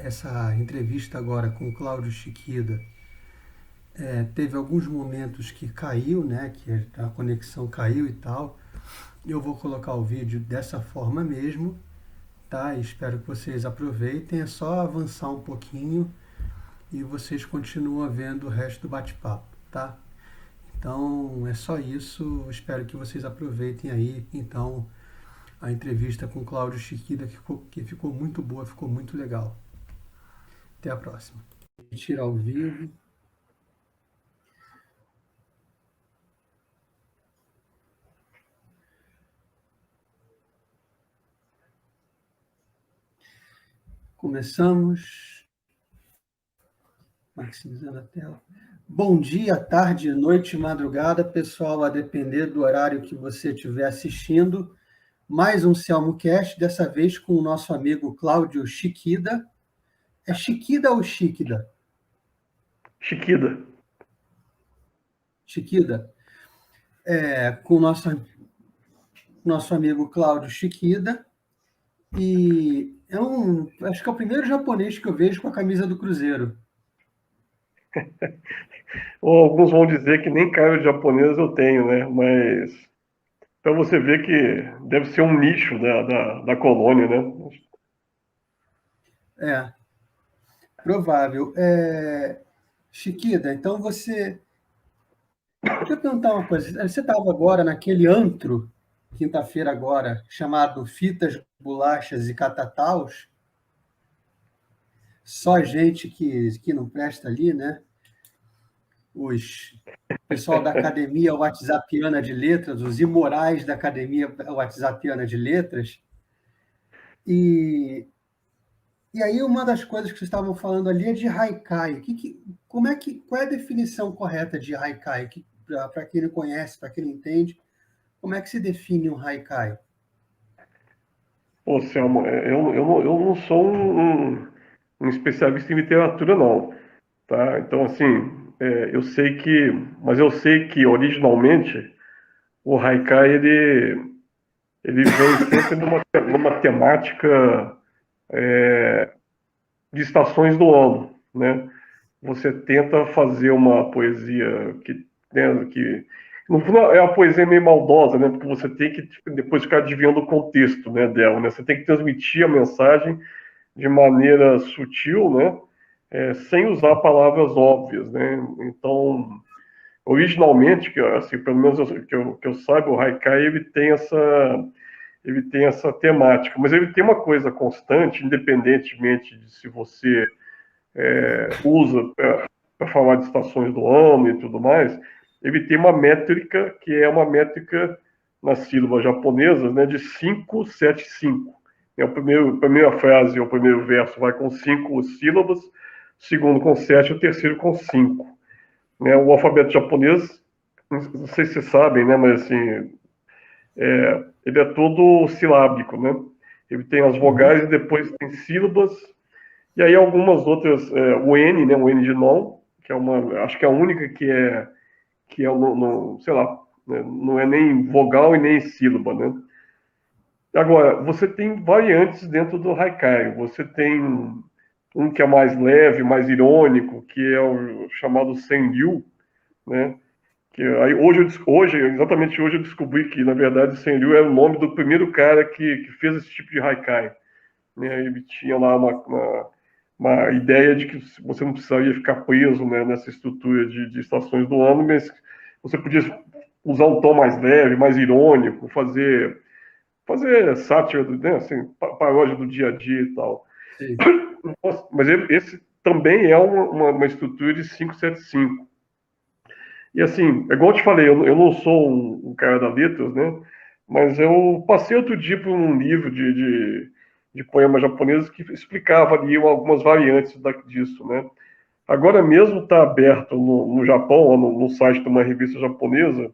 Essa entrevista agora com o Cláudio Chiquida, teve alguns momentos que caiu, né, que a conexão caiu e tal. Eu vou colocar o vídeo dessa forma mesmo, tá? Espero que vocês aproveitem. É só avançar um pouquinho e vocês continuam vendo o resto do bate-papo, tá? Então é só isso. Espero que vocês aproveitem aí, então, a entrevista com o Cláudio Chiquida, que ficou muito boa, ficou muito legal. Até a próxima. Tirar ao vivo. Começamos. Maximizando a tela. Bom dia, tarde, noite, madrugada, pessoal, a depender do horário que você estiver assistindo. Mais um CelmoCast, dessa vez com o nosso amigo Cláudio Chiquida. É Chiquida ou Chiquida? Chiquida. Chiquida. Com o nosso amigo Cláudio Chiquida. E acho que é o primeiro japonês que eu vejo com a camisa do Cruzeiro. Ou alguns vão dizer que nem cara de japonês eu tenho, né? Mas para você ver que deve ser um nicho da colônia, né? Provável. Chiquida, então você... Deixa eu perguntar uma coisa. Você estava agora naquele antro, quinta-feira agora, chamado Fitas, Bolachas e Catataus? Só gente que não presta ali, né? O pessoal da Academia WhatsAppiana de Letras, os imorais da Academia WhatsAppiana de Letras. E aí uma das coisas que vocês estavam falando ali é de haikai. Qual é a definição correta de haikai? Para quem não conhece, para quem não entende, como é que se define um haikai? Pô, Selma, eu não sou um especialista em literatura, não, tá? Então, assim, mas eu sei que originalmente o haikai, ele vem sempre numa temática de estações do ano, né? Você tenta fazer uma poesia que no final é uma poesia meio maldosa, né? Porque você tem que depois ficar adivinhando o contexto, né, dela, né? Você tem que transmitir a mensagem de maneira sutil, né? Sem usar palavras óbvias, né? Então, originalmente, assim, pelo menos que eu saiba, o haikai ele tem essa temática, mas ele tem uma coisa constante, independentemente de se você usa para falar de estações do ano e tudo mais, ele tem uma métrica que é uma métrica nas sílabas japonesas, né, de 5, 7, 5. A primeira frase, o primeiro verso vai com 5 sílabas, o segundo com 7, o terceiro com 5. Né, o alfabeto japonês, não sei se vocês sabem, né, mas assim, ele é todo silábico, né? Ele tem as vogais e depois tem sílabas. E aí algumas outras, o N, né, o N de non, que é acho que é a única que é sei lá, né, não é nem vogal e nem sílaba, né? Agora, você tem variantes dentro do haikai. Você tem um que é mais leve, mais irônico, que é o chamado senryu, né? Que aí exatamente hoje eu descobri que, na verdade, senryu é o nome do primeiro cara que fez esse tipo de haikai. Né? Ele tinha lá uma ideia de que você não precisaria ficar preso, né, nessa estrutura de estações do ano, mas você podia usar um tom mais leve, mais irônico, fazer sátira, né, assim, paródia do dia a dia e tal. Sim. Mas esse também é uma estrutura de 575. E assim, é igual eu te falei, eu não sou um cara da letras, né? Mas eu passei outro dia por um livro de poemas japoneses que explicava ali algumas variantes disso, né? Agora mesmo está aberto no Japão, no site de uma revista japonesa,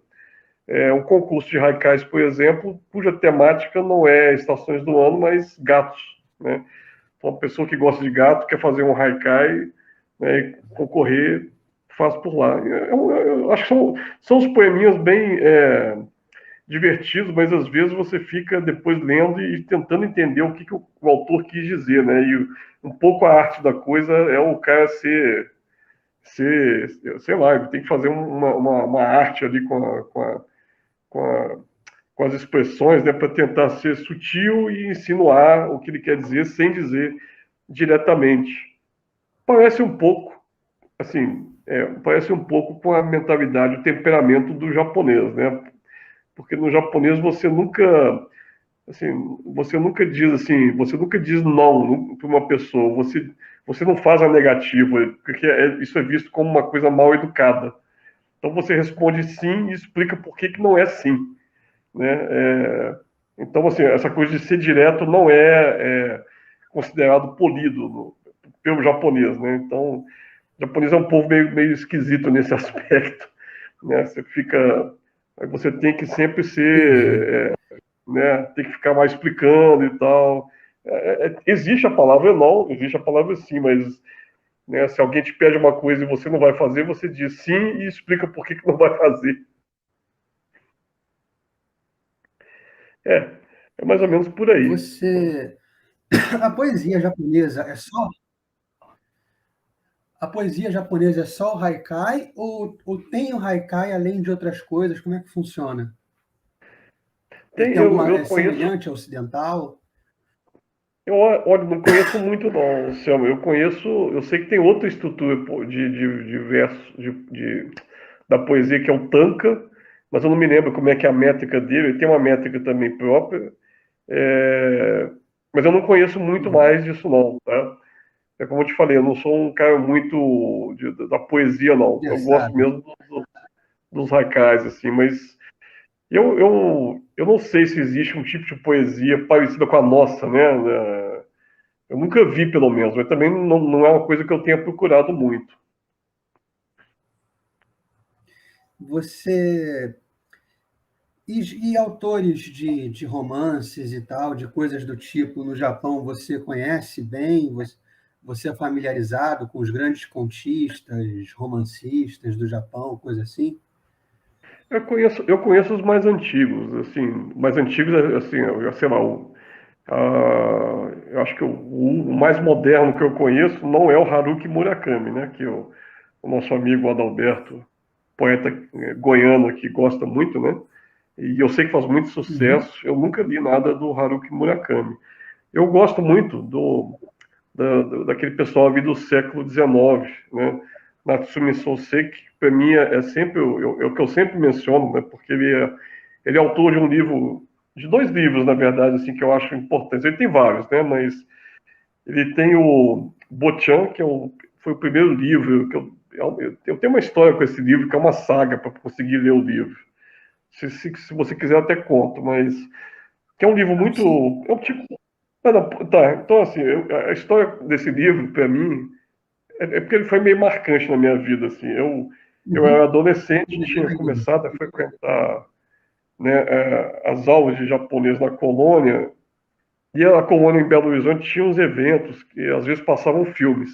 um concurso de haikais, por exemplo, cuja temática não é estações do ano, mas gatos, né? Então, uma pessoa que gosta de gato quer fazer um haikai, né, e concorrer, faz por lá. Eu acho que são os poeminhas bem divertidos, mas às vezes você fica depois lendo e tentando entender o que o autor quis dizer, né? E um pouco a arte da coisa é o cara ser sei lá, ele tem que fazer uma arte ali com, a, com as expressões, né, para tentar ser sutil e insinuar o que ele quer dizer sem dizer diretamente. Parece um pouco, assim, parece um pouco com a mentalidade, o temperamento do japonês, né? Porque no japonês você nunca diz assim, você nunca diz não para uma pessoa, você não faz a negativa, porque isso é visto como uma coisa mal educada. Então você responde sim e explica por que não é sim, né? Então assim, essa coisa de ser direto não é considerado polido pelo japonês, né? Então, o japonês é um povo meio esquisito nesse aspecto, né? Você tem que sempre Entendi. ser, né? Tem que ficar mais explicando e tal. Existe a palavra não, existe a palavra sim, mas né, se alguém te pede uma coisa e você não vai fazer, você diz sim e explica por que não vai fazer. É, é mais ou menos por aí. Você. A poesia japonesa é só. A poesia japonesa é só o haikai ou tem o haikai além de outras coisas? Como é que funciona? Ele tem alguma. Eu É conheço, semelhante ao ocidental? olha, não conheço muito não, Selma. Eu sei que tem outra estrutura de verso, da poesia que é o tanka, mas eu não me lembro como é que é a métrica dele. Ele tem uma métrica também própria, é, mas eu não conheço muito Uhum. mais disso não, tá? É como eu te falei, eu não sou um cara muito da poesia não. Eu gosto Versado. mesmo dos haikais, assim, mas eu não sei se existe um tipo de poesia parecida com a nossa, né? Eu nunca vi, pelo menos, mas também não é uma coisa que eu tenha procurado muito. Você. E autores de romances e tal, de coisas do tipo no Japão, você conhece bem? Você é familiarizado com os grandes contistas, romancistas do Japão, coisa assim? Eu conheço os mais antigos, assim, mais antigos, assim, sei lá, eu acho que o mais moderno que eu conheço não é o Haruki Murakami, né? Que o nosso amigo Adalberto, poeta goiano aqui, gosta muito, né? E eu sei que faz muito Uhum. sucesso. Eu nunca li nada do Haruki Murakami. Eu gosto muito daquele pessoal ali do século XIX, né? Natsumi Soseki, para mim é sempre o que eu sempre menciono, né? Porque ele é autor de um livro, de dois livros, na verdade, assim, que eu acho importantes. Ele tem vários, né? Mas ele tem o Bochan, foi o primeiro livro que eu tenho uma história com esse livro, que é uma saga para conseguir ler o livro. Se você quiser, eu até conto, mas que é um livro muito. Sim. É um tipo. Não, não, tá, então, assim, a história desse livro, para mim, porque ele foi meio marcante na minha vida. Assim. Eu era Uhum. adolescente, tinha Imagina. começado a frequentar né, as aulas de japonês na colônia, e a colônia em Belo Horizonte tinha uns eventos que às vezes passavam filmes.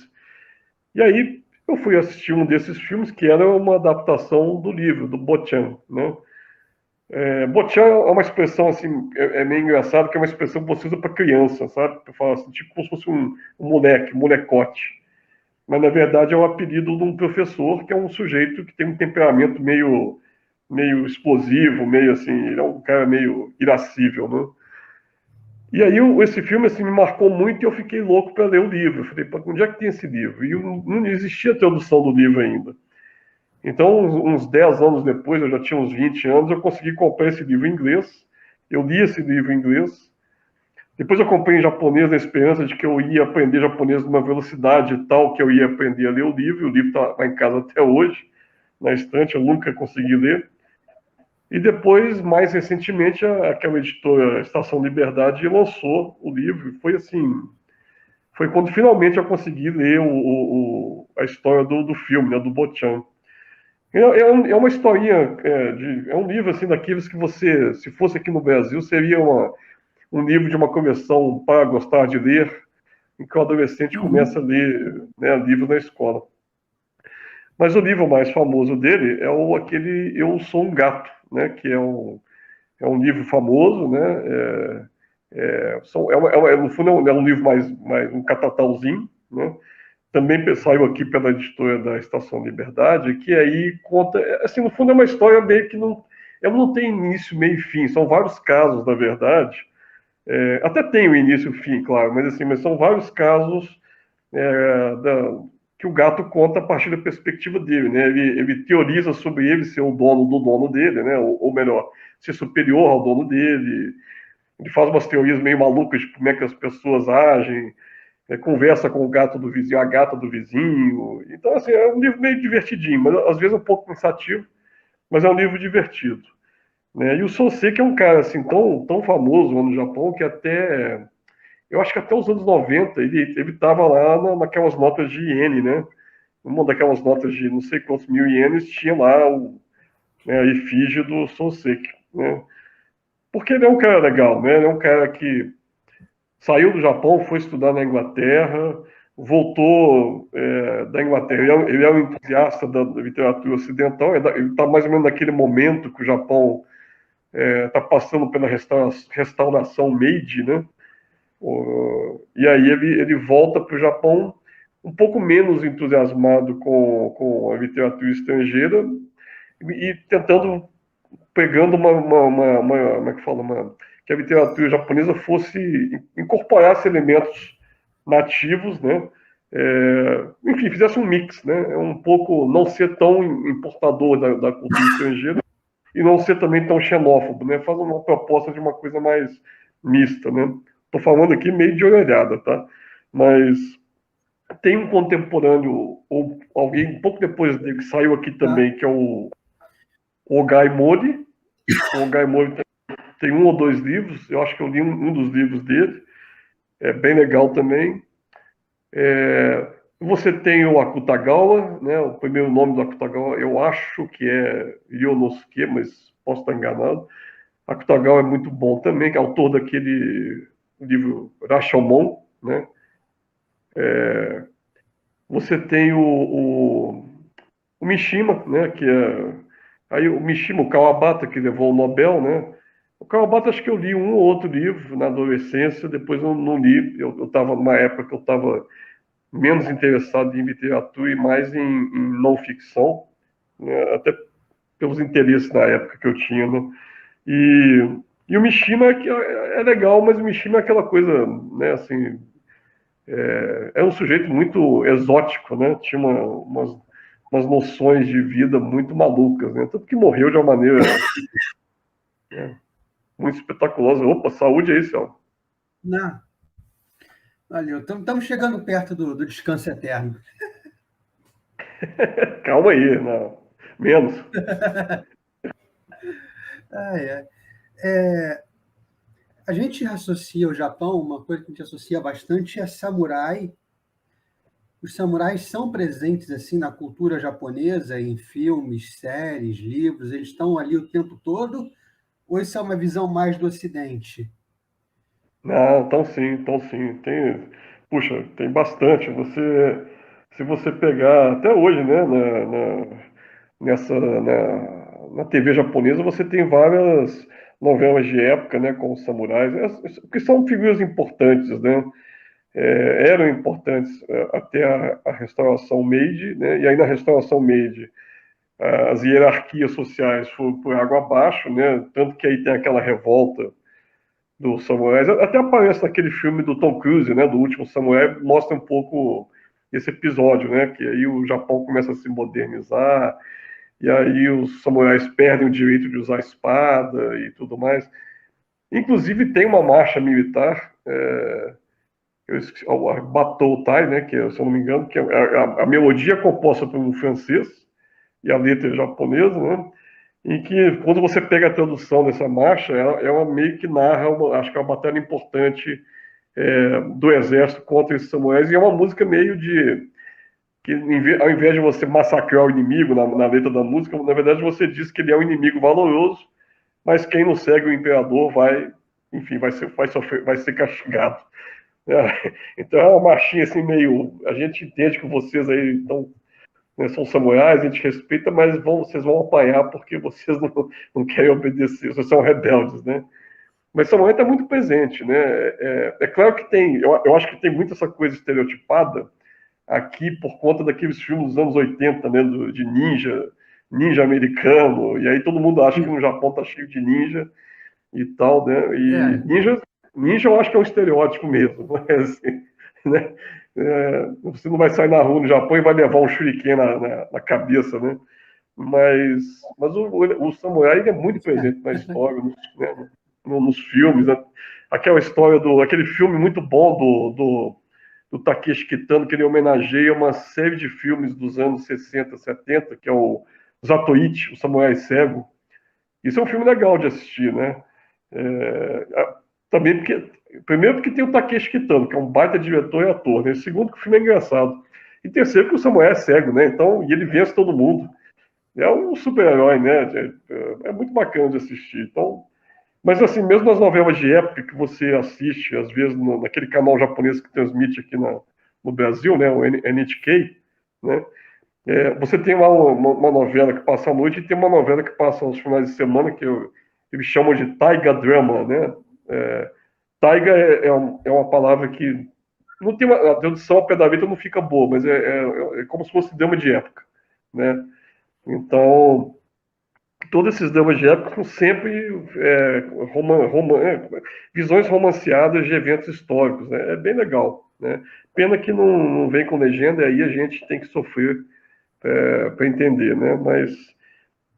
E aí eu fui assistir um desses filmes que era uma adaptação do livro, do Bochan, né? Bochan é uma expressão assim, meio engraçado, que é uma expressão que você usa para criança, sabe? Para falar assim, tipo como se fosse um moleque, um molecote. Mas na verdade é o apelido de um professor que é um sujeito que tem um temperamento meio explosivo, meio assim, ele é um cara meio irascível, né? E aí esse filme assim me marcou muito e eu fiquei louco para ler o livro. Eu falei, onde é que tem esse livro? E não existia tradução do livro ainda. Então, uns 10 anos depois, eu já tinha uns 20 anos, eu consegui comprar esse livro em inglês. Eu li esse livro em inglês. Depois eu comprei em japonês na esperança de que eu ia aprender japonês numa velocidade tal que eu ia aprender a ler o livro. O livro está em casa até hoje, na estante, eu nunca consegui ler. E depois, mais recentemente, aquela editora Estação Liberdade lançou o livro. Foi assim, foi quando finalmente eu consegui ler a história do filme, né, do Bochan. É uma historinha, é um livro assim daqueles que você, se fosse aqui no Brasil, seria um livro de uma coleção para gostar de ler, em que o adolescente começa Uhum. a ler né, livro na escola. Mas o livro mais famoso dele é aquele Eu Sou um Gato, né? Que é um livro famoso, né? No fundo é um livro mais um catatauzinho, né? Também saiu aqui pela editora da Estação Liberdade, que aí conta, assim, no fundo é uma história meio que não tem início, meio e fim, são vários casos, na verdade. Até tem o início e o fim, claro, mas são vários casos que o gato conta a partir da perspectiva dele, né? Ele teoriza sobre ele ser o dono do dono dele, né? Ou melhor, ser superior ao dono dele. Ele faz umas teorias meio malucas de como é que as pessoas agem, conversa com o gato do vizinho, a gata do vizinho. Então, assim, é um livro meio divertidinho, mas às vezes um pouco cansativo, mas é um livro divertido. Né? E o Soseki é um cara assim, tão famoso lá no Japão que eu acho que até os anos 90 ele estava lá naquelas notas de iene, né? Uma daquelas notas de não sei quantos mil ienes tinha lá a efígie do Soseki, né? Porque ele é um cara legal, né? Ele é um cara que saiu do Japão, foi estudar na Inglaterra, voltou da Inglaterra. Ele é um entusiasta da literatura ocidental, ele está mais ou menos naquele momento que o Japão está passando pela restauração Meiji, né? E aí ele volta para o Japão um pouco menos entusiasmado com a literatura estrangeira e tentando, pegando como é que fala, que a literatura japonesa incorporasse elementos nativos, né? Enfim, fizesse um mix, né? Um pouco não ser tão importador da cultura estrangeira e não ser também tão xenófobo, né? Faz uma proposta de uma coisa mais mista, né? Estou falando aqui meio de orelhada, tá? Mas tem um contemporâneo, ou alguém um pouco depois dele, que saiu aqui Tá? também, que é o Ogai Mori. O Ogai Mori tem um ou dois livros, eu acho que eu li um dos livros dele, é bem legal também. Você tem o Akutagawa, né? O primeiro nome do Akutagawa eu acho que é Ryonosuke, mas posso estar enganado. Akutagawa é muito bom também, que é autor daquele livro Rashomon, né? Você tem o Mishima, né? Que é aí o Mishima, o Kawabata, que levou o Nobel, né? O Kawabata, acho que eu li um ou outro livro na adolescência, depois eu não li. Eu estava numa época que eu estava menos interessado em literatura e mais em não ficção, né? Até pelos interesses na época que eu tinha, né? E o Mishima é legal, mas o Mishima é aquela coisa, né, assim, é um sujeito muito exótico, né? Tinha umas noções de vida muito malucas, né? Tanto que morreu de uma maneira, né, muito espetaculosa. Opa, saúde aí, Céu. Não, valeu. Estamos chegando perto do descanso eterno. Calma aí, não. Menos. Ah, é. É, a gente associa o Japão, uma coisa que a gente associa bastante é samurai. Os samurais são presentes assim na cultura japonesa, em filmes, séries, livros, eles estão ali o tempo todo, ou isso é uma visão mais do Ocidente? Não, então sim, então sim. Puxa, tem bastante. Se você pegar até hoje, né, na TV japonesa, você tem várias novelas de época, né, com os samurais, que são figuras importantes, né? Eram importantes até a restauração Meiji, né? E aí na restauração Meiji as hierarquias sociais foram por água abaixo, né? Tanto que aí tem aquela revolta dos samurais. Até aparece naquele filme do Tom Cruise, né? Do Último Samurai, mostra um pouco esse episódio, né? Que aí o Japão começa a se modernizar e aí os samurais perdem o direito de usar espada e tudo mais. Inclusive tem uma marcha militar, eu esqueci, a Batou Tai, né? Que se eu não me engano, que a melodia é composta por um francês e a letra é japonesa, né? Em que, quando você pega a tradução dessa marcha, ela meio que narra, acho que é uma batalha importante do exército contra esses samurais, e é uma música meio de que, ao invés de você massacrar o inimigo na letra da música, na verdade você diz que ele é um inimigo valoroso, mas quem não segue o imperador enfim, vai ser castigado. Então é uma marchinha assim meio, a gente entende que vocês aí estão né, são samurais, a gente respeita, mas vocês vão apanhar porque vocês não querem obedecer, vocês são rebeldes, né? Mas samurai está muito presente, né? É claro que tem, eu acho que tem muito essa coisa estereotipada aqui por conta daqueles filmes dos anos 80, né, de ninja americano, e aí todo mundo acha que no Japão tá cheio de ninja e tal, né? E É, ninja eu acho que é um estereótipo mesmo, mas, assim, né? Você não vai sair na rua no Japão e vai levar um shuriken na cabeça, né? Mas o samurai ele é muito presente na história, né, nos filmes, né? Aquela história aquele filme muito bom do Takeshi Kitano, que ele homenageia uma série de filmes dos anos 60, 70, que é o Zatoichi, o Samurai Cego. Isso é um filme legal de assistir, né? Também primeiro porque tem o Takeshi Kitano, que é um baita diretor e ator, né? Segundo que o filme é engraçado. E terceiro que o Samurai é cego, né? Então, e ele vence todo mundo. É um super-herói, né? É muito bacana de assistir. Então, mas assim, mesmo nas novelas de época que você assiste, às vezes naquele canal japonês que transmite aqui no Brasil, né? O NHK, né? Você tem lá uma novela que passa à noite e tem uma novela que passa aos finais de semana que eles chamam de Taiga Drama, né? Taiga é uma palavra que não tem a tradução ao pé da letra não fica boa, mas é como se fosse drama de época, né? Então, todos esses dramas de época são sempre visões romanceadas de eventos históricos, né? É bem legal, né? Pena que não vem com legenda, e aí a gente tem que sofrer para entender, né? Mas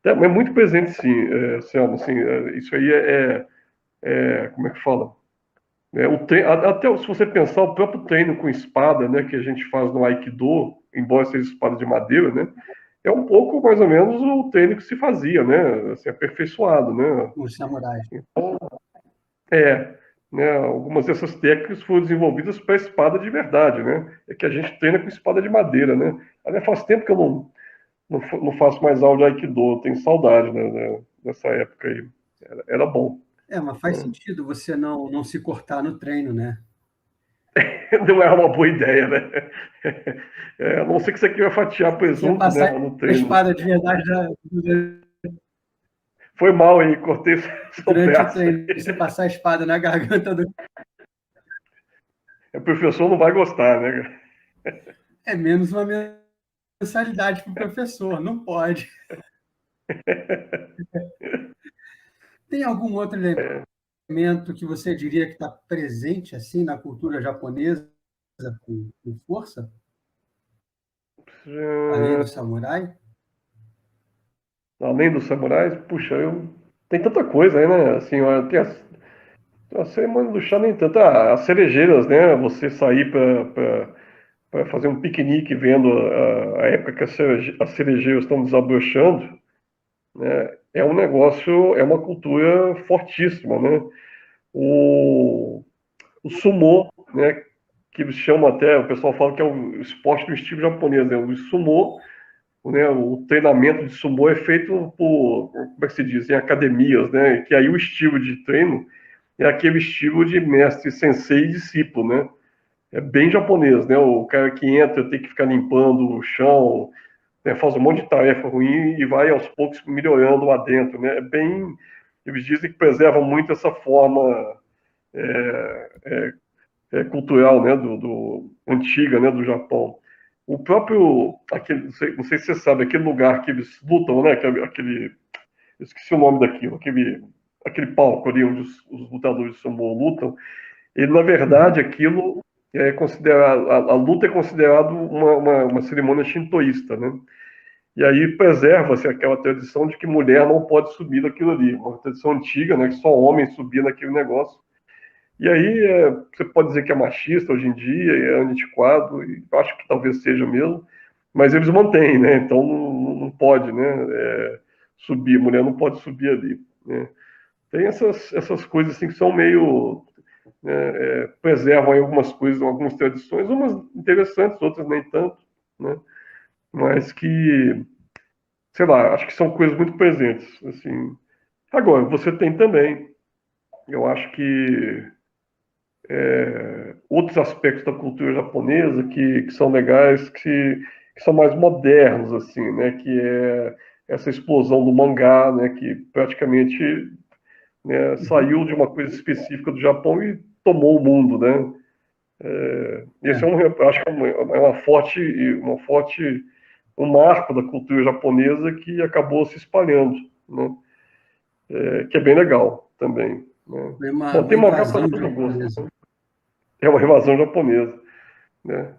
é muito presente, sim, Selma, assim, isso aí como é que fala? Até se você pensar, o próprio treino com espada, né, que a gente faz no Aikido, embora seja espada de madeira, né, é um pouco mais ou menos o treino que se fazia, né, assim, aperfeiçoado, né. os samurais. É, né, algumas dessas técnicas foram desenvolvidas para espada de verdade, né, é que a gente treina com espada de madeira, né. Aliás, faz tempo que eu não faço mais aula de Aikido, tenho saudade, né, dessa época aí, era bom. Mas faz sentido você não se cortar no treino, né? Não é uma boa ideia, né? A não ser que você queira fatiar Você ia presunto, né, passar no a treino. espada de verdade Foi mal aí, cortei seu durante o braço. treino. Você passar a espada na garganta do. O professor não vai gostar, né? É menos uma mensalidade para o professor, não pode. Tem algum outro elemento que você diria que está presente assim na cultura japonesa com força, além do samurai? Além dos samurais, puxa, tem tanta coisa aí, né? Assim, tem a cerimônia do chá nem tanto. As cerejeiras, né? Você sair para fazer um piquenique vendo a época que as cerejeiras estão desabrochando, né? É um negócio, é uma cultura fortíssima, né? O sumô, né? Que eles chamam até, o pessoal fala que é o esporte do estilo japonês, né? O sumô, né? O treinamento de sumô é feito como é que se diz, em academias, né? Que aí o estilo de treino é aquele estilo de mestre sensei e discípulo, né? É bem japonês, né? O cara que entra tem que ficar limpando o chão, né? Faz um monte de tarefa ruim e vai aos poucos melhorando lá dentro, né? Eles dizem que preserva muito essa forma cultural, né? Antiga, né? Do Japão. O próprio, não sei se você sabe, aquele lugar que eles lutam, né? Eu esqueci o nome daquilo, aquele palco ali onde os lutadores de sumô lutam. Ele, na verdade, aquilo é considerado, a luta é considerado uma cerimônia shintoísta, né? E aí preserva-se aquela tradição de que mulher não pode subir naquilo ali, uma tradição antiga, né? Que só homem subia naquele negócio. E aí você pode dizer que é machista hoje em dia, é antiquado, e eu acho que talvez seja mesmo, mas eles mantêm, né? Então não pode, né? Subir, mulher não pode subir ali, né? Tem essas coisas assim que são meio preservam aí algumas coisas, algumas tradições, umas interessantes, outras nem tanto, né? Mas que, sei lá, acho que são coisas muito presentes, assim. Agora, você tem também, eu acho que outros aspectos da cultura japonesa que são legais, que são mais modernos, assim, né? Que é essa explosão do mangá, né? Que praticamente, né, Uhum. saiu de uma coisa específica do Japão e tomou o mundo, né? Esse É, é eu acho que é uma forte, um marco da cultura japonesa que acabou se espalhando, né? Que é bem legal também, né? foi Bom, uma tem mangá para invasão todo gosto, japonesa. né? É uma invasão japonesa, né?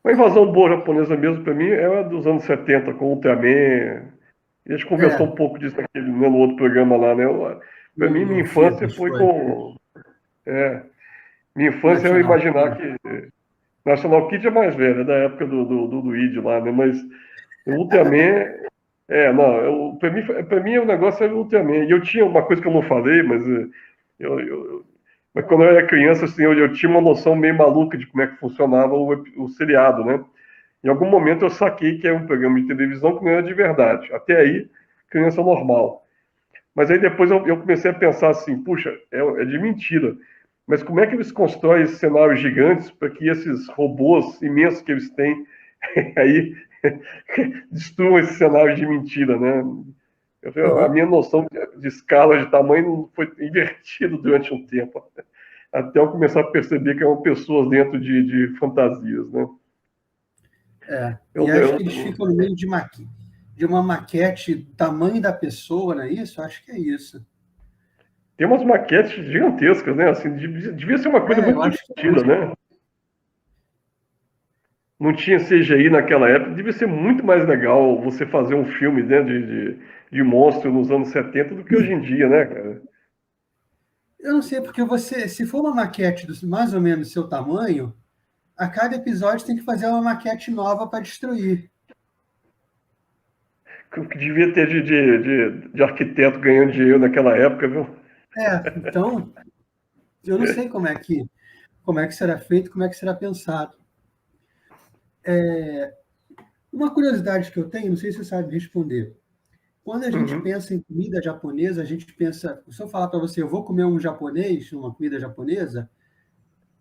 Uma invasão boa japonesa mesmo, para mim, é a dos anos 70 com Ultraman. E a gente conversou É, um pouco disso naquele, né, no outro programa lá, né? Para mim, minha no infância Fetus foi foi. com. Minha infância é eu National imaginar Kid. que. National Kid é mais velha, da época do Luigi lá, né? Mas o Ultraman. Não, pra mim o negócio era o Ultraman. E eu tinha uma coisa que eu não falei, mas quando eu era criança, assim, eu tinha uma noção meio maluca de como é que funcionava o seriado, né? Em algum momento eu saquei que é um programa de televisão que não era de verdade. Até aí, criança normal. Mas aí depois eu comecei a pensar assim, puxa, é de mentira. Mas como é que eles constroem esses cenários gigantes para que esses robôs imensos que eles têm aí destruam esse cenário de mentira, né? A Uhum. minha noção de escala de tamanho foi invertida durante um tempo, até eu começar a perceber que eram pessoas dentro de fantasias, né? É. E Eu, acho que eles eu, ficam no meio de uma maquete tamanho da pessoa, não é isso? Acho que é isso. tem umas maquetes gigantescas, né? Assim, devia ser uma coisa É, eu muito acho que é divertida, isso. né? Não tinha CGI naquela época, devia ser muito mais legal você fazer um filme, né, de monstro nos anos 70 do que hoje em dia, né, cara? Eu não sei, porque você, se for uma maquete mais ou menos do seu tamanho, a cada episódio tem que fazer uma maquete nova para destruir. O que devia ter de arquiteto ganhando dinheiro naquela época, viu? É, então, eu não sei como é que será feito, como é que será pensado. Uma curiosidade que eu tenho, não sei se você sabe responder. Quando a gente Uhum. pensa em comida japonesa, a gente pensa, se eu falar para você, eu vou comer um japonês, uma comida japonesa,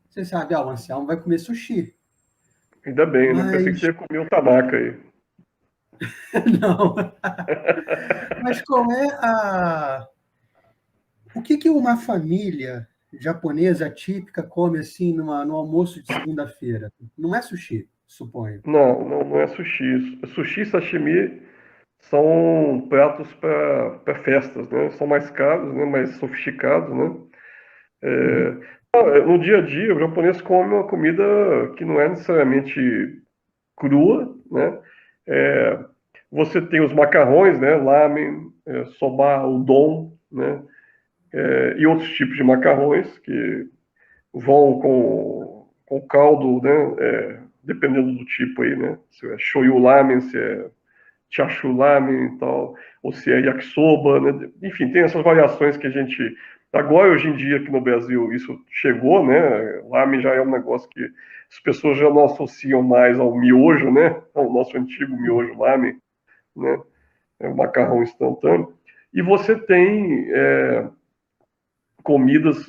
você sabe, o ancião vai comer sushi. Ainda bem, né? Pensei que você Mas, ia comer o tabaco aí. não. Mas qual é a. O que uma família japonesa típica come assim no almoço de segunda-feira? Não é sushi, suponho. Não é sushi. Sushi e sashimi são pratos para festas, né? São mais caros, né? Mais sofisticados, né? Uhum. No dia a dia, o japonês come uma comida que não é necessariamente crua, né? É, você tem os macarrões, né? Lamen, soba, udon, né? E outros tipos de macarrões que vão com caldo, né? Dependendo do tipo aí, né? Se é shoyu lamen, se é chashu lamen e tal, ou se é yakisoba, né? Enfim, tem essas variações que a gente agora hoje em dia aqui no Brasil isso chegou, né? Lamen já é um negócio que as pessoas já não associam mais ao miojo, né? Ao nosso antigo miojo lamen, né? É um macarrão instantâneo. E você tem comidas,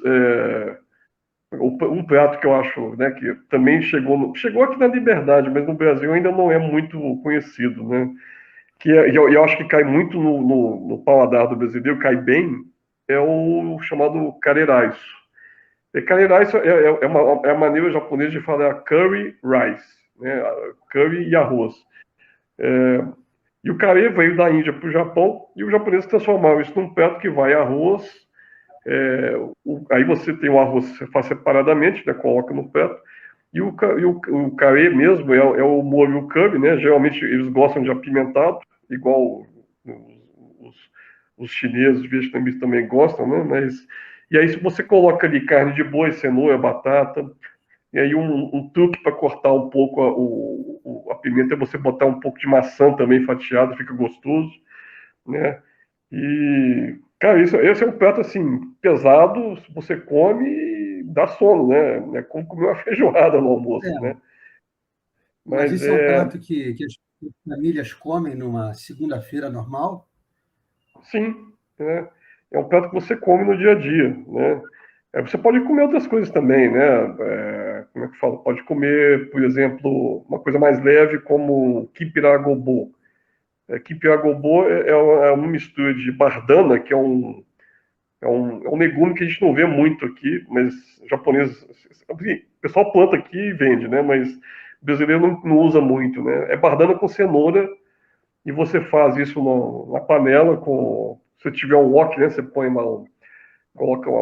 um prato que eu acho, né, que também chegou aqui na Liberdade, mas no Brasil ainda não é muito conhecido, né? E eu acho que cai muito no paladar do brasileiro, cai bem, é o chamado careraiço. Careraiço é a maneira japonesa de falar curry rice, né? Curry e arroz. E o carê veio da Índia para o Japão e os japoneses transformaram isso num prato que vai arroz. Aí você tem o arroz, você faz separadamente, né? Coloca no prato. E o carê mesmo é o molho curry, né? Geralmente eles gostam de apimentado, igual os, os chineses, os vietnamitas também gostam, né? E aí se você coloca ali carne de boi, cenoura, batata, e aí um truque para cortar um pouco a pimenta é você botar um pouco de maçã também fatiada, fica gostoso, né? E, cara, esse é um prato, assim, pesado, você come e dá sono, né? É como comer uma feijoada no almoço, É, né? mas Mas isso é um prato que as famílias comem numa segunda-feira normal? sim, né? É um prato que você come no dia a dia, né? Você pode comer outras coisas também, né? como é que fala? Pode comer, por exemplo, uma coisa mais leve como kipiragobo. Kipiragobo é uma mistura de bardana, que é um legume que a gente não vê muito aqui, mas japonês, assim, o pessoal planta aqui e vende, né? Mas o brasileiro não usa muito, né? É bardana com cenoura e você faz isso na panela com, se tiver um wok, né? Você põe lá, coloca lá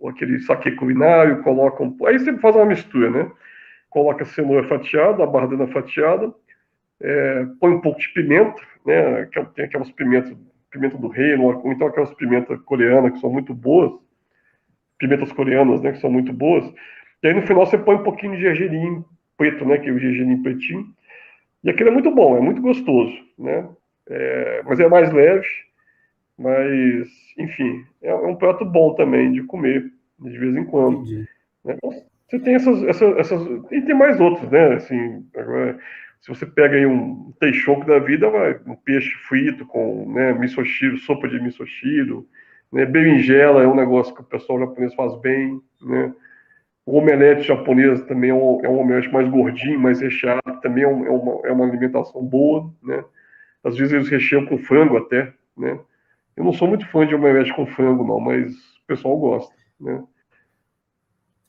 aquele saquê culinário, coloca aí você faz uma mistura, né? Coloca a cenoura fatiada, a bardana fatiada, põe um pouco de pimenta, né? Tem aquelas pimenta do reino, ou então aquelas pimentas coreanas que são muito boas, pimentas coreanas, né, que são muito boas. E aí no final você põe um pouquinho de gergelim preto, né, que é o gergelim pretinho. E aquilo é muito bom, é muito gostoso, né? Mas é mais leve, mas enfim, é um prato bom também de comer de vez em quando. Entendi. Né? Então, você tem essas. E tem mais outros, né? Assim, agora, se você pega aí um teixoco da vida, um peixe frito com, né, misoshiro, sopa de misoshiro, né? Berinjela é um negócio que o pessoal japonês faz bem, né? O omelete japonês também é um omelete mais gordinho, mais recheado, que também é uma alimentação boa, né? Às vezes eles recheiam com frango até, né? Eu não sou muito fã de omelete com frango, não, mas o pessoal gosta, né?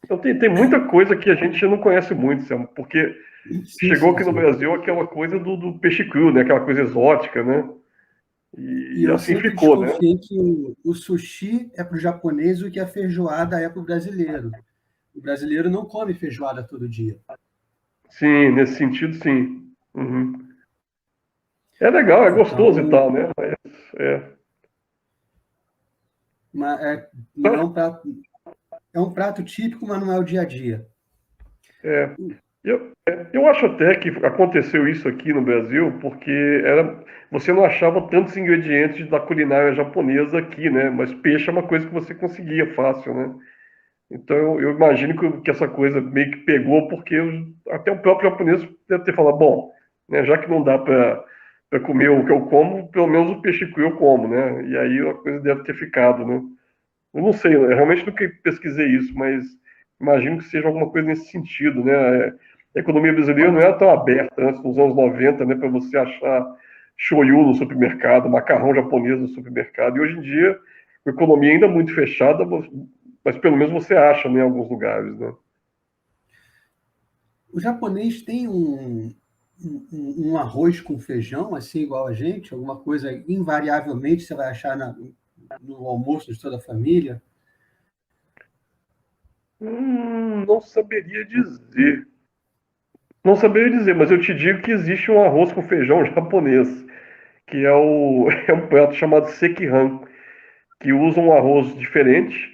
Então tem muita coisa que a gente não conhece muito, Sam, porque Sim, chegou sim, aqui no sim. Brasil aquela coisa do peixe cru, né? Aquela coisa exótica, né? E E eu assim sempre ficou, né? desconfiei que o sushi é para o japonês o que a feijoada é para o brasileiro. O brasileiro não come feijoada todo dia. Sim, nesse sentido, sim. Uhum. É legal, é gostoso e Então, tal, né? Mas, é, não é um prato, é um prato típico, mas não é o dia a dia. é. Eu acho até que aconteceu isso aqui no Brasil porque você não achava tantos ingredientes da culinária japonesa aqui, né? Mas peixe é uma coisa que você conseguia fácil, né? Então eu imagino que essa coisa meio que pegou, porque até o próprio japonês deve ter falado, bom, né, já que não dá para comer o que eu como, pelo menos o peixe cru eu como, né? E aí a coisa deve ter ficado, né? Eu não sei, eu realmente nunca pesquisei isso, mas imagino que seja alguma coisa nesse sentido, né? A economia brasileira não Pode, era tão aberta antes, nos anos 90, né, para você achar shoyu no supermercado, macarrão japonês no supermercado. E hoje em dia, a economia ainda é muito fechada, mas pelo menos você acha, né, em alguns lugares, né? o japonês tem um arroz com feijão, assim, igual a gente, alguma coisa invariavelmente você vai achar no almoço de toda a família. Não saberia dizer. Não saberia dizer, mas eu te digo que existe um arroz com feijão japonês, que é um prato chamado sekihan, que usa um arroz diferente,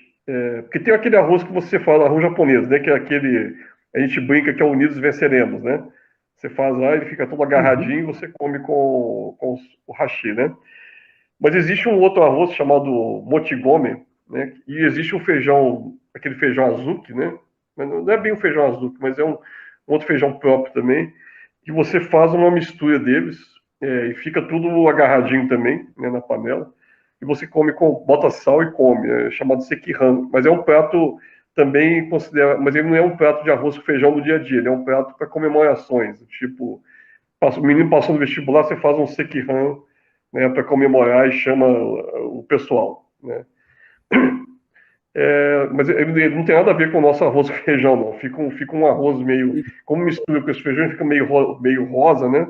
porque tem aquele arroz que você fala, arroz japonês, né? Que é aquele, a gente brinca que é Unidos Venceremos, né? Você faz lá, ele fica todo agarradinho Uhum. e você come com o hashi, né? Mas existe um outro arroz chamado motigome, né? E existe um feijão, aquele feijão azuki, né? Mas não é bem o feijão azuki, mas é um outro feijão próprio também, que você faz uma mistura deles, e fica tudo agarradinho também, né, na panela. E você come bota sal e come, é chamado sekihan. Mas é um prato também considera, mas ele não é um prato de arroz com feijão do dia a dia, ele é um prato para comemorações, tipo, o menino passou no vestibular, você faz um sekihan, né, para comemorar e chama o pessoal, né? Mas ele não tem nada a ver com o nosso arroz com feijão, não. Fica um arroz meio, como mistura com esse feijão, fica meio rosa, né?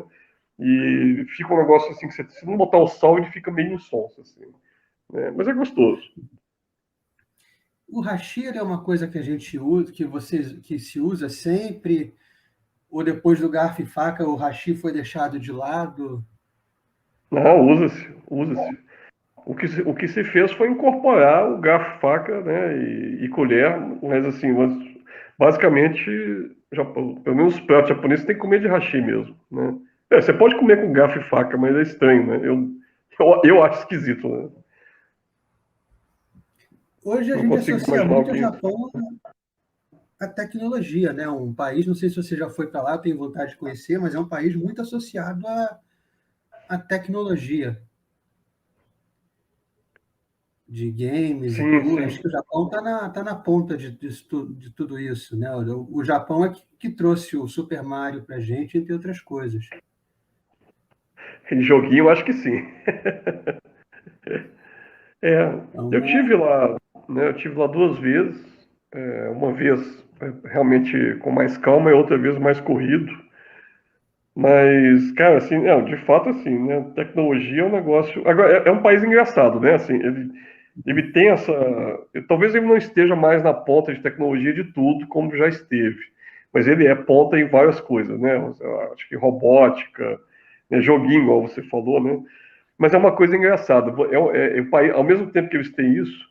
E fica um negócio assim que se não botar o sal, ele fica meio insonso, assim, né? Mas é gostoso. O hashi é uma coisa que a gente usa, que se usa sempre, ou depois do garfo e faca o hashi foi deixado de lado? Não, usa-se. O que se fez foi incorporar o garfo, faca, né, e colher, mas assim, basicamente, pelo menos os pratos japoneses tem que comer de hashi mesmo, né? Você pode comer com garfo e faca, mas é estranho, né? Eu acho esquisito, né? Hoje a Não gente consigo associa imaginar muito o alguém. Japão à tecnologia, né? Um país, não sei se você já foi para lá, tem vontade de conhecer, mas é um país muito associado à tecnologia. de games e Sim, tudo. Acho sim. que o Japão tá na ponta de tudo isso, né? O Japão é que trouxe o Super Mario pra gente, entre outras coisas. Em joguinho, eu acho que sim. É, eu Então, tive lá, né? Eu tive lá duas vezes. Uma vez realmente com mais calma e outra vez mais corrido. Mas, cara, assim, não, de fato, assim, né? Tecnologia é um negócio. Agora, é um país engraçado, né? Assim, ele tem essa. Talvez ele não esteja mais na ponta de tecnologia de tudo, como já esteve. Mas ele é ponta em várias coisas, né? Eu acho que robótica, né? Joguinho, igual você falou, né? Mas é uma coisa engraçada. O país, ao mesmo tempo que eles têm isso,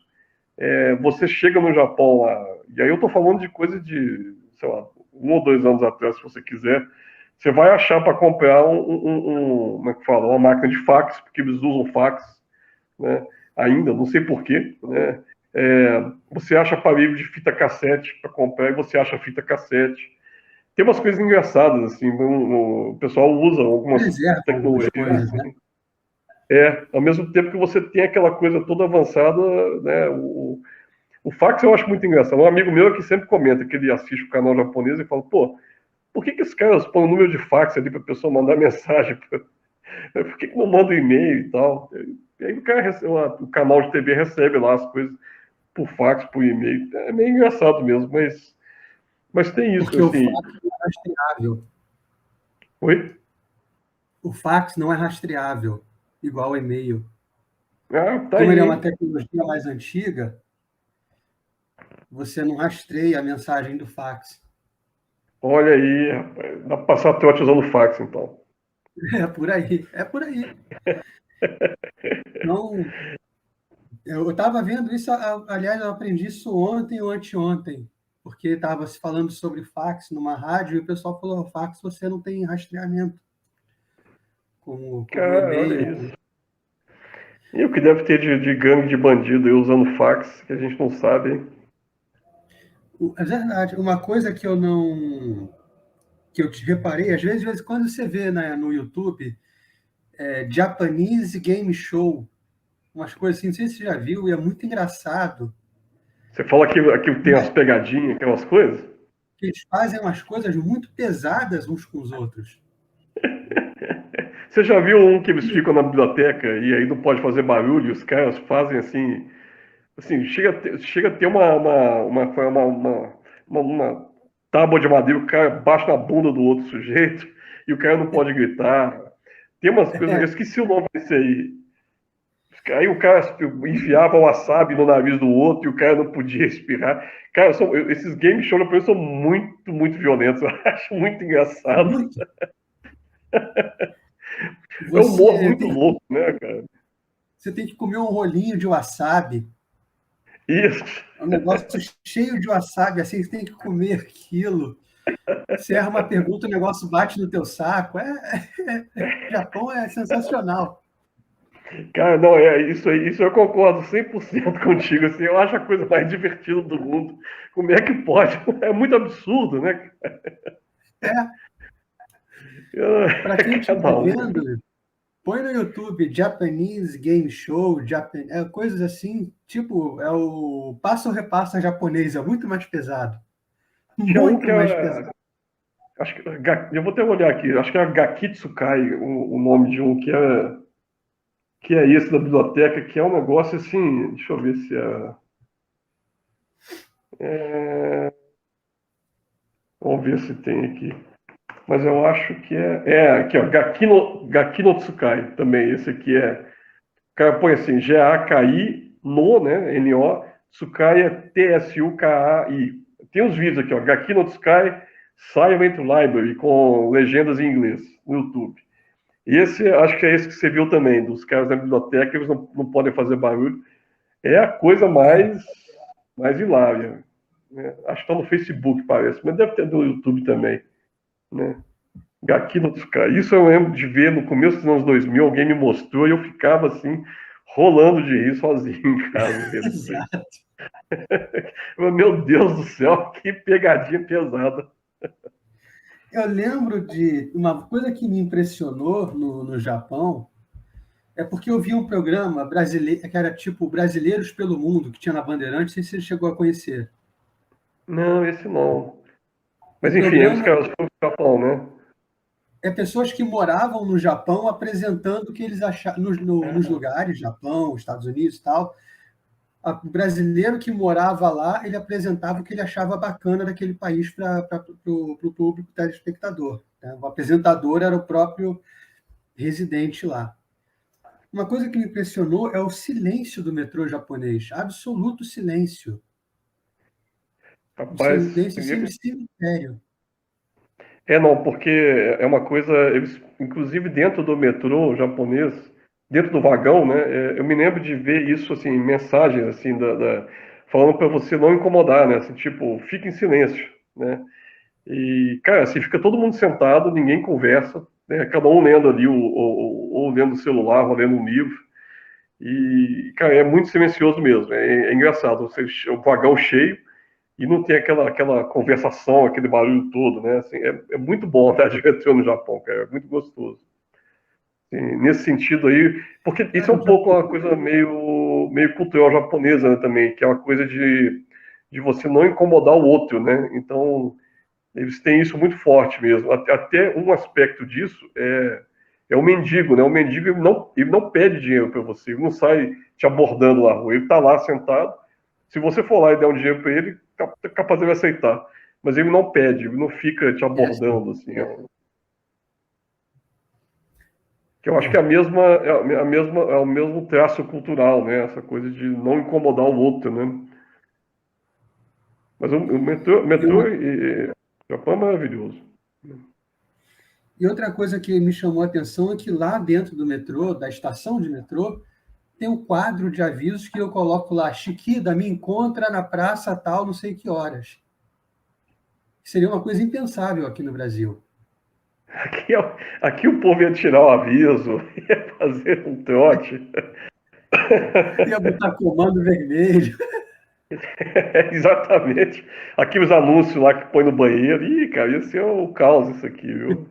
você chega no Japão lá, e aí eu tô falando de coisa de, sei lá, 1 ou 2 anos atrás, se você quiser, você vai achar para comprar como é que fala, uma máquina de fax, porque eles usam fax, né? Ainda, não sei porquê, né? Você acha aparelho de fita cassete para comprar e você acha fita cassete. Tem umas coisas engraçadas, assim, o pessoal usa algumas preservam algumas tecnologias coisas, né? assim. Ao mesmo tempo que você tem aquela coisa toda avançada, né? O fax eu acho muito engraçado. Um amigo meu que sempre comenta que ele assiste o canal japonês e fala, pô, por que esses caras põem o número de fax ali para a pessoa mandar mensagem? Por que não manda um e-mail e tal? E aí o canal de TV recebe lá as coisas por fax, por e-mail. É meio engraçado mesmo, mas tem isso, Porque o assim. fax não é rastreável. Oi? O fax não é rastreável, igual o e-mail. Ah, tá Como aí, ele é uma hein? tecnologia mais antiga, você não rastreia a mensagem do fax. Olha aí, rapaz. Dá pra passar trote usando fax, então. É por aí, é por aí. Então, eu estava vendo isso, aliás, eu aprendi isso ontem ou anteontem, porque estava se falando sobre fax numa rádio e o pessoal falou: fax você não tem rastreamento, como Cara, olha e-mail. isso. E o que deve ter de gangue de bandido aí usando fax, que a gente não sabe, hein? É verdade. Uma coisa que eu não. Que eu te reparei, às vezes quando você vê, né, no YouTube, Japanese Game Show, umas coisas assim, não sei se você já viu, e é muito engraçado. Você fala que aqui tem as pegadinhas, aquelas coisas? Que eles fazem umas coisas muito pesadas uns com os outros. Você já viu um que eles ficam na biblioteca e aí não pode fazer barulho, os caras fazem assim, chega a ter uma tábua de madeira, o cara bate na bunda do outro sujeito e o cara não pode gritar. Tem umas coisas, eu É, esqueci o nome desse aí. Aí o cara enfiava o wasabi no nariz do outro e o cara não podia respirar. Cara, esses game shows japoneses são muito, muito violentos. Eu acho muito engraçado. muito. É um humor Você muito tem, louco, né, cara? você tem que comer um rolinho de wasabi, Isso. é um negócio cheio de wasabi, assim, você tem que comer aquilo. Você erra uma pergunta, o negócio bate no teu saco. Japão é sensacional. Cara, não, isso aí, isso eu concordo 100% contigo, assim, eu acho a coisa mais divertida do mundo. Como é que pode? É muito absurdo, né? É, para quem estiver Cada um. vendo, põe no YouTube Japanese Game Show, coisas assim, tipo, é o passa ou repassa japonês, é muito mais pesado. Tinha um que Muito mais era. pesado. Acho que, eu vou até olhar aqui, acho que era Gakitsukai, o nome de um que é esse da biblioteca, que é um negócio assim. Deixa eu ver se vamos ver se tem aqui. Mas eu acho que aqui, ó, Gakino Tsukai também. Esse aqui é. O cara põe assim, Gaki no, né? N-O, Tsukai é Tsukai. Tem uns vídeos aqui, ó, Gaki no Tsukai Silent Library, com legendas em inglês no YouTube. E esse, acho que é esse que você viu também, dos caras da biblioteca, eles não podem fazer barulho. É a coisa mais hilária. Né? Acho que está no Facebook, parece, mas deve ter no YouTube também. Né? Gaki no Tsukai. Isso eu lembro de ver no começo dos anos 2000, alguém me mostrou e eu ficava assim, rolando de rir sozinho em casa vendo isso aí. Exato. Meu Deus do céu, que pegadinha pesada. Eu lembro de uma coisa que me impressionou no Japão. É porque eu vi um programa brasileiro que era tipo Brasileiros pelo Mundo, que tinha na Bandeirantes, não sei se você chegou a conhecer. Não, esse não. O Mas enfim, aí os programa caras foram pro Japão, né? é pessoas que moravam no Japão apresentando o que eles achavam nos lugares, Japão, Estados Unidos e tal. O brasileiro que morava lá, ele apresentava o que ele achava bacana daquele país para o público telespectador, né? O apresentador era o próprio residente lá. Uma coisa que me impressionou é o silêncio do metrô japonês, absoluto silêncio. Um Rapaz, silêncio assim de cemitério. não, porque é uma coisa, eles, inclusive dentro do metrô japonês, dentro do vagão, né? Eu me lembro de ver isso assim, mensagens assim falando para você não incomodar, né? Assim, tipo, fique em silêncio, né? E cara, assim, fica todo mundo sentado, ninguém conversa, né? Cada um lendo ali ou lendo o celular, ou lendo um livro. E cara, é muito silencioso mesmo. É engraçado, o vagão cheio e não tem aquela conversação, aquele barulho todo, né? Assim, é muito bom estar de metrô no Japão, cara, é muito gostoso. Assim, nesse sentido aí, porque isso é Cara, um pouco uma coisa meio cultural japonesa, né, também, que é uma coisa de você não incomodar o outro, né? Então, eles têm isso muito forte mesmo. Até um aspecto disso é o mendigo, né? O mendigo ele não pede dinheiro para você, ele não sai te abordando na rua, ele está lá sentado. Se você for lá e der um dinheiro para ele, capaz de ele aceitar. Mas ele não pede, ele não fica te é assim. abordando assim. Que eu acho que é o mesmo traço cultural, né? Essa coisa de não incomodar o outro, né? Mas o E, metrô uma, e Japão é maravilhoso. e outra coisa que me chamou a atenção é que lá dentro do metrô, da estação de metrô, tem um quadro de avisos que eu coloco lá, Chiquida, me encontra na praça tal, não sei que horas. Seria uma coisa impensável aqui no Brasil. Aqui, aqui o povo ia tirar o aviso, ia fazer um trote. Ia botar comando vermelho. Exatamente. Aqui os anúncios lá que põe no banheiro. Ih, cara, ia ser o caos isso aqui, viu?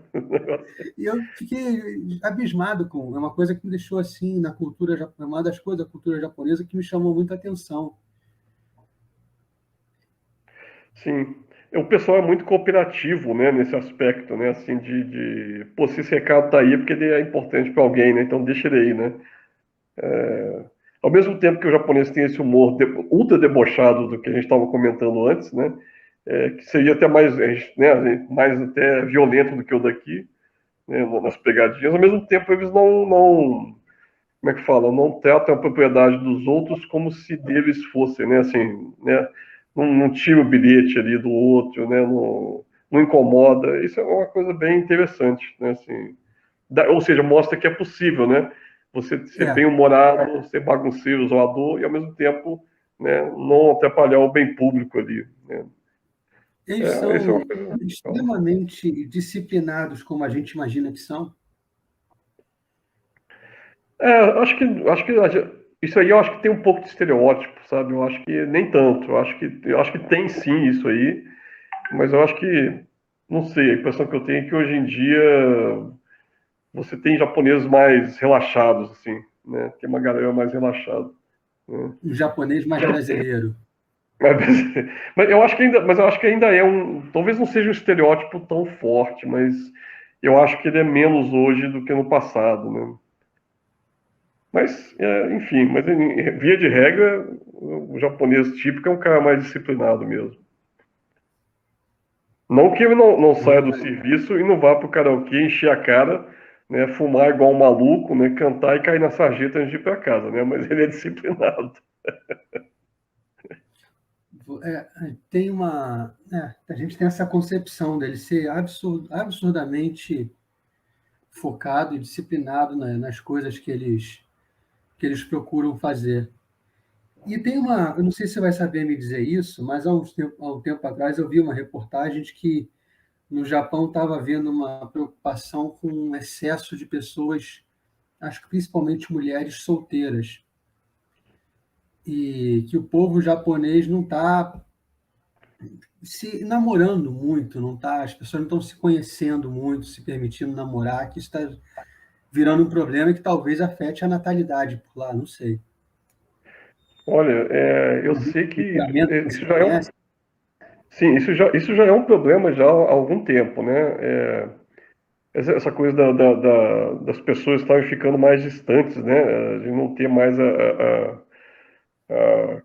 E eu fiquei abismado com. É uma coisa que me deixou assim na cultura, uma das coisas da cultura japonesa que me chamou muita atenção. Sim. O pessoal é muito cooperativo, né, nesse aspecto, né, assim, pô, se esse recado tá aí é porque ele é importante para alguém, né, então deixa ele aí, né. Ao mesmo tempo que o japonês tem esse humor ultra debochado do que a gente estava comentando antes, né, que seria até mais, né, mais até violento do que o daqui, né, nas pegadinhas, ao mesmo tempo eles não como é que fala, não tratam a propriedade dos outros como se deles fossem, né, assim, né, não tira o bilhete ali do outro, né, não incomoda, isso é uma coisa bem interessante, né, assim, ou seja, mostra que é possível, né, você ser É, bem-humorado, ser bagunceiro, zoador, e ao mesmo tempo, né, não atrapalhar o bem público ali, né. eles Isso é são uma coisa legal. extremamente disciplinados, como a gente imagina que são. Acho que isso aí eu acho que tem um pouco de estereótipo, sabe? Eu acho que nem tanto. Eu acho que tem sim isso aí, mas eu acho que, não sei, a impressão que eu tenho é que hoje em dia você tem japoneses mais relaxados, assim, né? Tem uma galera mais relaxada, né? Um japonês mais brasileiro. Mas, mas eu acho que ainda é talvez não seja um estereótipo tão forte, mas eu acho que ele é menos hoje do que no passado, né? Mas, enfim, via de regra, o japonês típico é um cara mais disciplinado mesmo. Não que ele não saia do serviço e não vá pro karaokê, encher a cara, né, fumar igual um maluco, né, cantar e cair na sarjeta antes de ir para casa, né, mas ele é disciplinado. Tem uma. A gente tem essa concepção dele ser absurdamente focado e disciplinado nas coisas que eles procuram fazer. E tem uma. Eu não sei se você vai saber me dizer isso, mas há um tempo atrás eu vi uma reportagem de que no Japão estava havendo uma preocupação com um excesso de pessoas, acho que principalmente mulheres solteiras, e que o povo japonês não está se namorando muito, não tá, as pessoas não estão se conhecendo muito, se permitindo namorar, que está virando um problema que talvez afete a natalidade por lá, não sei. Olha, eu Algum sei que livramento que isso você já é um, conhece? sim, isso já é um problema já há algum tempo, né? Essa coisa das pessoas estarem ficando mais distantes, né? De não ter mais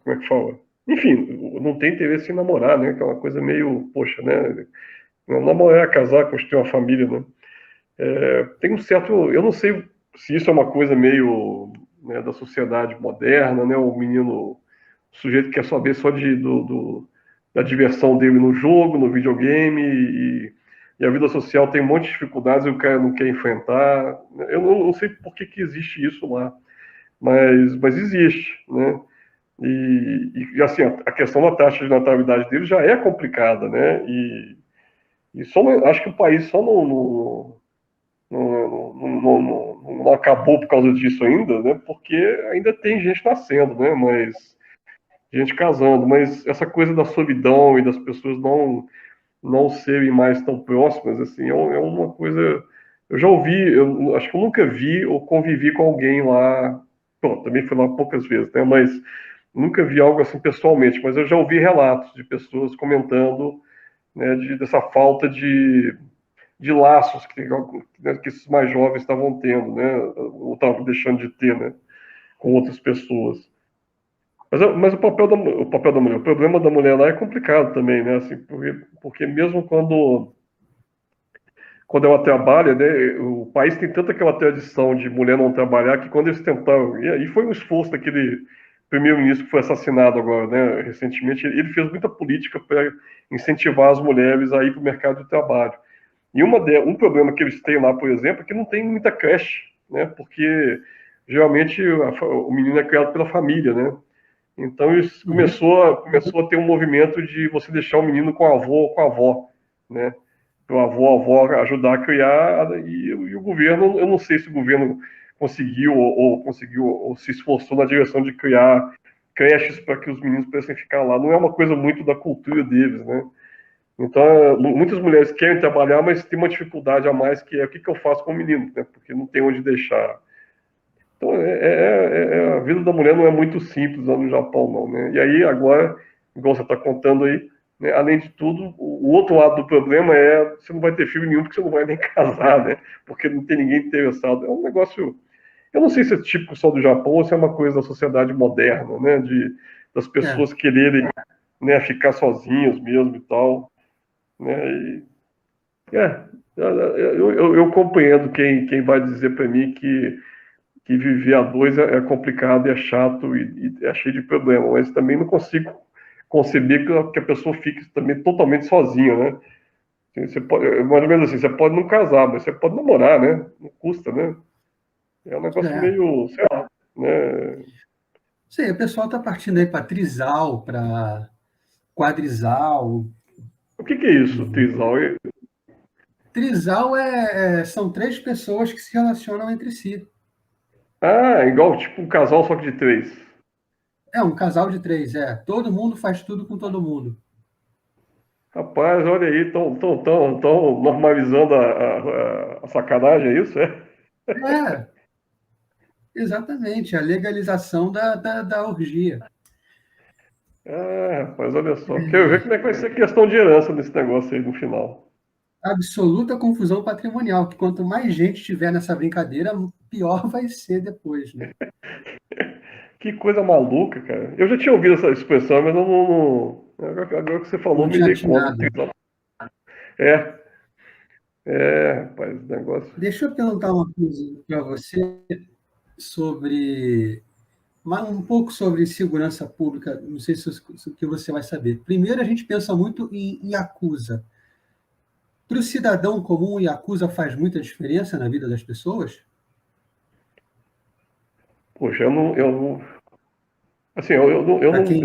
como é que fala? Enfim, não tem interesse em namorar, né? Que é uma coisa meio, poxa, né? Namorar, casar, construir uma família, né? Tem um certo, eu não sei se isso é uma coisa meio, né, da sociedade moderna, né? O menino, o sujeito quer saber só da diversão dele no jogo, no videogame, e a vida social tem um monte de dificuldades e o cara não quer enfrentar. Eu não sei por que existe isso lá, mas existe, né? E assim, a questão da taxa de natalidade dele já é complicada, né? E acho que o país só não acabou por causa disso ainda, né? Porque ainda tem gente nascendo, né? Mas gente casando, mas essa coisa da solidão e das pessoas não serem mais tão próximas, assim, é uma coisa. Eu já ouvi, eu acho que eu nunca vi ou convivi com alguém lá. Bom, também fui lá poucas vezes, né? Mas nunca vi algo assim pessoalmente. Mas eu já ouvi relatos de pessoas comentando, né, dessa falta de laços né, que esses mais jovens estavam tendo, né? Ou estavam deixando de ter, né? Com outras pessoas. Mas o papel da mulher, o problema da mulher lá é complicado também, né? Assim, porque mesmo quando ela trabalha, né? O país tem tanta aquela tradição de mulher não trabalhar que quando eles tentaram, e aí foi um esforço daquele primeiro-ministro que foi assassinado agora, né? Recentemente, ele fez muita política para incentivar as mulheres a ir para o mercado de trabalho. E um problema que eles têm lá, por exemplo, é que não tem muita creche, né? Porque geralmente o menino é criado pela família, né? Então isso Uhum. começou a ter um movimento de você deixar o menino com a avó ou com a avó, né? Para o avô, a avó ajudar a criar, e o governo, eu não sei se o governo conseguiu ou se esforçou na direção de criar creches para que os meninos pudessem ficar lá. Não é uma coisa muito da cultura deles, né? Então, muitas mulheres querem trabalhar, mas tem uma dificuldade a mais que é o que eu faço com o menino, né? Porque não tem onde deixar. Então, a vida da mulher não é muito simples lá no Japão, não, né? E aí, agora, igual você está contando aí, né, além de tudo, o outro lado do problema é você não vai ter filho nenhum porque você não vai nem casar, né? Porque não tem ninguém interessado. É um negócio. Eu não sei se é típico só do Japão ou se é uma coisa da sociedade moderna, né? Das É, pessoas quererem, né, ficar sozinhas mesmo e tal, né? É, eu compreendo quem vai dizer para mim que viver a dois é complicado e é chato e é cheio de problema, mas também não consigo conceber que a pessoa fique também totalmente sozinha, né? Assim, você pode, mais ou menos assim, você pode não casar, mas você pode namorar, né? Não custa, né? É um negócio é. meio, sei lá, né? Sei, o pessoal está partindo aí para trisal, para quadrisal. O que é isso, trisal? Trisal são três pessoas que se relacionam entre si. Ah, igual tipo um casal só que de três. É um casal de três, é. Todo mundo faz tudo com todo mundo. Rapaz, olha aí, tão normalizando a sacanagem, é isso? É? É, exatamente, a legalização da orgia. Ah, rapaz, olha só. Quero ver como é que vai ser a questão de herança nesse negócio aí no final. Absoluta confusão patrimonial, que quanto mais gente tiver nessa brincadeira, pior vai ser depois, né? Que coisa maluca, cara. Eu já tinha ouvido essa expressão, mas eu agora que você falou, Não me tinha dei conta. atinado. É, rapaz, negócio. Deixa eu perguntar uma coisa para você sobre um pouco sobre segurança pública, não sei se o que você vai saber. Primeiro, a gente pensa muito em Yakuza. Para o cidadão comum, o Yakuza faz muita diferença na vida das pessoas? Poxa, assim, Para quem.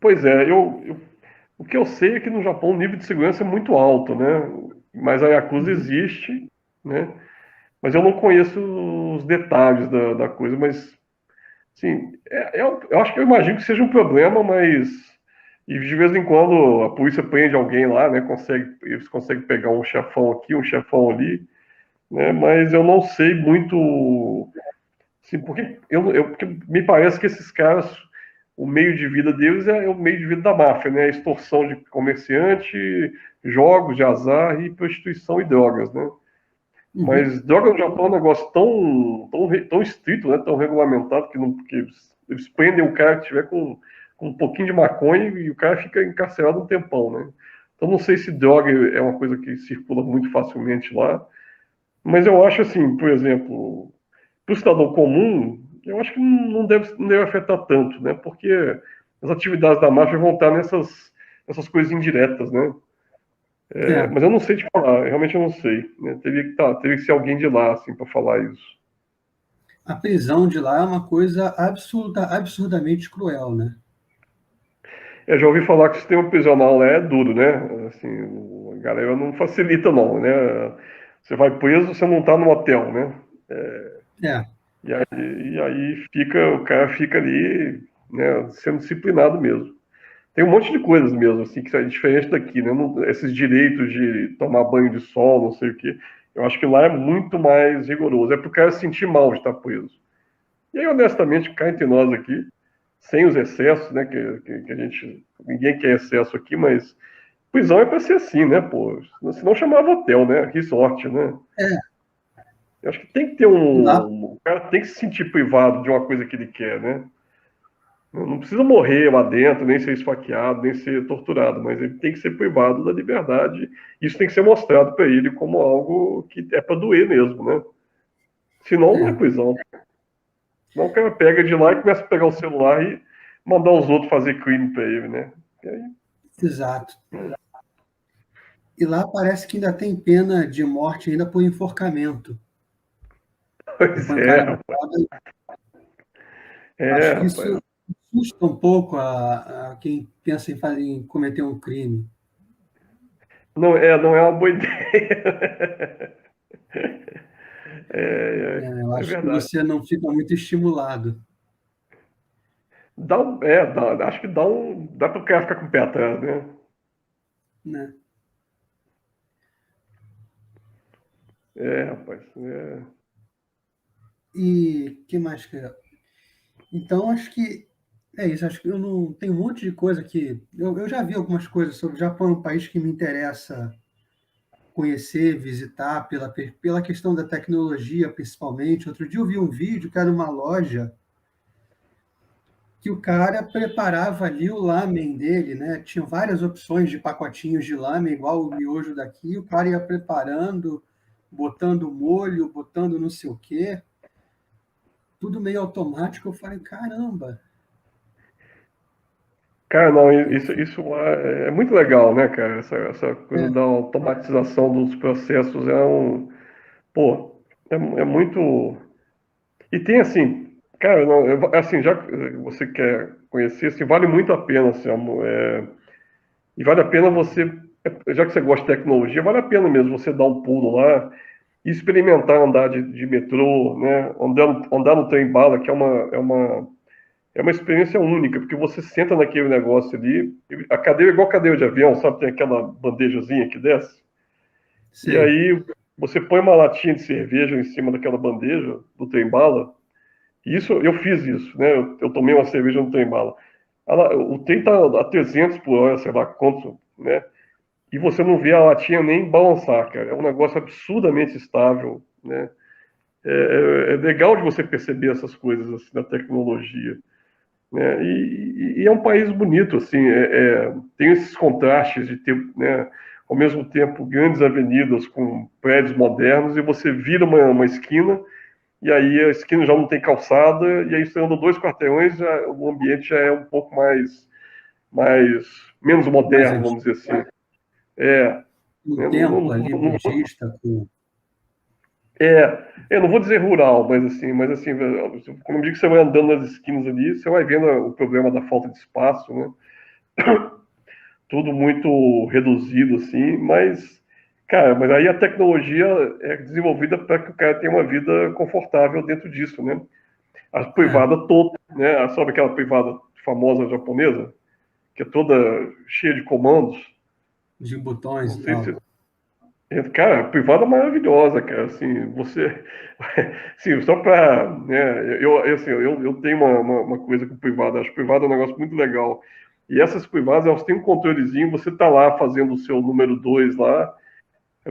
pois é, o que eu sei é que no Japão o nível de segurança é muito alto, né? Mas a Yakuza Uhum. existe, né? Mas eu não conheço os detalhes da coisa, mas sim, eu acho que eu imagino que seja um problema, mas e de vez em quando a polícia prende alguém lá, né? Eles conseguem pegar um chefão aqui, um chefão ali, né? Mas eu não sei muito, assim, porque me parece que esses caras, o meio de vida deles é o meio de vida da máfia, né? Extorsão de comerciante, jogos de azar e prostituição e drogas, né? Uhum. Mas droga no Japão é um negócio tão estrito, né? Tão regulamentado que, não, que eles prendem o cara que tiver com um pouquinho de maconha e o cara fica encarcerado um tempão, né? Então não sei se droga é uma coisa que circula muito facilmente lá, mas eu acho assim, por exemplo, para o cidadão comum, eu acho que não deve afetar tanto, né? Porque as atividades da máfia vão estar nessas coisas indiretas, né? É, Mas eu não sei te falar, realmente eu não sei, né? Teria que ser alguém de lá, assim, para falar isso. a prisão de lá é uma coisa absurdamente cruel, né? Eu já ouvi falar que o sistema prisional lá é duro, né? Assim, a galera não facilita, não, né? Você vai preso, você não está no hotel, né? É, E aí o cara fica ali, né, sendo disciplinado mesmo. Tem um monte de coisas mesmo, assim, que é diferente daqui, né? Esses direitos de tomar banho de sol, não sei o quê. Eu acho que lá é muito mais rigoroso. É pro cara se sentir mal de estar preso. E aí, honestamente, cá entre nós aqui, sem os excessos, né? Que a gente. Ninguém quer excesso aqui, mas prisão é para ser assim, né, pô? Senão chamava hotel, né? Resort, né? é. Eu acho que tem que ter E lá, O cara tem que se sentir privado de uma coisa que ele quer, né? Não precisa morrer lá dentro, nem ser esfaqueado, nem ser torturado, mas ele tem que ser privado da liberdade. Isso tem que ser mostrado para ele como algo que é para doer mesmo, né? Senão não é é, prisão. Senão o cara pega de lá e começa a pegar o celular e mandar os outros fazer crime para ele, né? E aí, exato. E lá parece que ainda tem pena de morte ainda por enforcamento, por pois é, pancada na rapaz. roda. É, Acho que rapaz. isso assusta um pouco a quem pensa em cometer um crime. Não é uma boa ideia. Né? Eu É acho que verdade. você não fica muito estimulado. Acho que dá para o cara ficar com o pé atrás, né? Né? Rapaz. E que mais que. Então, acho que é isso. Acho que eu não. Tem um monte de coisa que. Eu já vi algumas coisas sobre o Japão, é um país que me interessa conhecer, visitar, pela questão da tecnologia, principalmente. Outro dia eu vi um vídeo que era uma loja que o cara preparava ali o lamen dele, né? Tinha várias opções de pacotinhos de lamen, igual o miojo daqui. O cara ia preparando, botando molho, botando não sei o quê, tudo meio automático. Eu falei, caramba. Cara, não, Eu, isso é muito legal, né, cara? Essa coisa é, da automatização dos processos pô, é muito. E tem assim, cara, não, assim, já que você quer conhecer, assim, vale muito a pena, assim, amor, e vale a pena você, já que você gosta de tecnologia, vale a pena mesmo você dar um pulo lá e experimentar andar de metrô, né? Andar no trem bala, que é uma experiência única, porque você senta naquele negócio ali, a cadeira é igual cadeira de avião, sabe? Tem aquela bandejazinha que desce, e sei. aí você põe uma latinha de cerveja em cima daquela bandeja do trem-bala, e isso, eu fiz isso, né? Eu tomei uma cerveja no trem-bala. O trem tá a 300 por hora, sei lá quanto, né? E você não vê a latinha nem balançar, cara. É um negócio absurdamente estável, né? É legal de você perceber essas coisas assim, da tecnologia, né? E é um país bonito, assim, tem esses contrastes de ter, né, ao mesmo tempo, grandes avenidas com prédios modernos e você vira uma esquina e aí a esquina já não tem calçada e aí você anda 2 quarteirões, o ambiente já é um pouco mais menos Mais moderno, vamos antigo. dizer assim. É, Um né, templo ali não, budista com. eu não vou dizer rural, mas assim, quando eu digo que você vai andando nas esquinas ali, você vai vendo o problema da falta de espaço, né? Tudo muito reduzido, assim, mas aí a tecnologia é desenvolvida para que o cara tenha uma vida confortável dentro disso, né? A É, privada toda, né? Sabe aquela privada famosa japonesa, que é toda cheia de comandos? de botões Não e sei se tal. Cara, a privada é maravilhosa, cara. Assim, você. Sim, só para. Né, assim, eu tenho uma coisa com privada. Acho que privada é um negócio muito legal. E essas privadas, elas têm um controlezinho. Você tá lá fazendo o seu número 2 lá.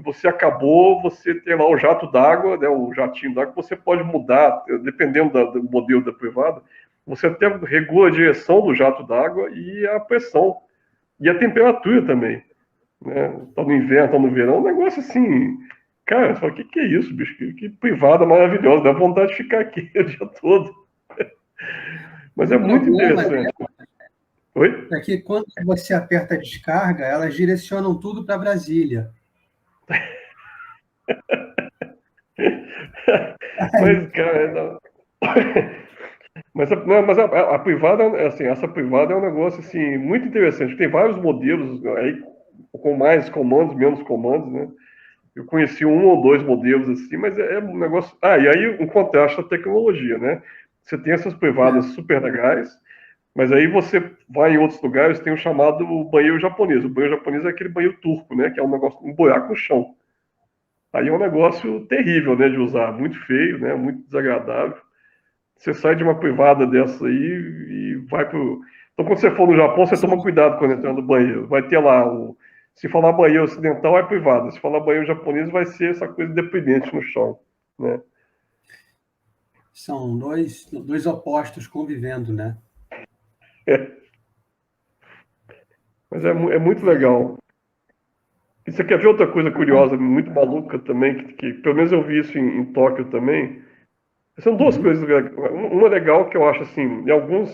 Você acabou, você tem lá o jato d'água, né, o jatinho d'água, você pode mudar, dependendo do modelo da privada. Você até regula a direção do jato d'água e a pressão. E a temperatura também, né? Tá no inverno, tá no verão, um negócio assim. Cara, você fala, que é isso, bicho? Que privada maravilhosa, dá vontade de ficar aqui o dia todo. Mas é O muito problema interessante. Oi? é que quando você aperta a descarga, elas direcionam tudo para Brasília. Mas, cara, não. Mas a privada, assim, essa privada é um negócio assim, muito interessante. Tem vários modelos aí, com mais comandos, menos comandos, né? Eu conheci um ou dois modelos assim, mas é um negócio. Ah, e aí um contraste da tecnologia, né? Você tem essas privadas É, super legais, mas aí você vai em outros lugares, tem o chamado banheiro japonês. O banheiro japonês é aquele banheiro turco, né? Que é um negócio, um buraco no chão. Aí é um negócio terrível, né, de usar, muito feio, né? Muito desagradável. Você sai de uma privada dessa aí e vai pro. Então, quando você for no Japão, você toma são, cuidado quando entrar no banheiro. Vai ter lá o. Se falar banheiro ocidental, é privada. Se falar banheiro japonês, vai ser essa coisa deprimente no chão, né? são dois opostos convivendo, né? É, mas é muito É, legal. E você quer ver outra coisa curiosa, muito maluca também, que pelo menos eu vi isso em Tóquio também. São duas uhum, coisas. Uma legal que eu acho assim, em alguns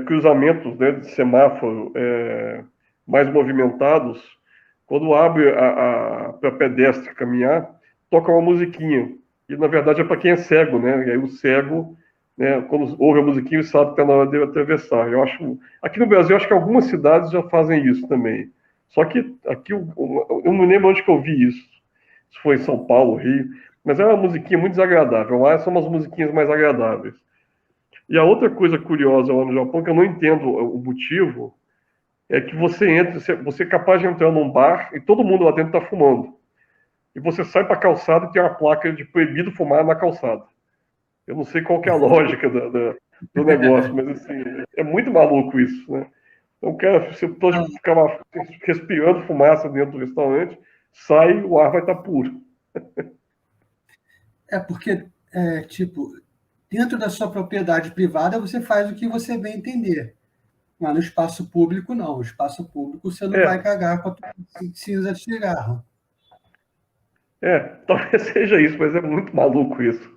cruzamentos, né, de semáforo mais movimentados, quando abre para pedestre caminhar, toca uma musiquinha. E na verdade é para quem é cego, né? E aí o cego, né, quando ouve a musiquinha, sabe que está na hora de atravessar. Eu acho, aqui no Brasil, eu acho que algumas cidades já fazem isso também. Só que aqui eu não lembro onde que eu vi isso. Se foi em São Paulo, Rio, mas é uma musiquinha muito desagradável. Lá são umas musiquinhas mais agradáveis. E a outra coisa curiosa lá no Japão, que eu não entendo o motivo, é que você entra, você é capaz de entrar num bar e todo mundo lá dentro está fumando. E você sai para a calçada e tem uma placa de proibido fumar na calçada. Eu não sei qual que é a lógica do negócio, mas assim, é muito maluco isso, né? Então, cara, você pode ficar lá respirando fumaça dentro do restaurante, sai, o ar vai estar puro. porque, tipo, dentro da sua propriedade privada, você faz o que você bem entender. Mas no espaço público, não. No espaço público, você não vai É, cagar com a tua cinza de cigarro. talvez seja isso, mas é muito maluco isso.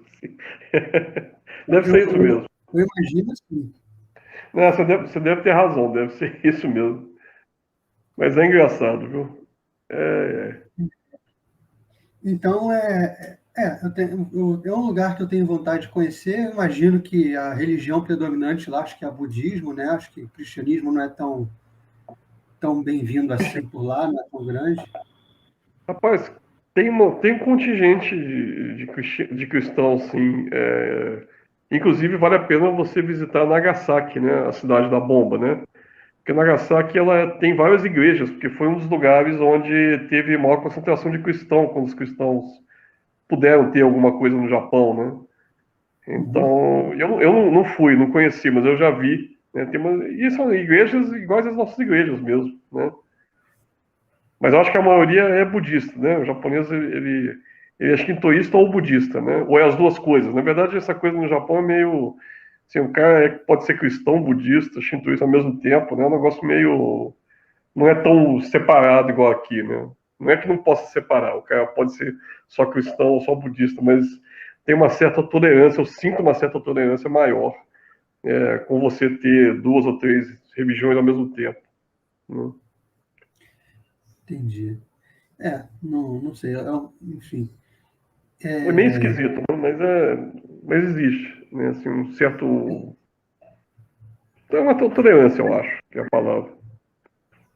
Deve Eu, ser isso eu, mesmo. eu imagino assim. Não, você deve ter razão, deve ser isso mesmo. Mas é engraçado, viu? É, Então, é um lugar que eu tenho vontade de conhecer. Eu imagino que a religião predominante lá, acho que é o budismo, né? Acho que o cristianismo não é tão bem-vindo assim por lá, não é tão grande. rapaz, tem um contingente de cristãos, sim. Inclusive, vale a pena você visitar Nagasaki, né? A cidade da bomba, né? Porque Nagasaki ela tem várias igrejas, porque foi um dos lugares onde teve maior concentração de cristãos, quando os cristãos puderam ter alguma coisa no Japão, né? Uhum, Então, eu não fui, não conheci, mas eu já vi. Né? E são igrejas iguais às nossas igrejas mesmo, né? Mas eu acho que a maioria é budista, né? O japonês, ele é shintoísta ou budista, né? Ou é as duas coisas. Na verdade, essa coisa no Japão é meio... Assim, o cara pode ser cristão, budista, shintoísta ao mesmo tempo, né? É um negócio meio... Não é tão separado igual aqui, né? Não é que não possa separar, o cara pode ser só cristão ou só budista, mas tem uma certa tolerância, eu sinto uma certa tolerância maior com você ter duas ou três religiões ao mesmo tempo. Né? entendi. Não sei. Enfim, É meio é, esquisito, né? Mas existe, né? Assim, um certo. É uma tolerância, eu acho, que é a palavra.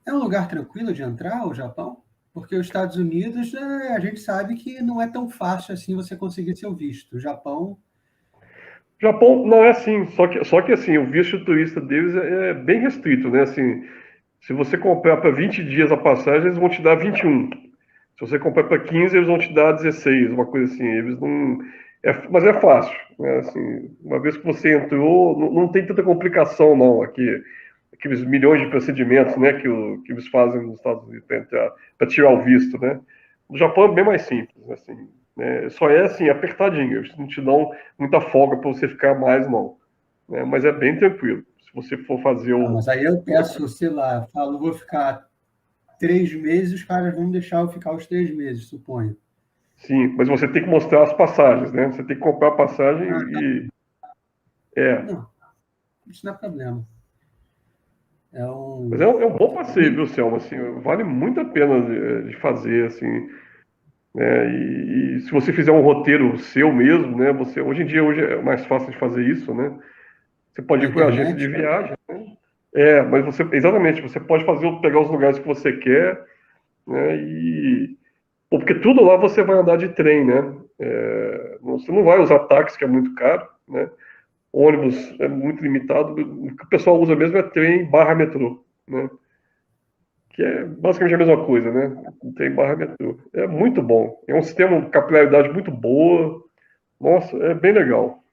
é um lugar tranquilo de entrar, o Japão? Porque os Estados Unidos, a gente sabe que não é tão fácil assim você conseguir seu visto. O Japão, O Japão não é assim, só que assim, o visto de turista deles é bem restrito, né? Assim, se você comprar para 20 dias a passagem, eles vão te dar 21. Se você comprar para 15, eles vão te dar 16, uma coisa assim. Eles não. Mas é fácil, né? Assim, uma vez que você entrou, não tem tanta complicação, não. Aqueles milhões de procedimentos, né, que eles fazem nos Estados Unidos para tirar o visto, né? No Japão é bem mais simples, assim. Né? Só é assim, apertadinho. Eles não te dão muita folga para você ficar mais, não. Né? Mas é bem tranquilo. Se você for fazer Ah, o. mas aí eu peço, sei lá, falo, vou ficar 3 meses, os caras vão deixar eu ficar os 3 meses, suponho. Sim, mas você tem que mostrar as passagens, né? Você tem que comprar a passagem Ah, tá. e. É. Não, isso não é problema. É Mas um. é um bom passeio, E, viu, Selma? Assim, vale muito a pena de fazer, assim. Né? E se você fizer um roteiro seu mesmo, né? Hoje é mais fácil de fazer isso, né? Você pode na ir para a agência internet, de viagem. Mas exatamente, você pode pegar os lugares que você quer, né? Porque tudo lá você vai andar de trem, né? Você não vai usar táxi, que é muito caro, né? Ônibus é muito limitado. O que o pessoal usa mesmo é trem barra metrô, né? Que é basicamente a mesma coisa, né? Trem barra metrô. É muito bom. É um sistema de capilaridade muito boa. Nossa, é bem legal.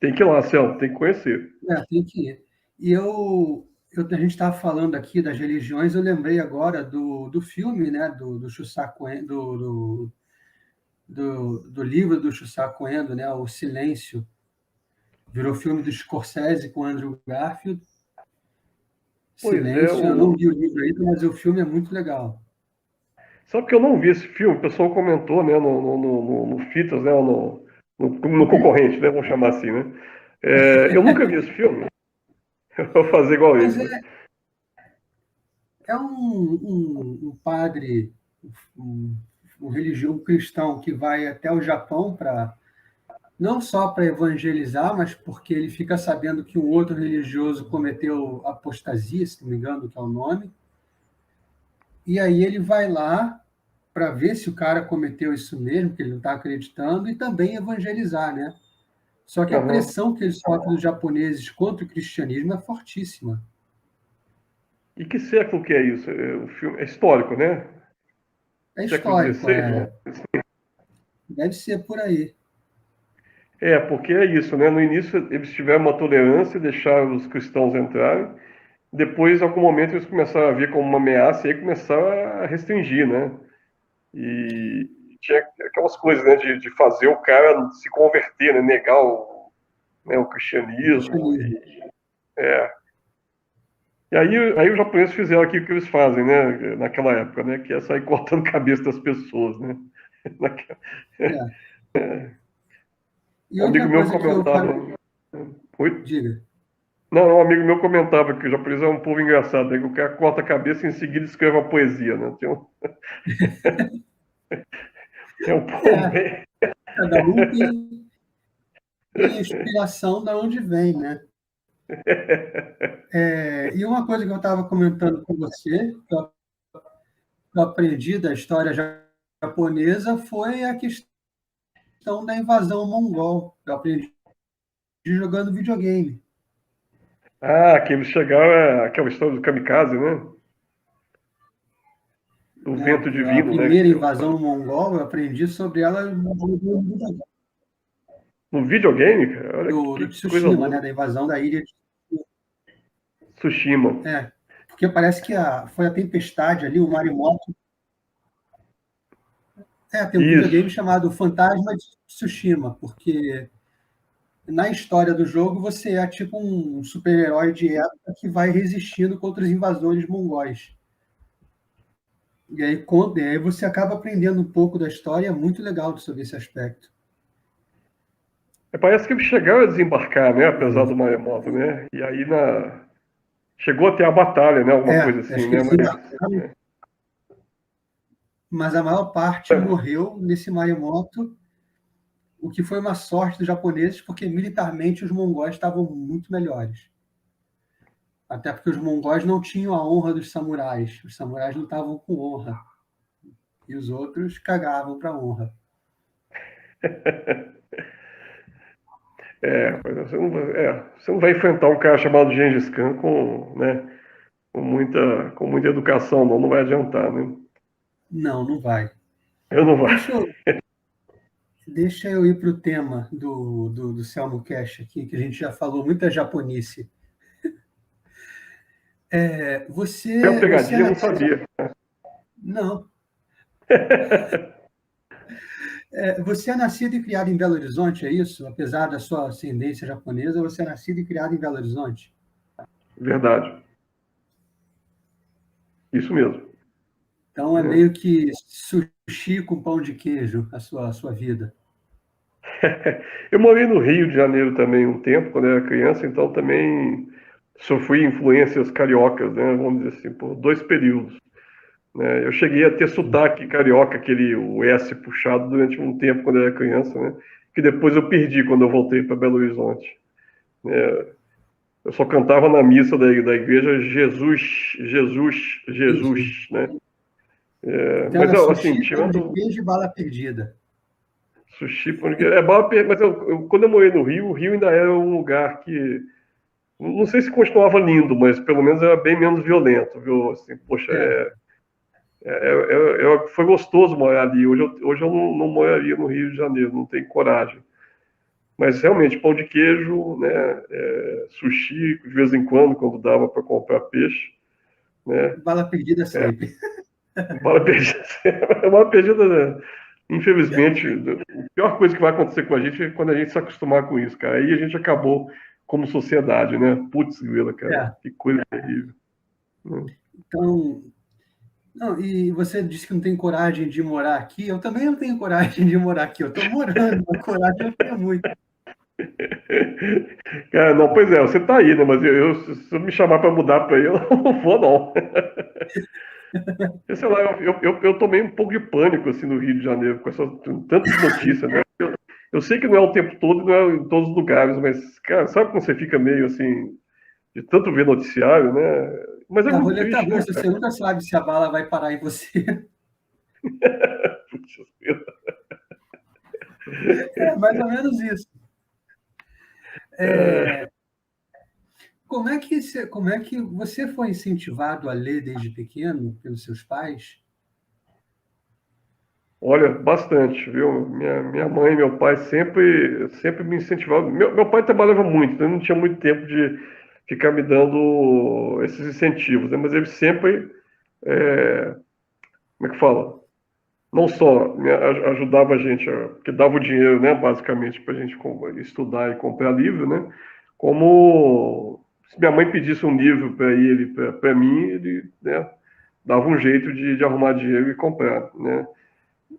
Tem que ir lá, Céu, tem que conhecer. tem que ir. E a gente estava falando aqui das religiões, eu lembrei agora do filme, né, do Shusaku Endo, do livro do Shusaku Endo, né, O Silêncio. Virou filme do Scorsese com Andrew Garfield. Pois é, Silêncio, eu não li o livro ainda, mas o filme é muito legal. sabe que eu não vi esse filme? O pessoal comentou, né, no Fitas, né, no concorrente, né, vamos chamar assim, né? Eu nunca vi esse filme. Eu vou fazer igual Mas ele, né? é um padre, um, um cristão que vai até o Japão para não só para evangelizar, mas porque ele fica sabendo que um outro religioso cometeu apostasia, se não me engano, que é o nome, e aí ele vai lá para ver se o cara cometeu isso mesmo, que ele não está acreditando, e também evangelizar, né? Só que a Aham. pressão que ele sofre dos japoneses contra o cristianismo é fortíssima. E que século que é isso? O filme é histórico, né? É Século histórico, XVI, né? deve ser por aí. Porque é isso, né? No início eles tiveram uma tolerância, deixaram os cristãos entrarem. Depois, em algum momento, eles começaram a ver como uma ameaça e aí começaram a restringir, né? E tinha aquelas coisas, né, de fazer o cara se converter, né, negar o O cristianismo. cristianismo. E aí os japoneses fizeram aquilo que eles fazem, né, naquela época, né, que é sair cortando a cabeça das pessoas, né. É. E Um amigo outra meu coisa que eu comentava. Oi? diga. Não, um amigo meu comentava que o japonês é um povo engraçado, né, que o cara corta a cabeça e em seguida escreve uma poesia, né. É um povo É, bem. cada um tem a inspiração da onde vem, né? E uma coisa que eu estava comentando com você, que eu aprendi da história japonesa, foi a questão da invasão mongol. Eu aprendi jogando videogame. Que eles chegaram, aquela história do kamikaze, né? Do Né? vento A divino, né? primeira invasão mongol, eu aprendi sobre ela No videogame, cara, olha do que coisa Tsushima, né? louca. Da invasão da ilha. Tsushima. Porque parece que foi a tempestade ali, o maremoto. Tem um Isso. videogame chamado Fantasma de Tsushima, porque na história do jogo você é tipo um super-herói de época que vai resistindo contra os invasores mongóis. E aí você acaba aprendendo um pouco da história, é muito legal sobre esse aspecto. Parece que eles chegaram a desembarcar, né? Apesar do maremoto, né? E aí chegou até a batalha, né? Alguma coisa assim, Acho que né? eles embarcaram, mas a maior parte morreu nesse maremoto, o que foi uma sorte dos japoneses, porque militarmente os mongóis estavam muito melhores. Até porque os mongóis não tinham a honra dos samurais. Os samurais não estavam com honra. E os outros cagavam para a honra. Você não vai enfrentar um cara chamado Gengis Khan com, né? Com muita educação, não vai adiantar, né? Não, não vai. Eu não vou. Deixa eu, deixa eu ir para o tema do Selmo Cash aqui, que a gente já falou muita japonice. Tem uma Você é pegadinha, eu não nascido... sabia. Não. Você é nascido e criado em Belo Horizonte, é isso? Apesar da sua ascendência japonesa, você é nascido e criado em Belo Horizonte? Verdade. Isso mesmo. Então é Né? meio que sushi com pão de queijo a sua vida. Eu morei no Rio de Janeiro também um tempo, quando eu era criança, então também sofri influências cariocas, né? Vamos dizer assim, por 2 períodos. Né? Eu cheguei a ter sotaque carioca, o S puxado, durante um tempo quando eu era criança, né? Que depois eu perdi quando eu voltei para Belo Horizonte. Né? Eu só cantava na missa da igreja Jesus, Jesus, Jesus, Entendi. né? Então Mas era assim, sushi, pão de tirando queijo e bala perdida. sushi, é bala, mas quando eu morei no Rio, o Rio ainda era um lugar que não sei se continuava lindo, mas pelo menos era bem menos violento, viu? Assim, poxa, É, foi gostoso morar ali. Hoje eu não moraria no Rio de Janeiro, não tenho coragem. Mas realmente, pão de queijo, né, sushi, de vez em quando dava para comprar peixe, né, bala perdida sempre. bala perdida, bala perdida, né? Infelizmente, a pior coisa que vai acontecer com a gente é quando a gente se acostumar com isso, cara. Aí a gente acabou como sociedade, né? Putz, grila, cara, É. que coisa terrível. Né? Então, não, e você disse que não tem coragem de morar aqui. Eu também não tenho coragem de morar aqui. Eu estou morando, mas coragem eu tenho muito. Cara, não, pois é, você tá aí, né? Mas se eu me chamar para mudar para aí, eu não vou, não. Eu, sei lá, eu tomei um pouco de pânico assim no Rio de Janeiro com essas tantas notícias, né? Eu sei que não é o tempo todo, não é em todos os lugares, mas, cara, sabe quando você fica meio assim, de tanto ver noticiário, né? Mas é É, a muito roleta triste, né, russa, cara? você nunca sabe se a bala vai parar em você. Putz, É mais ou menos isso. é, Como é que você foi incentivado a ler desde pequeno pelos seus pais? olha, bastante, viu? Minha mãe e meu pai sempre me incentivavam. Meu pai trabalhava muito, então não tinha muito tempo de ficar me dando esses incentivos, né? Mas ele sempre, é, como é que fala? Não só ajudava a gente, que dava o dinheiro, né, basicamente, para a gente estudar e comprar livro, né? Como se minha mãe pedisse um livro para ele, para mim, ele, né, dava um jeito de arrumar dinheiro e comprar, né?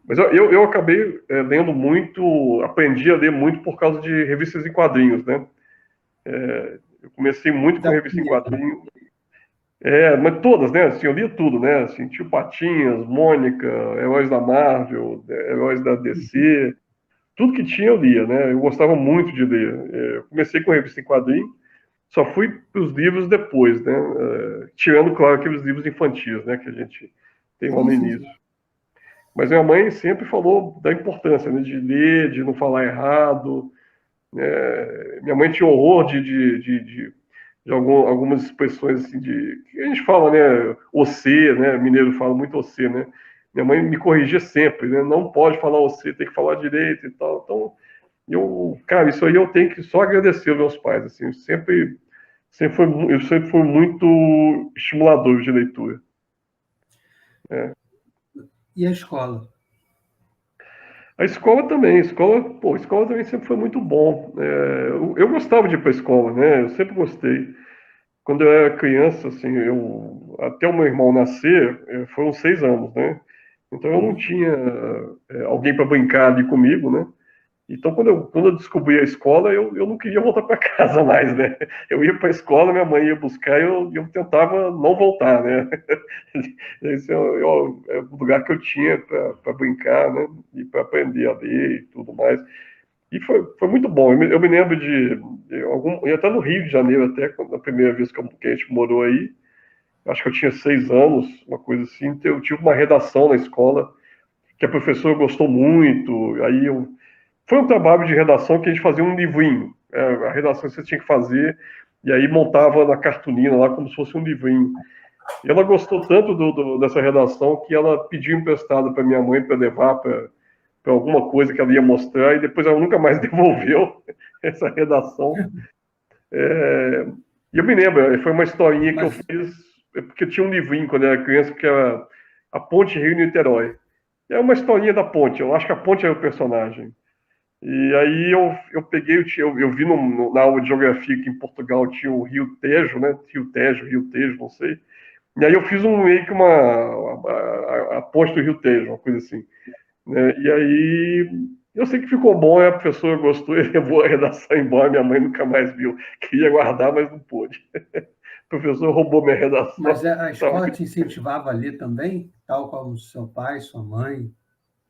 Mas eu acabei lendo muito, aprendi a ler muito por causa de revistas em quadrinhos, né? Eu comecei muito com Da revista em primeira. quadrinhos, mas todas, né? Assim, eu lia tudo, né? Assim, Tio Patinhas, Mônica, Heróis da Marvel, Heróis da DC, tudo que tinha eu lia, né? Eu gostava muito de ler. Eu comecei com revista em quadrinhos, só fui para os livros depois, né? Tirando, claro, aqueles livros infantis, né? Que a gente tem lá Sim, no sim, início. sim. Mas minha mãe sempre falou da importância, né, de ler, de não falar errado. Minha mãe tinha horror de algumas expressões assim que a gente fala, né? Você, né? Mineiro fala muito você, né? Minha mãe me corrigia sempre, né? Não pode falar você, tem que falar direito e tal. Então, cara, isso aí eu tenho que só agradecer aos meus pais, assim, eu sempre fui muito estimulador de leitura. Né? E a escola? A escola também, a escola também sempre foi muito bom. Eu gostava de ir para a escola, né? Eu sempre gostei. Quando eu era criança, assim, até o meu irmão nascer, foram 6 anos, né? Então eu não Uhum. tinha alguém para brincar ali comigo, né? Então quando eu descobri a escola, eu não queria voltar para casa mais, né? Eu ia para a escola, minha mãe ia buscar e eu tentava não voltar, né? Esse é o lugar que eu tinha para brincar, né? E para aprender a ler e tudo mais. E foi muito bom. Eu me lembro e até no Rio de Janeiro, até na primeira vez que a gente morou aí, acho que eu tinha 6 anos, uma coisa assim. Então, eu tive uma redação na escola que a professora gostou muito. Foi um trabalho de redação que a gente fazia um livrinho. A redação que você tinha que fazer, e aí montava na cartolina lá como se fosse um livrinho. E ela gostou tanto dessa redação que ela pediu emprestado para minha mãe para levar para alguma coisa que ela ia mostrar e depois ela nunca mais devolveu essa redação. E eu me lembro, foi uma historinha que eu Mas, fiz, porque eu tinha um livrinho quando eu era criança, que era A Ponte Rio-Niterói. É uma historinha da ponte, eu acho que a ponte era o personagem. E aí eu peguei, eu vi na aula de geografia que em Portugal tinha o Rio Tejo, né? Rio Tejo, não sei. E aí eu fiz meio que a ponte do Rio Tejo, uma coisa assim, né? E aí eu sei que ficou bom, a professora gostou e levou a redação embora, minha mãe nunca mais viu. Queria guardar, mas não pôde. O professor roubou minha mas redação. a escola te incentivava a ler também, tal como seu pai, sua mãe?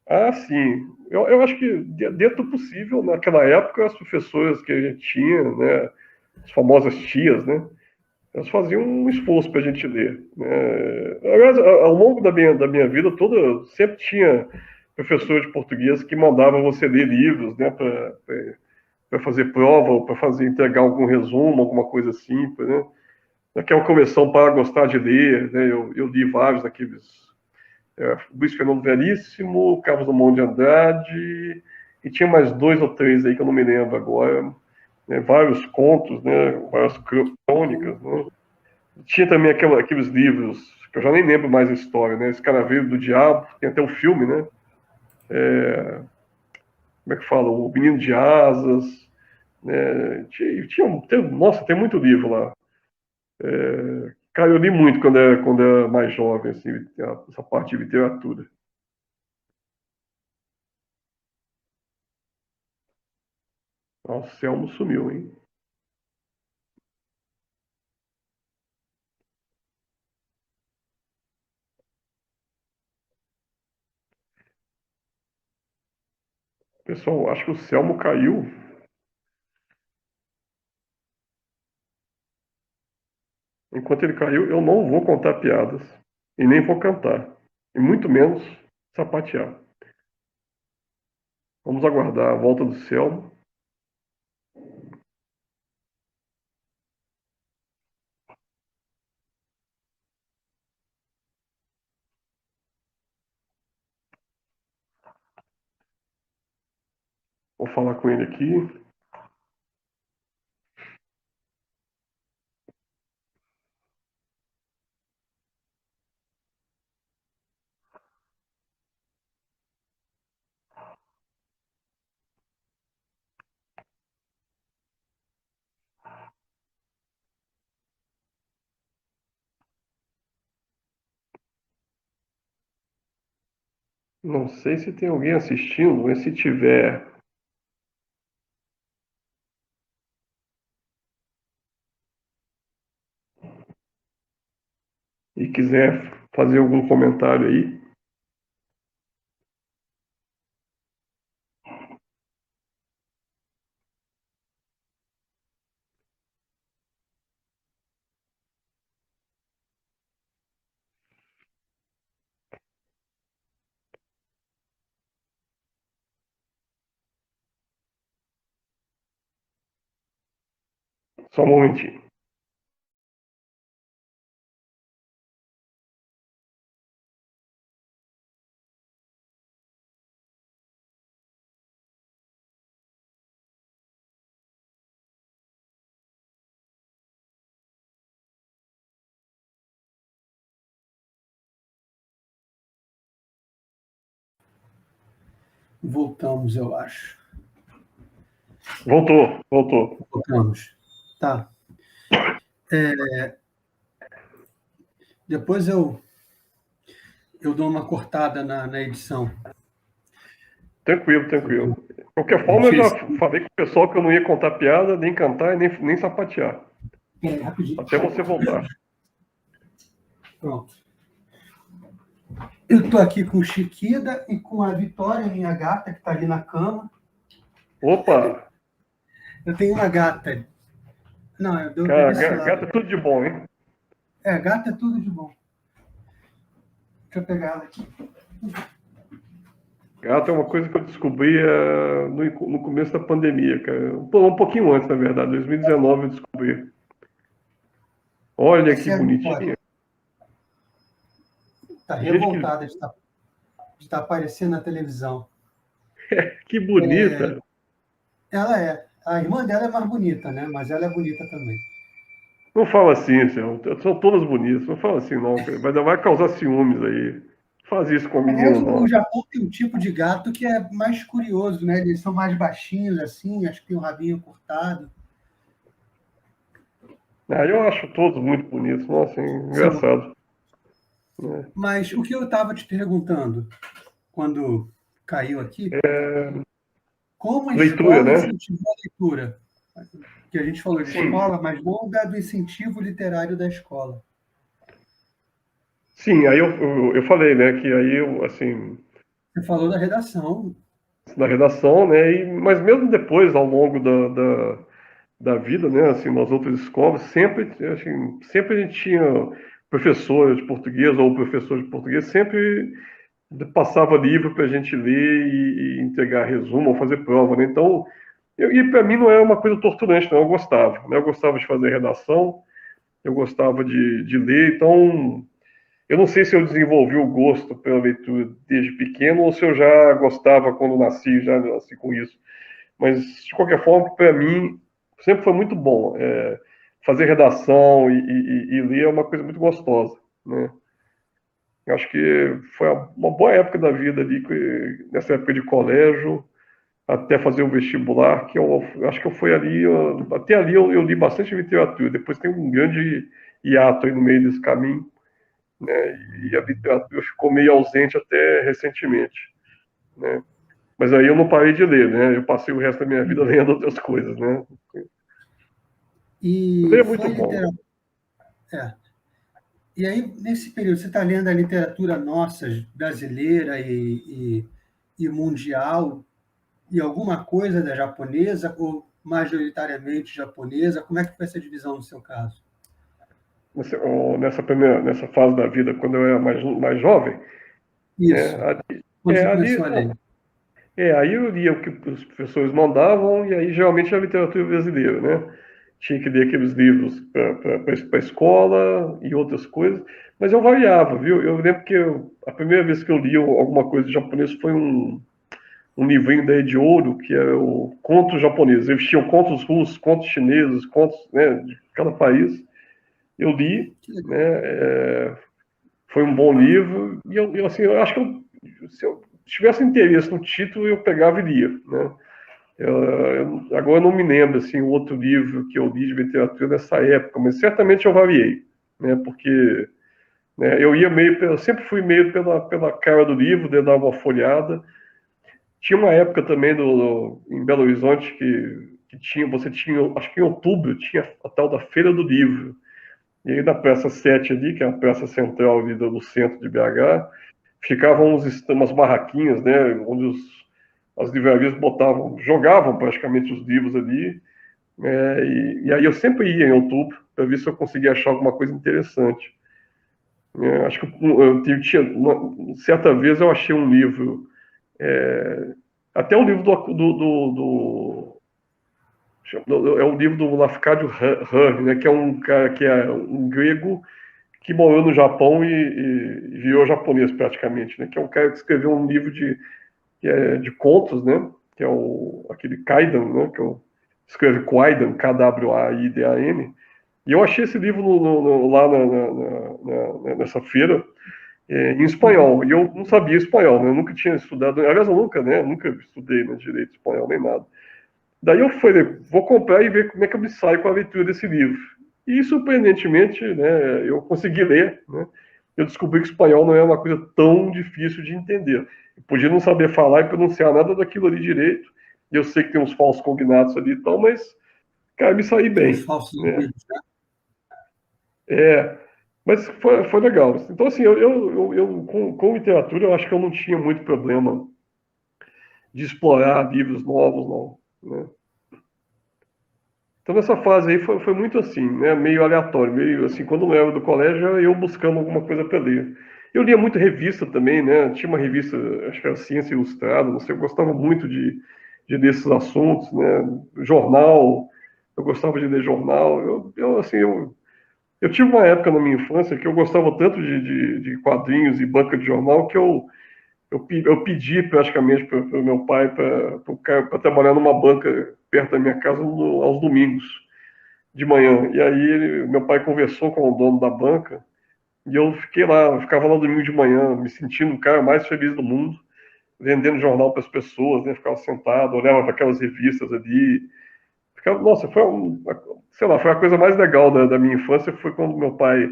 Ah, sim. Eu acho que dentro do possível, naquela época, as professoras que a gente tinha, né, as famosas tias, né, elas faziam um esforço para a gente ler, né. Aliás, ao longo da minha vida toda, sempre tinha professor de português que mandava você ler livros, né, para fazer prova, ou para entregar algum resumo, alguma coisa simples, né. Naquela coleção para gostar de ler, né, eu li vários daqueles Luiz Fernando Veríssimo, Carlos Drummond de Andrade, e tinha mais dois ou três aí que eu não me lembro agora, né, vários contos, né, várias crônicas, né. Tinha também aqueles livros, que eu já nem lembro mais a história, né, Escaravelho do Diabo, tem até o filme, né, como é que fala, O Menino de Asas, né, nossa, tem muito livro lá. Cara, eu li muito quando era mais jovem, assim, essa parte de literatura. Nossa, o Selmo sumiu, hein? Pessoal, acho que o Selmo caiu. Enquanto ele caiu, eu não vou contar piadas. E nem vou cantar. E muito menos sapatear. Vamos aguardar a volta do Selmo. Vou falar com ele aqui. Não sei se tem alguém assistindo, mas se tiver e quiser fazer algum comentário aí, só um momentinho. Voltamos, eu acho. Voltou, voltou. Voltamos. Tá. Depois eu dou uma cortada na edição. Tranquilo, tranquilo. De qualquer A forma, eu gente já falei com o pessoal que eu não ia contar piada, nem cantar, nem sapatear. rapidinho. Até você voltar. Pronto. Eu estou aqui com o Chiquida e com a Vitória, minha gata, que está ali na cama. Opa! Eu tenho uma gata. Não, eu dou Cara, desse lado. gata é tudo de bom, hein? Gata é tudo de bom. Deixa eu pegar ela aqui. Gato é uma coisa que eu descobri no começo da pandemia, cara. Um pouquinho antes, na verdade. 2019 eu descobri. Olha que Essa é a Vitória. bonitinha. Está Gente, revoltada de estar aparecendo na televisão. que bonita. Ela é. A irmã dela é mais bonita, né? Mas ela é bonita também. Não fala assim, senhor. São todas bonitas. Não fala assim, não. Vai causar ciúmes aí. Não faz isso com a menina, Aliás, não. o Japão tem um tipo de gato que é mais curioso, né? Eles são mais baixinhos, assim, acho que tem o rabinho cortado. Ah, eu acho todos muito bonitos. Nossa, São. engraçado. Né? Mas o que eu estava te perguntando quando caiu aqui, como a Leitura, escola né? incentivou a leitura? Que a gente falou de Sim. escola, mas não do incentivo literário da escola. Sim, aí eu falei, né, que aí eu, assim, Você falou da redação. na redação, né, mas mesmo depois, ao longo da vida, né, assim, nas outras escolas, sempre, assim, sempre a gente tinha professora de português ou professor de português, sempre passava livro para a gente ler e entregar resumo ou fazer prova, né, então, e para mim não era uma coisa torturante, não, eu gostava, né, eu gostava de fazer redação, eu gostava de ler, então eu não sei se eu desenvolvi o gosto pela leitura desde pequeno ou se eu já gostava quando nasci, já nasci com isso. Mas, de qualquer forma, para mim, sempre foi muito bom. Fazer redação e ler é uma coisa muito gostosa, né? Eu acho que foi uma boa época da vida ali, nessa época de colégio, até fazer o vestibular, que eu acho que eu fui ali, até ali eu li bastante literatura. Depois tem um grande hiato aí no meio desse caminho, né? E a literatura ficou meio ausente até recentemente, né? Mas aí eu não parei de ler, né? Eu passei o resto da minha vida lendo outras coisas, né? Ler E é muito foi bom. literatura. É. E aí, nesse período, você está lendo a literatura nossa, brasileira e mundial, e alguma coisa da japonesa, ou majoritariamente japonesa? Como é que foi essa divisão no seu caso? Nessa fase da vida, quando eu era mais jovem, né? Isso, quando você Ali, começou a ler. aí eu lia o que os professores mandavam, e aí geralmente a literatura brasileira, né? Tinha que ler aqueles livros para a escola e outras coisas, mas eu variava, viu? Eu lembro que a primeira vez que eu li alguma coisa de japonês foi um livrinho da Rede Ouro, que era o contos japoneses. Eles tinham contos russos, contos chineses, contos, né, de cada país. Eu li, Que legal. né, foi um bom livro, e assim, eu acho que se eu tivesse interesse no título, eu pegava e lia, né. Agora eu não me lembro assim o outro livro que eu li de literatura nessa época, mas certamente eu variei, né, porque, né, eu sempre fui meio pela cara do livro, de dar uma folhada. Tinha uma época também em Belo Horizonte que você tinha, acho que em outubro, tinha a tal da Feira do Livro. E aí na Praça 7 ali, que é a praça central ali do centro de BH, ficavam umas barraquinhas, né, onde as livrarias jogavam praticamente os livros ali. E aí eu sempre ia em outubro para ver se eu conseguia achar alguma coisa interessante. Acho que certa vez eu achei um livro, até o livro é um livro do Lafcadio Hearn, né, que é um cara que é um grego que morou no Japão e virou japonês praticamente, né, que é um cara que escreveu um livro de contos, né, que é aquele Kaidan, né, escreve Kwaidan, Kwaidan, e eu achei esse livro lá nessa feira, em espanhol, e eu não sabia espanhol, né, eu nunca tinha estudado, aliás, eu nunca estudei, né, direito espanhol nem nada. Daí eu falei, vou comprar e ver como é que eu me saio com a leitura desse livro. E, surpreendentemente, né, eu consegui ler, né? Eu descobri que o espanhol não é uma coisa tão difícil de entender. Eu podia não saber falar e pronunciar nada daquilo ali direito. E eu sei que tem uns falsos cognatos ali e tal, mas, cara, me saí Tem os bem, falsos né? amigos, né? Mas foi legal. Então, assim, com literatura, eu acho que eu não tinha muito problema de explorar livros novos, não, né? Então, nessa fase aí foi muito assim, né? Meio aleatório, meio assim, quando eu era do colégio, era eu buscando alguma coisa para ler. Eu lia muito revista também, né? Tinha uma revista, acho que era Ciência Ilustrada, não sei, eu gostava muito de ler esses assuntos, né? Jornal, eu gostava de ler jornal. Assim, Eu tive uma época na minha infância que eu gostava tanto de quadrinhos e banca de jornal que eu pedi praticamente para o meu pai para trabalhar numa banca perto da minha casa aos domingos de manhã. E aí meu pai conversou com o dono da banca e eu fiquei lá, eu ficava lá domingo de manhã, me sentindo o cara mais feliz do mundo, vendendo jornal para as pessoas, né? Ficava sentado, olhava para aquelas revistas ali. Ficava, nossa, sei lá, foi a coisa mais legal da minha infância, foi quando meu pai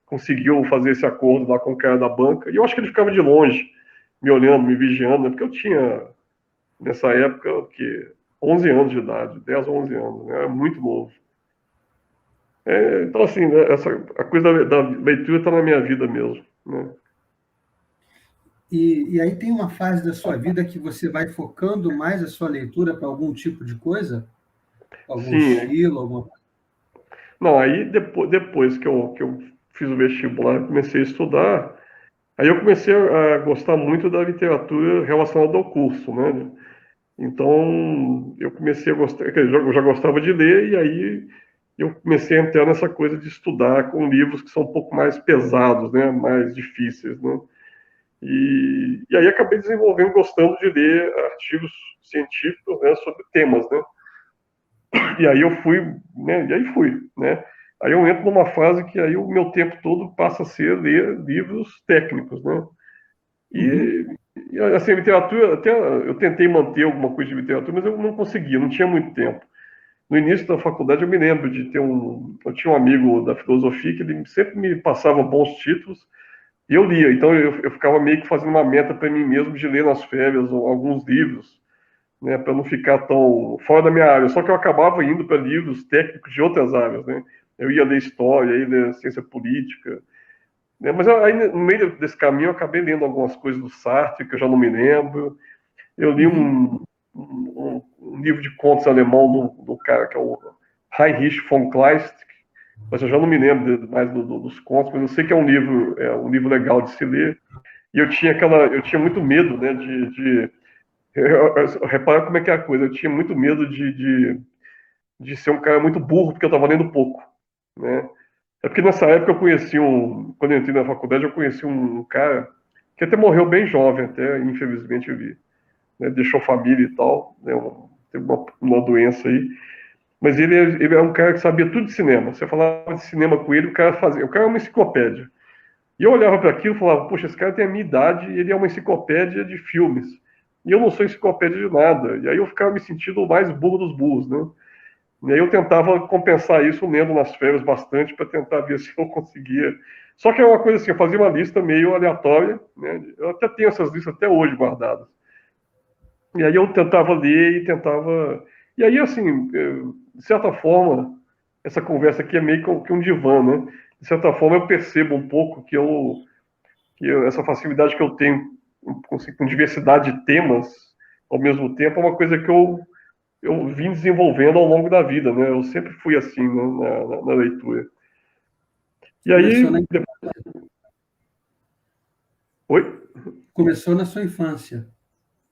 conseguiu fazer esse acordo lá com o cara da banca. E eu acho que ele ficava de longe, me olhando, me vigiando, né? Porque eu tinha, nessa época, que 11 anos de idade, 10 ou 11 anos, né? Era muito novo. Então, assim, né, a coisa da leitura está na minha vida mesmo, né? E aí tem uma fase da sua vida que você vai focando mais a sua leitura para algum tipo de coisa? Algum Sim, estilo, alguma... não, aí depois que eu fiz o vestibular e comecei a estudar, aí eu comecei a gostar muito da literatura relacionada ao curso, né? Então, eu comecei a gostar, quer dizer, eu já gostava de ler, e aí eu comecei a entrar nessa coisa de estudar com livros que são um pouco mais pesados, né? Mais difíceis, né? E aí acabei desenvolvendo, gostando de ler artigos científicos, né, sobre temas, né? E aí eu fui, né? E aí fui, né? Aí eu entro numa fase que aí o meu tempo todo passa a ser ler livros técnicos, né? Uhum. E assim, literatura, até eu tentei manter alguma coisa de literatura, mas eu não conseguia, não tinha muito tempo. No início da faculdade eu me lembro de ter eu tinha um amigo da filosofia que ele sempre me passava bons títulos e eu lia. Então eu ficava meio que fazendo uma meta para mim mesmo de ler nas férias alguns livros, né, para não ficar tão fora da minha área. Só que eu acabava indo para livros técnicos de outras áreas, né? Eu ia ler história, ia ler ciência política, né? Mas aí no meio desse caminho eu acabei lendo algumas coisas do Sartre que eu já não me lembro. Eu li Uhum. um livro de contos alemão do cara que é o Heinrich von Kleist, mas eu já não me lembro mais dos contos, mas eu sei que é um livro legal de se ler. E eu tinha muito medo, né, repara como é que é a coisa, eu tinha muito medo de ser um cara muito burro, porque eu estava lendo pouco, né? É porque nessa época quando eu entrei na faculdade, eu conheci um cara que até morreu bem jovem, até, infelizmente, ele, né, deixou família e tal, né, teve uma doença aí, mas ele é um cara que sabia tudo de cinema. Você falava de cinema com ele, o cara é uma enciclopédia. E eu olhava para aquilo e falava, poxa, esse cara tem a minha idade e ele é uma enciclopédia de filmes. E eu não sou enciclopédia de nada. E aí eu ficava me sentindo o mais burro dos burros, né? E aí eu tentava compensar isso lendo nas férias bastante para tentar ver se eu conseguia. Só que é uma coisa assim, eu fazia uma lista meio aleatória, né? Eu até tenho essas listas até hoje guardadas. E aí eu tentava ler e tentava. E aí, assim, de certa forma, essa conversa aqui é meio que um divã, né? De certa forma, eu percebo um pouco essa facilidade que eu tenho com diversidade de temas ao mesmo tempo é uma coisa que eu vim desenvolvendo ao longo da vida, né? Eu sempre fui assim, né, na leitura. E Começou na, aí, oi? começou na sua infância.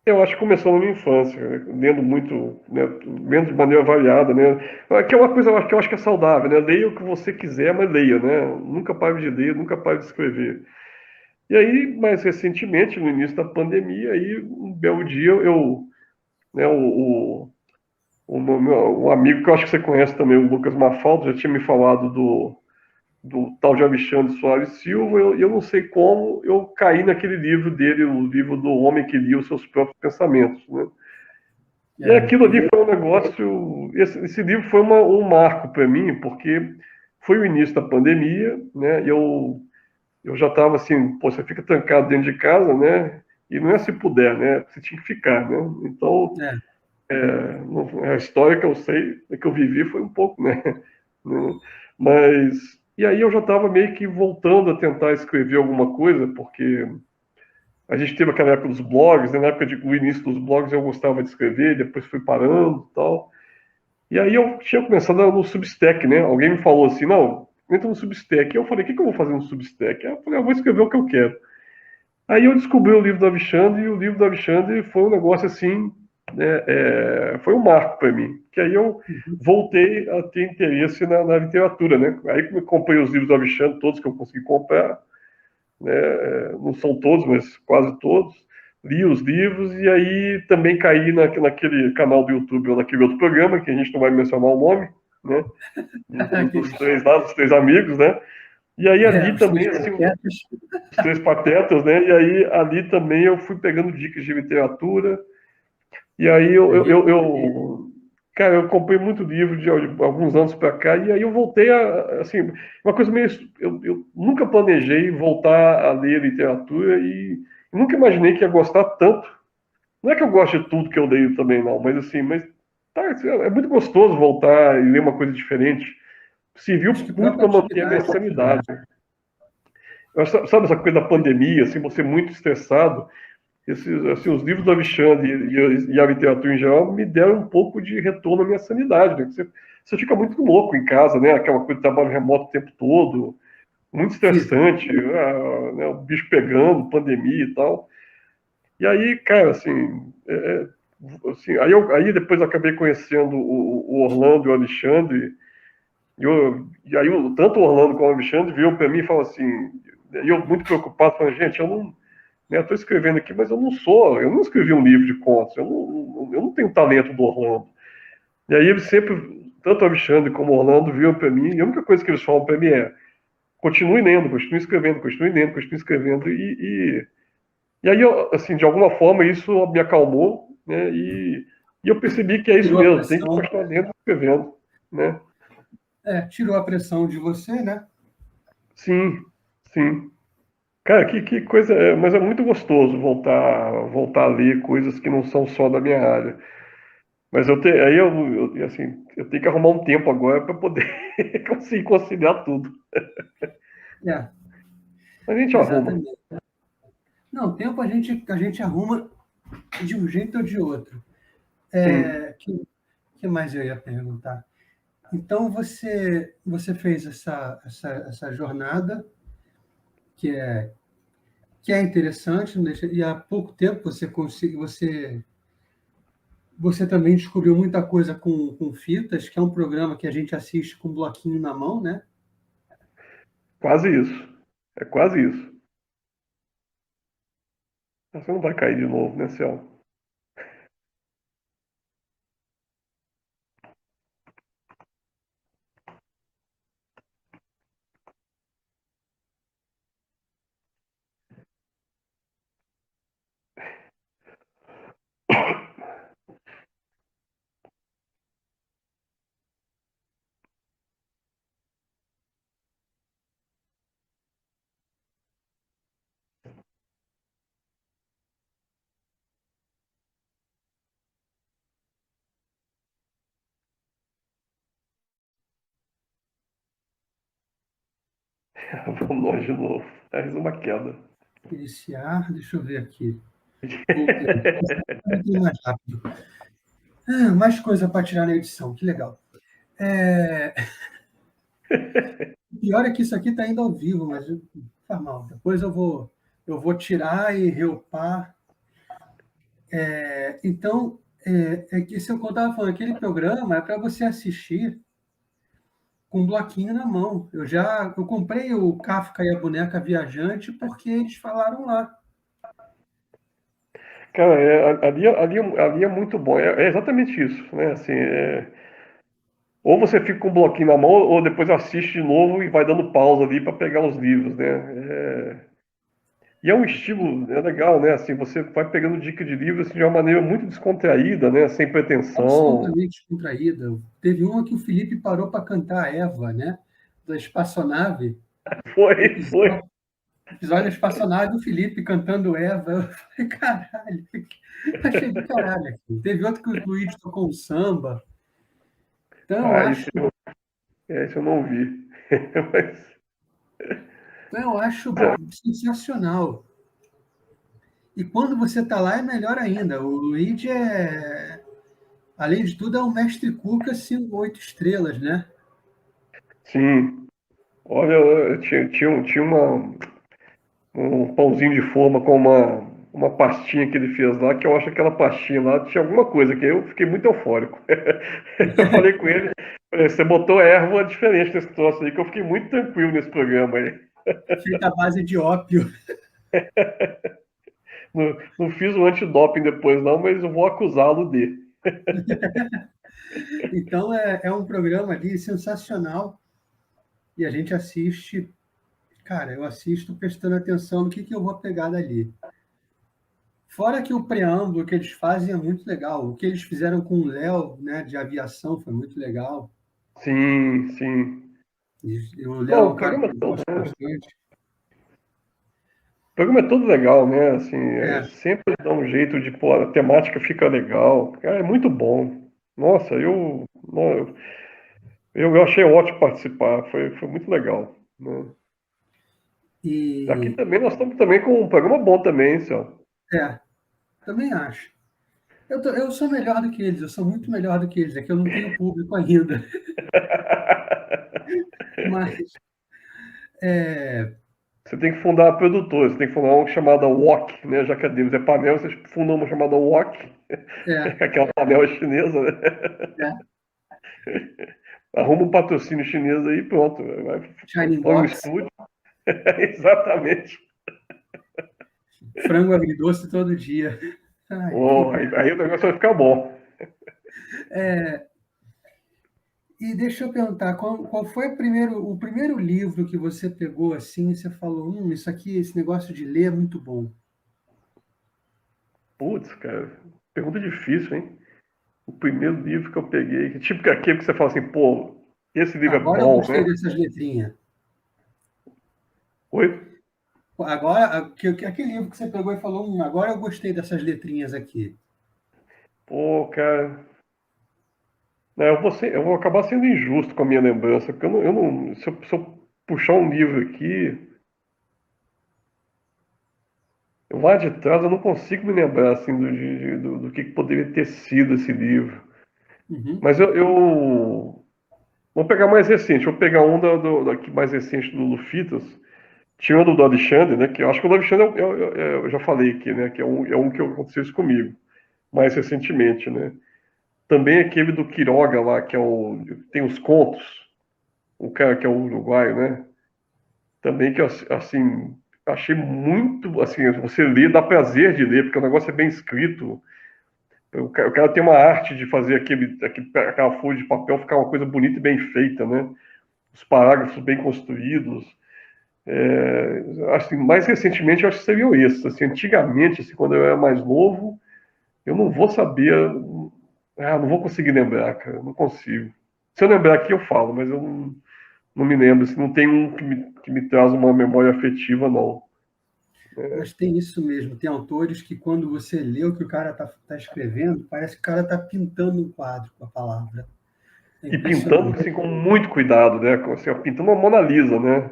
Eu acho que começou na minha infância, né, lendo muito, né, lendo de maneira variada, né? Que é uma coisa que eu acho que é saudável, né? Leia o que você quiser, mas leia, né? Nunca pare de ler, nunca pare de escrever. E aí, mais recentemente, no início da pandemia, aí um belo dia né, um amigo que eu acho que você conhece também, o Lucas Mafaldo, já tinha me falado do tal de Alexandre Soares Silva, eu não sei como eu caí naquele livro dele, o livro do homem que lia os seus próprios pensamentos, né? E É, aquilo ali foi um negócio, esse livro foi um marco para mim, porque foi o início da pandemia, né? Eu já estava assim, pô, você fica trancado dentro de casa, né? E não é se puder, né? Você tinha que ficar, né? Então, é. a história que eu sei, que eu vivi foi um pouco, né? Mas, e aí eu já estava meio que voltando a tentar escrever alguma coisa, porque a gente teve aquela época dos blogs, né? Na época do início dos blogs eu gostava de escrever, depois fui parando e tal. E aí eu tinha começado no Substack, né? Alguém me falou assim, não, entra no Substack. E eu falei, o que que eu vou fazer no Substack? Aí eu falei, eu vou escrever o que eu quero. Aí eu descobri o livro do Alexandre, e o livro do Alexandre foi um negócio assim né, foi um marco para mim, que aí eu Uhum. voltei a ter interesse na literatura, né? Aí eu comprei os livros do Alexandre, todos que eu consegui comprar, né? Não são todos, mas quase todos. Li os livros e aí também caí naquele canal do YouTube ou naquele outro programa, que a gente não vai mencionar o nome, né? Dos Aqueles, três lá, dos três amigos, né? E aí ali os também, três assim, patetas. os três patetas, né? E aí ali também eu fui pegando dicas de literatura. E aí cara, eu comprei muito livro de alguns anos para cá e aí eu voltei assim, uma coisa meio, eu nunca planejei voltar a ler literatura e nunca imaginei que ia gostar tanto. Não é que eu goste de tudo que eu leio também, não, mas assim, tá, é muito gostoso voltar e ler uma coisa diferente. Serviu Acho que a muito própria para manter a minha atividade sanidade. ajuda. Sabe essa coisa da pandemia, assim, você muito estressado, assim, os livros do Alexandre e a literatura em geral me deram um pouco de retorno à minha sanidade, né? Você fica muito louco em casa, né? Aquela coisa de trabalho remoto o tempo todo, muito Fica. estressante, né? O bicho pegando, pandemia e tal. E aí, cara, assim, assim aí depois eu acabei conhecendo o Orlando e o Alexandre, e aí tanto o Orlando como o Alexandre viram para mim e falaram assim, e eu muito preocupado, falando, gente, eu não, né, estou escrevendo aqui, mas eu não escrevi um livro de contos, eu não tenho talento do Orlando. E aí eles sempre, tanto o Alexandre como o Orlando, viram para mim, e a única coisa que eles falam para mim é: continue lendo, continue escrevendo, continue lendo, continue escrevendo. E aí, assim, de alguma forma, isso me acalmou, né, e eu percebi que é isso Tirou a mesmo, tem que pressão. continuar lendo e escrevendo, né? Tirou a pressão de você, né? Sim, sim. Cara, que coisa, mas é muito gostoso voltar a ler coisas que não são só da minha área. Mas aí assim, eu tenho que arrumar um tempo agora para poder conseguir conciliar tudo. É, Mas a gente arruma. exatamente. Não, tempo a gente arruma de um jeito ou de outro. Sim. Que mais eu ia perguntar? Então você fez essa jornada que é que é interessante, não deixa- e há pouco tempo você também descobriu muita coisa com Fitas, que é um programa que a gente assiste com um bloquinho na mão, né? Quase isso. É quase isso. Você não vai cair de novo, né, Céu? Vamos nós de novo. Mais uma queda. Iniciar, deixa eu ver aqui. Voltei. Voltei mais rápido. Mais coisa para tirar na edição, que legal. É, o pior é que isso aqui está indo ao vivo, mas não faz mal. Depois eu vou tirar e reupar. Então, é que isso que eu estava falando, aquele programa é para você assistir com um bloquinho na mão. Eu comprei o Kafka e a Boneca Viajante porque eles falaram lá. Cara, ali é muito bom. É exatamente isso, né? Assim, ou você fica com o bloquinho na mão, ou depois assiste de novo e vai dando pausa ali para pegar os livros, né? E é um estilo, é legal, né? Assim, você vai pegando dica de livro assim, de uma maneira muito descontraída, né? Sem pretensão. Absolutamente descontraída. Teve uma que o Felipe parou para cantar a Eva, né? Da espaçonave. O Foi. episódio da espaçonave, o Felipe cantando Eva. Eu falei, caralho. Achei do caralho aqui. Teve outro que o Luigi tocou um samba. Então eu Ah, acho, esse eu não vi. Mas, então, eu acho sensacional. E quando você está lá é melhor ainda. O Luigi além de tudo, é um mestre Cuca 5, 8 estrelas, né? sim, olha, tinha um pãozinho de forma com uma. uma pastinha que ele fez lá, que eu acho que aquela pastinha lá tinha alguma coisa, que eu fiquei muito eufórico. Eu falei com ele, falei, você botou erva diferente nesse troço aí, que eu fiquei muito tranquilo nesse programa aí. Feita à base de ópio. Não fiz o antidoping depois não, mas eu vou acusá-lo de. Então é um programa ali sensacional e a gente assiste, cara, eu assisto prestando atenção no que eu vou pegar dali. Fora que o preâmbulo que eles fazem é muito legal. O que eles fizeram com o Léo, né, de aviação, foi muito legal. Sim, sim. E o Léo é Não, um o cara programa que é eu todo, gosto né? bastante. O programa é todo legal, né? Assim, É, sempre dá um jeito de, pô, a temática fica legal. Cara, é muito bom. Nossa, eu achei ótimo participar, foi muito legal, né? Aqui e também nós estamos também com um programa bom também, Céu. é, também acho. Eu sou melhor do que eles, eu sou muito melhor do que eles, é que eu não tenho público ainda. Mas é, Você tem que fundar a produtora, você tem que fundar uma chamada Wok, né? Já que a deles é panela, você funda uma chamada Wok, é, aquela panela chinesa, né? é, Arruma um patrocínio chinês aí, pronto. Shining Põe um Box, estúdio. Exatamente. frango agridoce todo dia. Ai, Oh, aí o negócio vai ficar bom. é, e deixa eu perguntar, qual foi o primeiro livro que você pegou assim e você falou, isso aqui, esse negócio de ler é muito bom. Putz, cara, pergunta difícil, hein? O primeiro livro que eu peguei, que tipo que aquele que você fala assim, pô, esse livro é Agora eu bom, gostei né? dessas letrinhas. Oi? Agora, aquele livro que você pegou e falou, agora eu gostei dessas letrinhas aqui. Pô, cara. Não, eu vou acabar sendo injusto com a minha lembrança, porque se eu puxar um livro aqui, lá de trás eu não consigo me lembrar assim do que poderia ter sido esse livro. Uhum, Mas eu vou pegar mais recente, vou pegar um daqui mais recente do Lufitas. Tinha o do Alexandre, né? Que eu acho que o do Alexandre eu já falei aqui, né? Que é um que aconteceu isso comigo, mais recentemente, né? Também aquele do Quiroga lá, que é tem os contos, o cara que é o uruguaio, né? Também que, assim, achei muito, assim, você lê, dá prazer de ler, porque o negócio é bem escrito. O cara tem uma arte de fazer aquela folha de papel ficar uma coisa bonita e bem feita, né? Os parágrafos bem construídos. Assim, mais recentemente, eu acho que seriam esses. Assim, antigamente, assim, quando eu era mais novo, eu não vou saber. Não vou conseguir lembrar, cara. Não consigo. Se eu lembrar aqui, eu falo, mas eu não me lembro. Assim, não tem um que me traz uma memória afetiva, não. mas tem isso mesmo, tem autores que quando você lê o que o cara tá escrevendo, parece que o cara está pintando um quadro com a palavra. É E pintando, impressionante. assim, com muito cuidado, né? Assim, pintando uma Mona Lisa, né?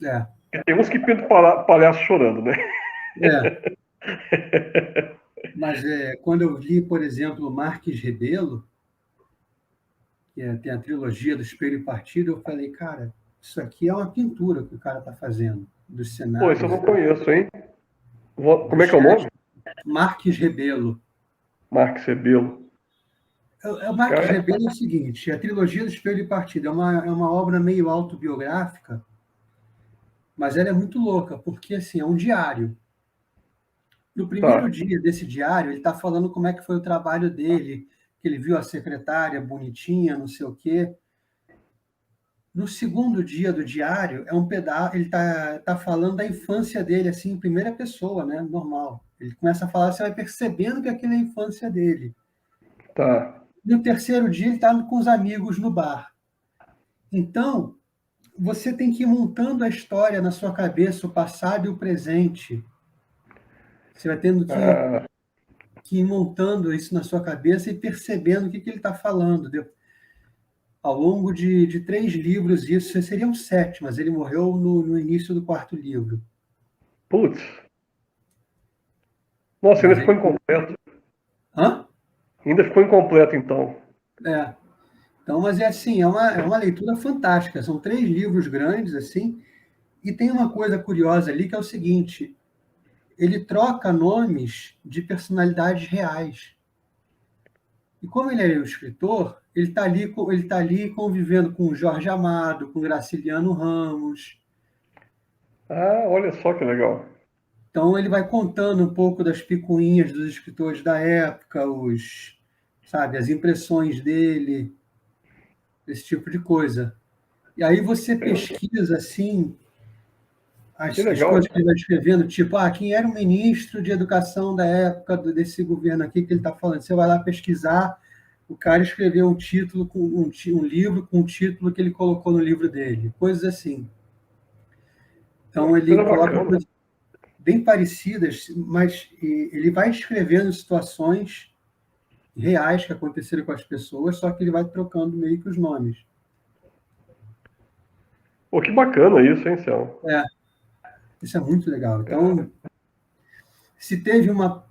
É, E tem uns que pintam palhaço chorando, né? é. Mas quando eu li, por exemplo, Marques Rebelo, tem a trilogia do Espelho e Partido, eu falei, cara, isso aqui é uma pintura que o cara está fazendo, dos Pô, isso eu cenários, não conheço, hein? Como é dos que é o nome? gestos. Marques Rebelo. Marcos Rebelo. O Marques Cara, Rebelo é o seguinte, a trilogia do Espelho e Partido é uma obra meio autobiográfica, mas ela é muito louca, porque assim, é um diário. No primeiro tá. dia desse diário, ele está falando como é que foi o trabalho dele, que ele viu a secretária bonitinha, não sei o quê. No segundo dia do diário, é um pedaço, ele tá falando da infância dele, assim, em primeira pessoa, né? Normal. Ele começa a falar, você vai percebendo que aquilo é a infância dele. Tá. No terceiro dia, ele está com os amigos no bar. Então, você tem que ir montando a história na sua cabeça, o passado e o presente. Você vai tendo Ah, que ir montando isso na sua cabeça e percebendo o que ele está falando. Ao longo de 3 livros, isso seria um 7, mas ele morreu no início do quarto livro. putz. Nossa, Mas ainda ficou ele. incompleto. Hã? Ainda ficou incompleto, então. É. Então, mas é assim, é uma leitura fantástica. São 3 livros grandes, assim, e tem uma coisa curiosa ali que é o seguinte: ele troca nomes de personalidades reais. E como ele é o escritor, ele tá ali convivendo com Jorge Amado, com Graciliano Ramos. Ah, olha só que legal. Então ele vai contando um pouco das picuinhas dos escritores da época, sabe, as impressões dele, esse tipo de coisa. E aí você pesquisa assim Que as legal. coisas que ele vai escrevendo, tipo, quem era o ministro de educação da época desse governo aqui que ele está falando. Você vai lá pesquisar, o cara escreveu um título com um livro com um título que ele colocou no livro dele, coisas assim. Pô, Então que ele coisa coloca bacana. coisas bem parecidas, mas ele vai escrevendo situações reais que aconteceram com as pessoas, só que ele vai trocando meio que os nomes. Pô, que bacana isso, hein, Céu? É, isso é muito legal. Cara, Então, se teve uma.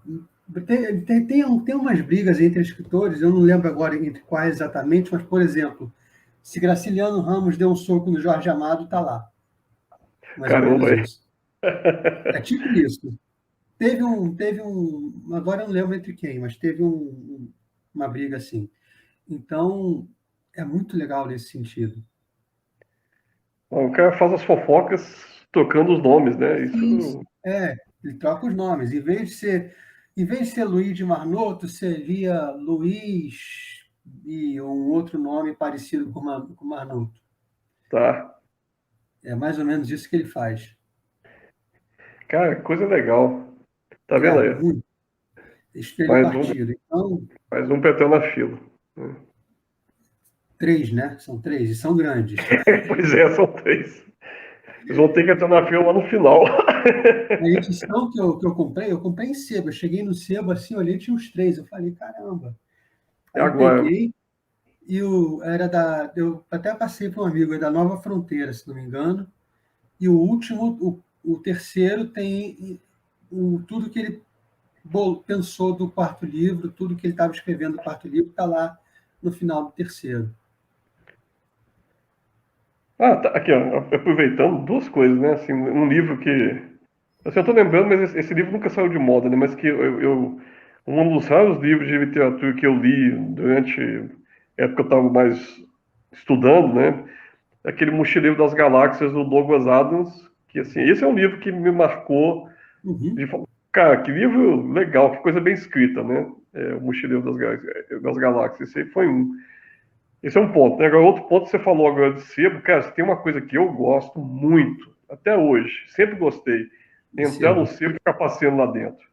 Tem umas brigas entre escritores, eu não lembro agora entre quais exatamente, mas, por exemplo, se Graciliano Ramos deu um soco no Jorge Amado, está lá. Mais ou caramba menos aí. isso. É tipo isso. Agora eu não lembro entre quem, mas teve uma briga assim. Então, é muito legal nesse sentido. Bom, o cara faz as fofocas trocando os nomes, né? Isso. Isso. Ele troca os nomes. Em vez de ser Luiz de Marnoto, seria Luiz e um outro nome parecido com Marnoto. Tá. É mais ou menos isso que ele faz. Cara, coisa legal. Tá vendo É, aí? muito. Estrela e Mais um, Partido. Então, mais um petão na fila. três, né? São três, e são grandes. Pois é, são três. Eles vão ter que entrar na fila lá no final. A edição que eu comprei em sebo. Eu cheguei no sebo assim, olhei, tinha uns três. Eu falei, caramba. É Aí eu agora. peguei e eu até passei para um amigo, é da Nova Fronteira, se não me engano. E o último, o terceiro, tem tudo que ele pensou do quarto livro, tudo que ele estava escrevendo do quarto livro, está lá no final do terceiro. Ah, tá, aqui, ó, aproveitando duas coisas, né? Assim, um livro que. Assim, eu tô lembrando, mas esse livro nunca saiu de moda, né? Mas que um dos raros livros de literatura que eu li durante a época que eu estava mais estudando, né? É aquele Mochileiro das Galáxias do Douglas Adams, que assim, esse é um livro que me marcou Uhum. de falar, cara, que livro legal, que coisa bem escrita, né? O Mochileiro das Galáxias. Esse aí foi um. Esse é um ponto, né? Agora, outro ponto que você falou agora de sebo, cara, se tem uma coisa que eu gosto muito, até hoje, sempre gostei, entrar no Sebo. sebo e ficar passeando lá dentro.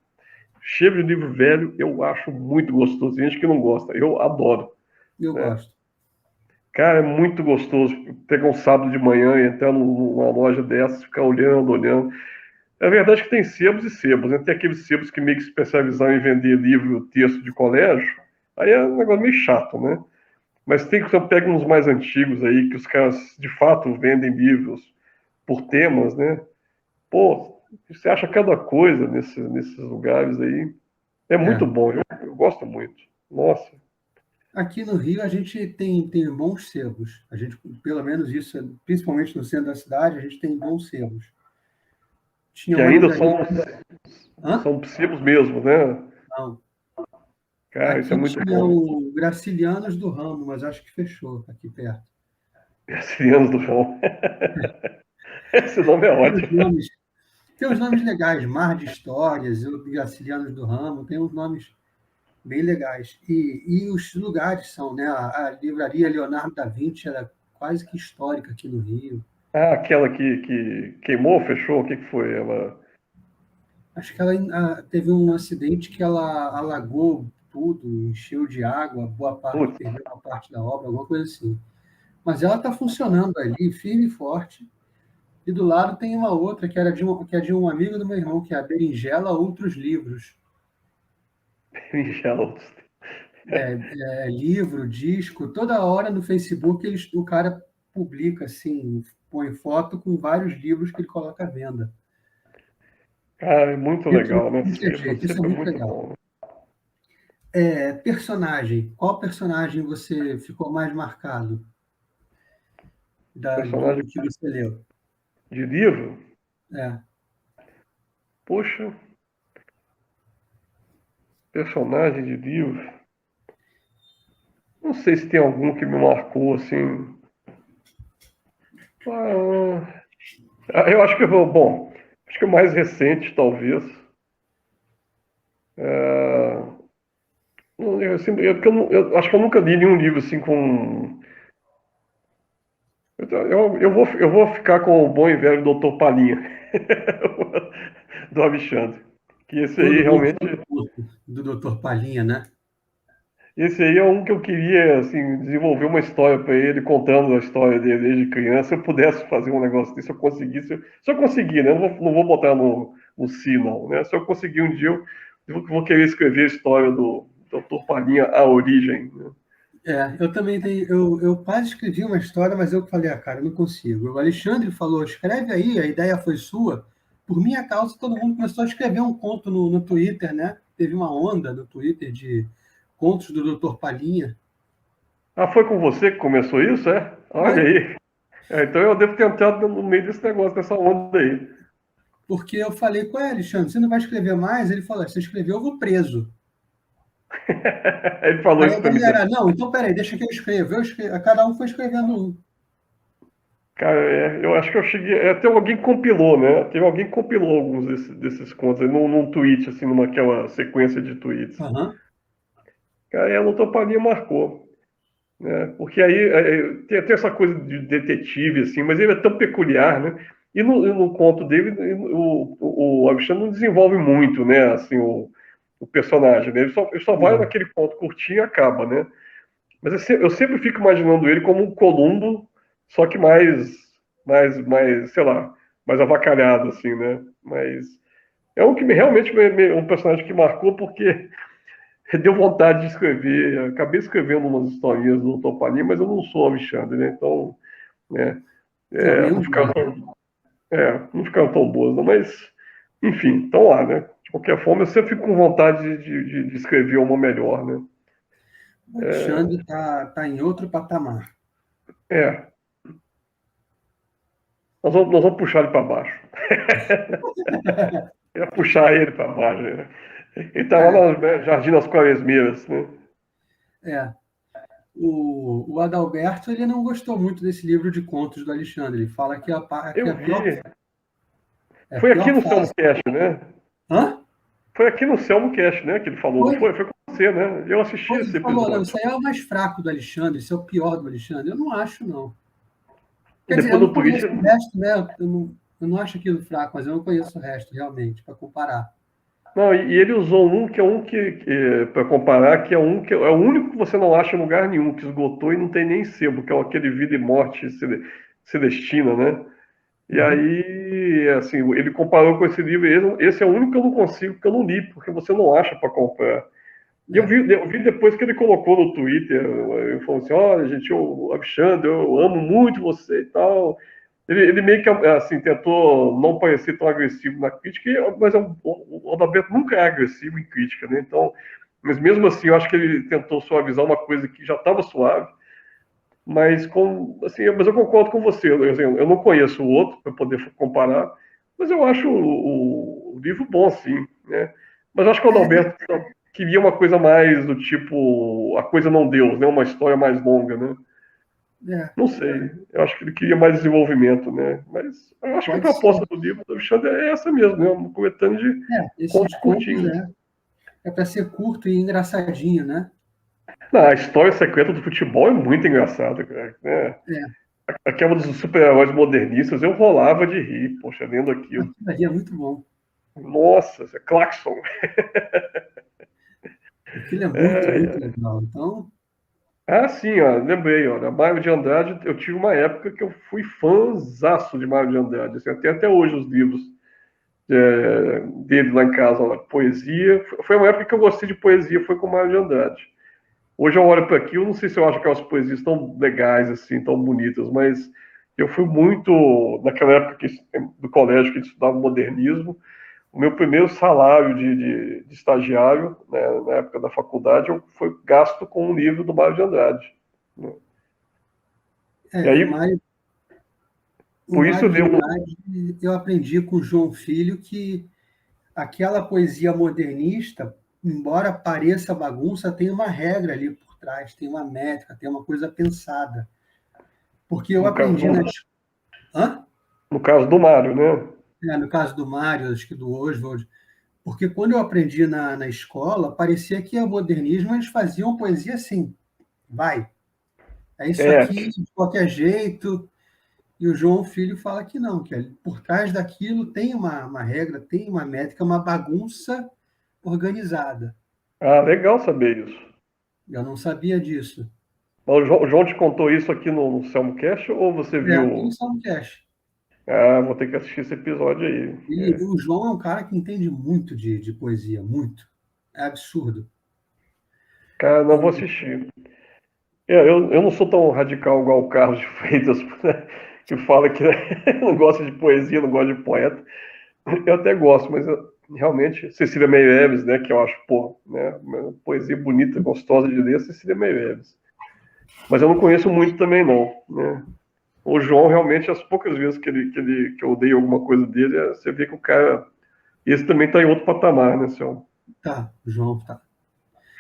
Cheiro de livro velho, eu acho muito gostoso. Tem gente que não gosta, eu adoro, Eu né? gosto. Cara, é muito gostoso pegar um sábado de manhã e entrar numa loja dessas, ficar olhando, olhando. É verdade que tem sebos e sebos, né? Tem aqueles sebos que meio que se especializam em vender livro, texto de colégio, aí é um negócio meio chato, né? Mas tem que você pega uns mais antigos aí, que os caras de fato vendem livros por temas, né? Pô, você acha cada coisa nesses lugares aí. É muito É. bom, eu gosto muito. Nossa, Aqui no Rio a gente tem bons sebos. A gente, pelo menos isso, principalmente no centro da cidade, a gente tem bons sebos. Tinha que uma ainda livraria. Hã? são sebos mesmo, né? Não. Cara, isso é Aqui muito tinha bom. o Gracilianos do Ramo, mas acho que fechou aqui perto. Crianças do João. Esse nome é Tem uns ótimo. nomes, tem uns nomes legais, Mar de Histórias, o Gracilianos do Ramo, tem uns nomes bem legais. E os lugares são, né? A livraria Leonardo da Vinci era quase que histórica aqui no Rio. Ah, aquela que queimou, fechou, o que foi? Ela. Acho que ela teve um acidente que ela alagou tudo, encheu de água, boa parte, Putz, perdeu uma parte da obra, alguma coisa assim. Mas ela está funcionando ali, firme e forte. E do lado tem uma outra que é de um amigo do meu irmão, que é a Berinjela Outros Livros. Michel. Livro, disco, toda hora no Facebook o cara publica assim, põe foto com vários livros que ele coloca à venda. Cara, é muito legal, né? Isso é Sempre, jeito, isso é sempre é muito muito legal. bom. Personagem. Qual personagem você ficou mais marcado do Personagem que você leu? de livro, É. poxa. Personagem de livro. Não sei se tem algum que me marcou, assim. Eu acho que, bom, acho que o mais recente, talvez. É, assim, eu acho que eu nunca li nenhum livro assim com. Eu vou ficar com o bom e velho Doutor Palhinha, do Alexandre. Que esse aí Todo mundo realmente. fala do Dr. Palhinha, né? Esse aí é um que eu queria assim, desenvolver uma história para ele, contando a história dele desde criança. Se eu pudesse fazer um negócio desse, se eu conseguisse. Se eu conseguir, né? Não vou botar no si, não. Né? Se eu conseguir um dia, eu vou querer escrever a história do Doutor Palhinha, a origem. Né? Eu também tenho. Eu quase escrevi uma história, mas eu falei, cara, eu não consigo. O Alexandre falou, escreve aí, a ideia foi sua. Por minha causa, todo mundo começou a escrever um conto no Twitter, né? Teve uma onda no Twitter de contos do Dr. Palhinha. Ah, foi com você que começou isso, é? Olha Foi, aí. Então eu devo ter entrado no meio desse negócio, dessa onda aí. porque eu falei, qual é, Alexandre? Você não vai escrever mais? Ele falou, se eu escrever, eu vou preso. Ele falou Aí isso a pra mim também. galera, não, então peraí, deixa que eu escrevo. Cada um foi escrevendo um. Cara, eu acho que eu cheguei. Até alguém compilou, né? Teve alguém que compilou alguns desses contos aí num tweet, assim, numa aquela sequência de tweets. Aham. Cara, a Lotopalia marcou. Né? Porque aí tem essa coisa de detetive, assim, mas ele é tão peculiar, né? E no conto dele, o Alexandre não desenvolve muito, né? Assim, o personagem, né? Ele só vai Não. naquele ponto curtinho e acaba, né? Mas eu sempre fico imaginando ele como um Columbo, só que mais, sei lá, mais avacalhado, assim, né? Mas é um que realmente um personagem que marcou porque deu vontade de escrever. Acabei escrevendo umas historinhas do Topalinha, mas eu não sou Alexandre, né? Então, né? Não, nem Não um ficaram pouco. tão, não ficaram tão boas, não, mas enfim, estão lá, né? De qualquer forma, eu sempre fico com vontade de escrever uma melhor, né? O Alexandre tá em outro patamar. É, nós vamos puxar ele para baixo. Ia puxar ele para baixo. Né? Ele está lá É, no Jardim das Quaresmeiras, né? é. O Adalberto ele não gostou muito desse livro de contos do Alexandre. Ele fala que que Eu vi. é a Foi aqui pior no fase. Selmocast, né? Hã? Foi aqui no Selmocast, né? Que ele falou, não Foi, foi? Foi com você, né? Eu assisti foi, ele esse falou, não, episódio. isso aí é o mais fraco do Alexandre, isso é o pior do Alexandre. Eu não acho, não. E Quer dizer, eu depois não no Twitch. conheço o resto, né? Eu não acho aquilo fraco, mas eu não conheço o resto, realmente, para comparar. Não, e ele usou um que é um para comparar, que é um que é o único que você não acha em lugar nenhum, que esgotou e não tem nem sebo, que é aquele Vida e Morte Celestina, né? E Uhum. aí, assim, ele comparou com esse livro, esse é o único que eu não consigo, porque eu não li, porque você não acha para comprar. E É, eu vi depois que ele colocou no Twitter, ele falou assim, olha, gente, o Alexandre, eu amo muito você e tal. Ele meio que, assim, tentou não parecer tão agressivo na crítica, mas o Adalberto nunca é agressivo em crítica, né? Então, mas mesmo assim, eu acho que ele tentou suavizar uma coisa que já estava suave, assim, mas eu concordo com você, eu não conheço o outro para poder comparar, mas eu acho o livro bom, sim, né? Mas eu acho que o é, Adalberto queria uma coisa mais do tipo A Coisa Não Deu, né? Uma história mais longa, né? é, Não sei, eu acho que ele queria mais desenvolvimento, né? Mas eu acho que a pode ser. proposta do livro do Alexandre é essa mesmo, né? Uma coletânea de Esses contos contos curtinhos. é para ser curto e engraçadinho, né? Não, a história secreta do futebol é muito engraçada, cara, né? É, Aquela dos super-heróis modernistas, eu rolava de rir, poxa, lendo aquilo. aquilo ali é muito bom. Nossa, é Claxon. Aquilo é muito, muito legal. Então, Ah, sim, ó, lembrei, ó, da Mário de Andrade, eu tive uma época que eu fui fãzaço de Mário de Andrade, assim, até hoje os livros dele lá em casa, ó, poesia, foi uma época que eu gostei de poesia, foi com o Mário de Andrade. Hoje eu olho para aquilo, não sei se eu acho aquelas poesias tão legais, assim, tão bonitas, mas eu fui muito, naquela época do colégio que estudava modernismo, o meu primeiro salário de estagiário, né, na época da faculdade, foi gasto com um livro do Mário de Andrade. Né? E o aí, Mário, o por isso Mário eu de leio. Andrade, eu aprendi com o João Filho que aquela poesia modernista embora pareça bagunça, tem uma regra ali por trás, tem uma métrica, tem uma coisa pensada. Porque eu No caso aprendi na do, escola. Hã? no caso do Mário, né? No caso do Mário, acho que do Oswald, porque quando eu aprendi na escola, parecia que o modernismo eles faziam poesia assim, vai, é isso É, aqui de qualquer jeito, e o João Filho fala que não, que por trás daquilo tem uma regra, tem uma métrica, uma bagunça organizada. legal saber isso. Eu não sabia disso. Mas o João te contou isso aqui no Selmcast ou você É, aqui no viu? Soundcast. Ah, vou ter que assistir esse episódio aí. E o João é um cara que entende muito de poesia, muito. É absurdo. Cara, não vou E, assistir. Eu não sou tão radical igual o Carlos de Freitas, né, que fala que não gosta de poesia, não gosta de poeta. Eu até gosto, mas realmente, Cecília Meirelles, né, que eu acho, pô, né, uma poesia bonita, gostosa de ler, Cecília Meirelles. Mas eu não conheço muito também, não, né. O João, realmente, as poucas vezes que eu dei alguma coisa dele, você vê que o cara, esse também está em outro patamar, né, seu tá, o João tá.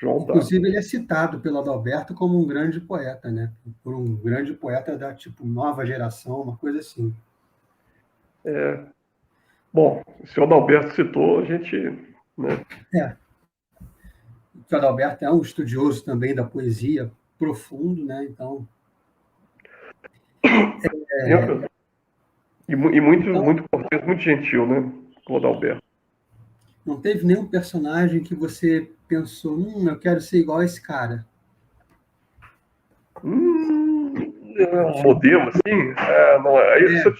João tá. Inclusive, ele é citado pelo Adalberto como um grande poeta, né? Por um grande poeta da tipo nova geração, uma coisa assim. Bom, se o Adalberto citou, a gente, né, É, o Adalberto é um estudioso também da poesia, profundo, né? Então, e, e muito, então muito cortês, muito gentil, né, o Adalberto. não teve nenhum personagem que você pensou, eu quero ser igual a esse cara. Não Um tive. modelo assim, não, aí, É,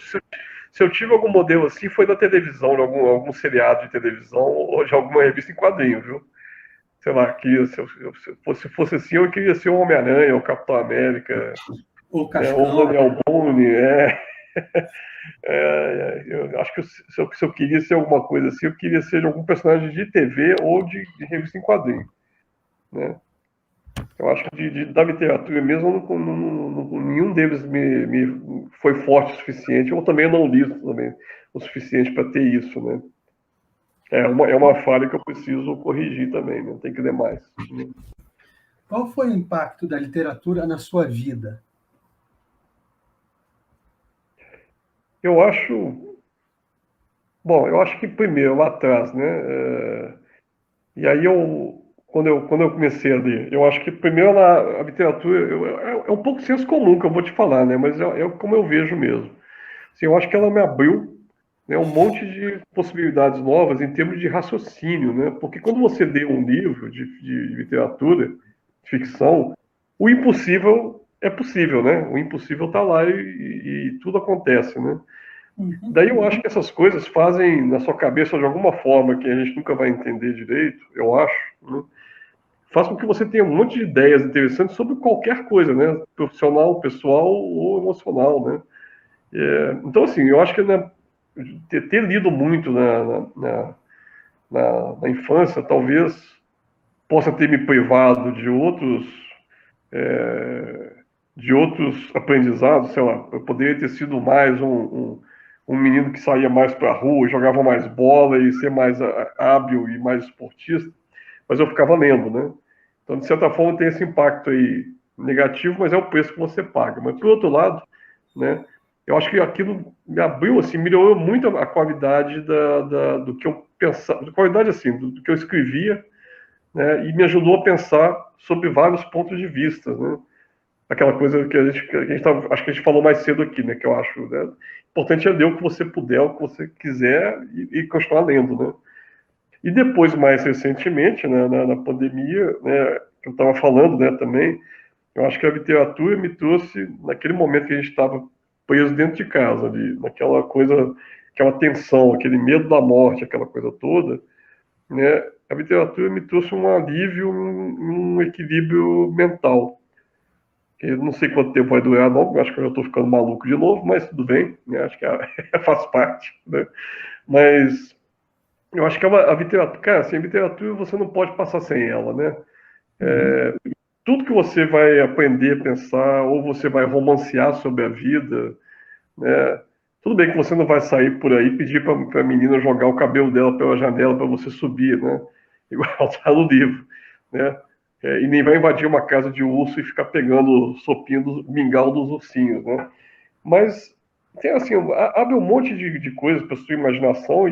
se eu tive algum modelo assim, foi na televisão, de algum seriado de televisão, ou de alguma revista em quadrinho, viu? Sei lá, que se fosse assim, eu queria ser o Homem-Aranha, o Capitão América, ou né, ou o Cascão. Daniel Boone, eu acho que se eu queria ser alguma coisa assim, eu queria ser algum personagem de TV ou de revista em quadrinho, né? Eu acho que da literatura mesmo, nenhum deles me foi forte o suficiente, ou também eu não li também o suficiente para ter isso, né? É uma falha que eu preciso corrigir também, né? Tem que ler mais, né? Qual foi o impacto da literatura na sua vida? Eu acho, bom, eu acho que primeiro, lá atrás, né? E aí quando eu comecei a ler, eu acho que primeiro a literatura é um pouco senso comum que eu vou te falar, né? Mas é como eu vejo mesmo. Assim, eu acho que ela me abriu, né, um monte de possibilidades novas em termos de raciocínio, né? Porque quando você lê um livro de literatura, de ficção, o impossível é possível, né? O impossível está lá e tudo acontece, né? Uhum. Daí eu acho que essas coisas fazem na sua cabeça de alguma forma que a gente nunca vai entender direito, eu acho, né? Faz com que você tenha um monte de ideias interessantes sobre qualquer coisa, né? Profissional, pessoal ou emocional, né? Então, assim, eu acho que, né, ter lido muito na infância talvez possa ter me privado de outros aprendizados, sei lá, eu poderia ter sido mais um menino que saía mais para a rua, jogava mais bola e ser mais hábil e mais esportista, mas eu ficava lendo, né? Então, de certa forma, tem esse impacto aí negativo, mas é o preço que você paga. Mas, por outro lado, né, eu acho que aquilo me abriu, assim, melhorou muito a qualidade do que eu pensava, a qualidade, assim, do que eu escrevia, né, e me ajudou a pensar sobre vários pontos de vista, né? Aquela coisa acho que a gente falou mais cedo aqui, né, que eu acho, né, importante é ler o que você puder, o que você quiser e continuar lendo, né? E depois, mais recentemente, né, na pandemia, né, que eu estava falando, né, também, eu acho que a literatura me trouxe, naquele momento que a gente estava preso dentro de casa, ali, naquela coisa, aquela tensão, aquele medo da morte, aquela coisa toda, né, a literatura me trouxe um alívio, um equilíbrio mental. Eu não sei quanto tempo vai durar, não, acho que eu já estou ficando maluco de novo, mas tudo bem, né, acho que faz parte, né, mas eu acho que a literatura, cara, assim, a literatura você não pode passar sem ela, né? Uhum. Tudo que você vai aprender a pensar, ou você vai romancear sobre a vida, né? Tudo bem que você não vai sair por aí e pedir para a menina jogar o cabelo dela pela janela para você subir, né? igual está no livro, né? E nem vai invadir uma casa de urso e ficar pegando sopinho do mingau dos ursinhos, né? Mas tem assim, abre um monte de coisas para sua imaginação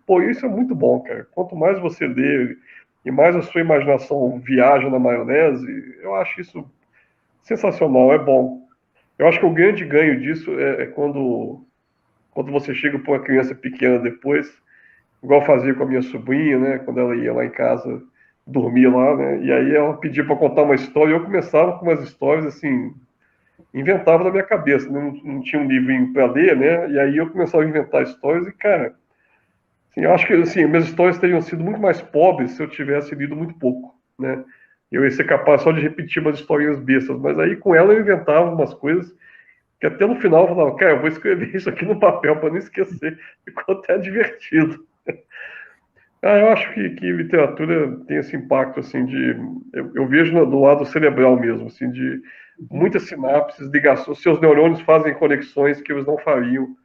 pô, isso é muito bom, cara. Quanto mais você lê e mais a sua imaginação viaja na maionese, eu acho isso sensacional, é bom. Eu acho que o grande ganho disso é quando você chega para uma criança pequena depois, igual eu fazia com a minha sobrinha, né? Quando ela ia lá em casa, dormia lá, né? E aí ela pedia para contar uma história e eu começava com umas histórias assim, inventava na minha cabeça, né? Não tinha um livrinho para ler, né? E aí eu começava a inventar histórias e, cara, assim, eu acho que assim, minhas histórias teriam sido muito mais pobres se eu tivesse lido muito pouco, né? Eu ia ser capaz só de repetir umas historinhas bestas, mas aí com ela eu inventava umas coisas que até no final eu falava, cara, eu vou escrever isso aqui no papel para não esquecer. Ficou até divertido. Eu acho que literatura tem esse impacto, assim, eu vejo do lado cerebral mesmo, assim, de muitas sinapses, ligações, seus neurônios fazem conexões que eles não fariam,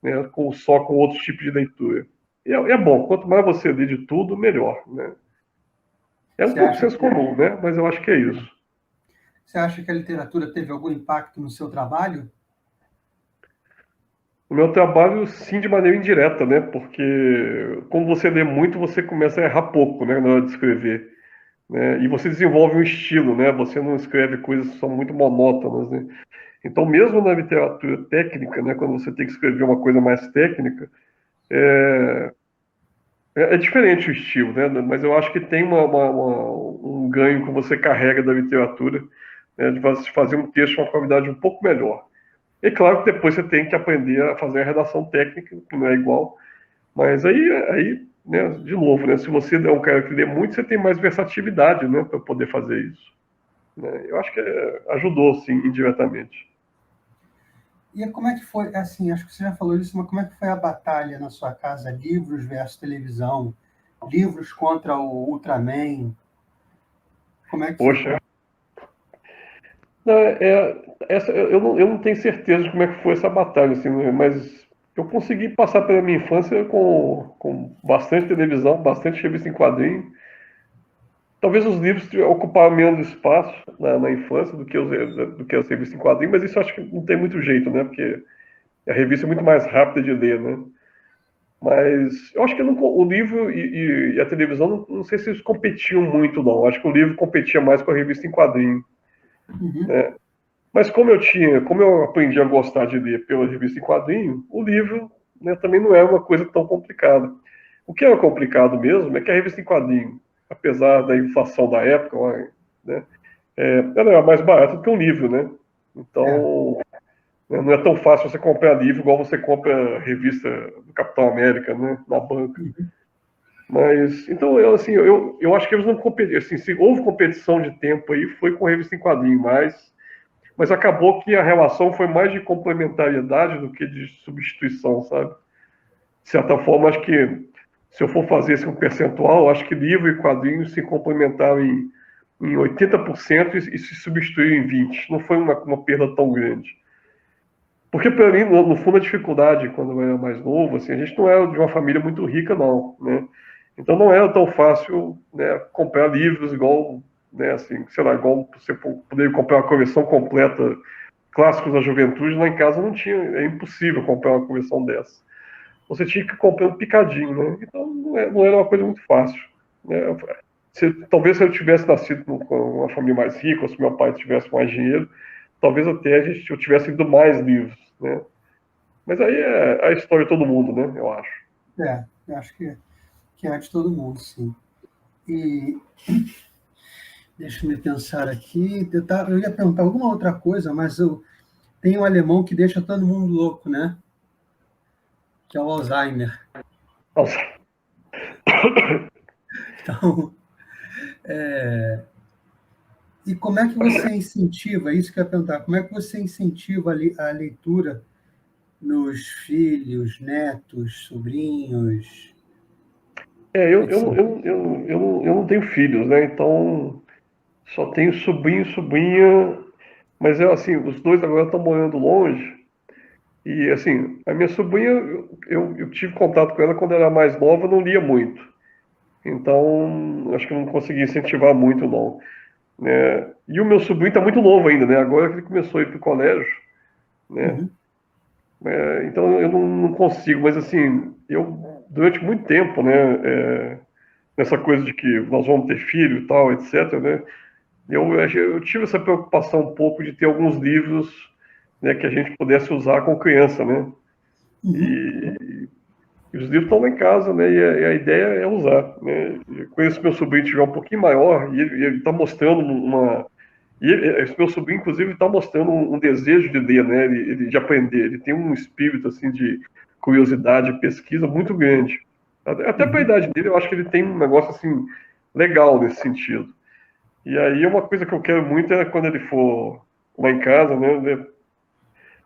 né, só com outros tipos de leitura. E é bom, quanto mais você lê de tudo, melhor, né? É um Você pouco acha senso que, comum, né? Mas eu acho que é isso. você acha que a literatura teve algum impacto no seu trabalho? O meu trabalho, sim, de maneira indireta, né? Porque quando você lê muito, você começa a errar pouco, né, na hora de escrever, né? E você desenvolve um estilo, né? Você não escreve coisas que são muito monótonas, né? Então, mesmo na literatura técnica, né, quando você tem que escrever uma coisa mais técnica, é diferente o estilo, né? Mas eu acho que tem um ganho que você carrega da literatura, né, de fazer um texto com uma qualidade um pouco melhor. E claro que depois você tem que aprender a fazer a redação técnica, que não é igual, mas aí né, de novo, né, se você é um cara que lê muito, você tem mais versatilidade, né, para poder fazer isso. Né? Eu acho que ajudou, sim, indiretamente. E como é que foi, assim, acho que você já falou isso, mas como é que foi a batalha na sua casa, livros versus televisão, livros contra o Ultraman, como é que Poxa, ficou? não, eu não tenho certeza de como é que foi essa batalha, assim, né, mas eu consegui passar pela minha infância com bastante televisão, bastante revista em quadrinho. Talvez os livros ocuparam menos espaço na infância do que as revistas em quadrinho, mas isso eu acho que não tem muito jeito, né? Porque a revista é muito mais rápida de ler, né? Mas eu acho que o livro e a televisão, não sei se eles competiam muito, não. Eu acho que o livro competia mais com a revista em quadrinho, Uhum. né? Mas como eu aprendi a gostar de ler pela revista em quadrinho, o livro, né, também não é uma coisa tão complicada. O que era complicado mesmo é que a revista em quadrinho, apesar da inflação da época, né, ela era mais barata do que um livro, né? É. Então, né, não é tão fácil você comprar livro igual você compra revista do Capitão América, né, na banca. Uhum. Mas, então, assim, eu acho que eles não competiram. Assim, se houve competição de tempo aí, foi com revista em quadrinho, mas acabou que a relação foi mais de complementariedade do que de substituição, sabe? De certa forma, acho que se eu for fazer esse um percentual, acho que livro e quadrinhos se complementaram em 80% e se substituíram em 20%. Não foi uma perda tão grande. Porque para mim, no fundo, a dificuldade, quando eu era mais novo, assim, a gente não era de uma família muito rica, não, né? Então não era tão fácil, né, comprar livros igual, né, assim, sei lá, igual você poder comprar uma coleção completa, clássicos da juventude, lá em casa não tinha, é impossível comprar uma coleção dessa. Você tinha que ir comprando picadinho, né? Então não era uma coisa muito fácil, né? Talvez se eu tivesse nascido com uma família mais rica, ou se meu pai tivesse mais dinheiro, talvez até eu tivesse lido mais livros, né? Mas aí é a história de todo mundo, né? Eu acho. Eu acho que é de todo mundo, sim. E deixa eu pensar aqui, eu ia perguntar alguma outra coisa, mas tem um alemão que deixa todo mundo louco, né? Que é o Alzheimer. Nossa, Então, e como é que você incentiva, isso que eu ia perguntar, como é que você incentiva a leitura nos filhos, netos, sobrinhos, etc. eu não tenho filhos, né? Então só tenho sobrinho e sobrinha, mas assim, os dois agora estão morando longe. E assim, a minha sobrinha, eu tive contato com ela quando ela era mais nova, não lia muito. Então, acho que eu não consegui incentivar muito, não. Né? E o meu sobrinho está muito novo ainda, né? Agora que ele começou a ir para o colégio, né? Uhum. Então eu não consigo, mas assim, eu durante muito tempo, né? Nessa coisa de que nós vamos ter filho e tal, etc., né? Eu tive essa preocupação um pouco de ter alguns livros, né, que a gente pudesse usar com criança, né? Uhum. E os livros estão lá em casa, né? E a ideia é usar, né? Eu conheço meu sobrinho que tiver um pouquinho maior e ele está mostrando uma. Esse meu sobrinho, inclusive, está mostrando um desejo de ler, né? De aprender. Ele tem um espírito assim de curiosidade, pesquisa muito grande. Até para a Uhum. idade dele, eu acho que ele tem um negócio assim legal nesse sentido. E aí uma coisa que eu quero muito é quando ele for lá em casa, né?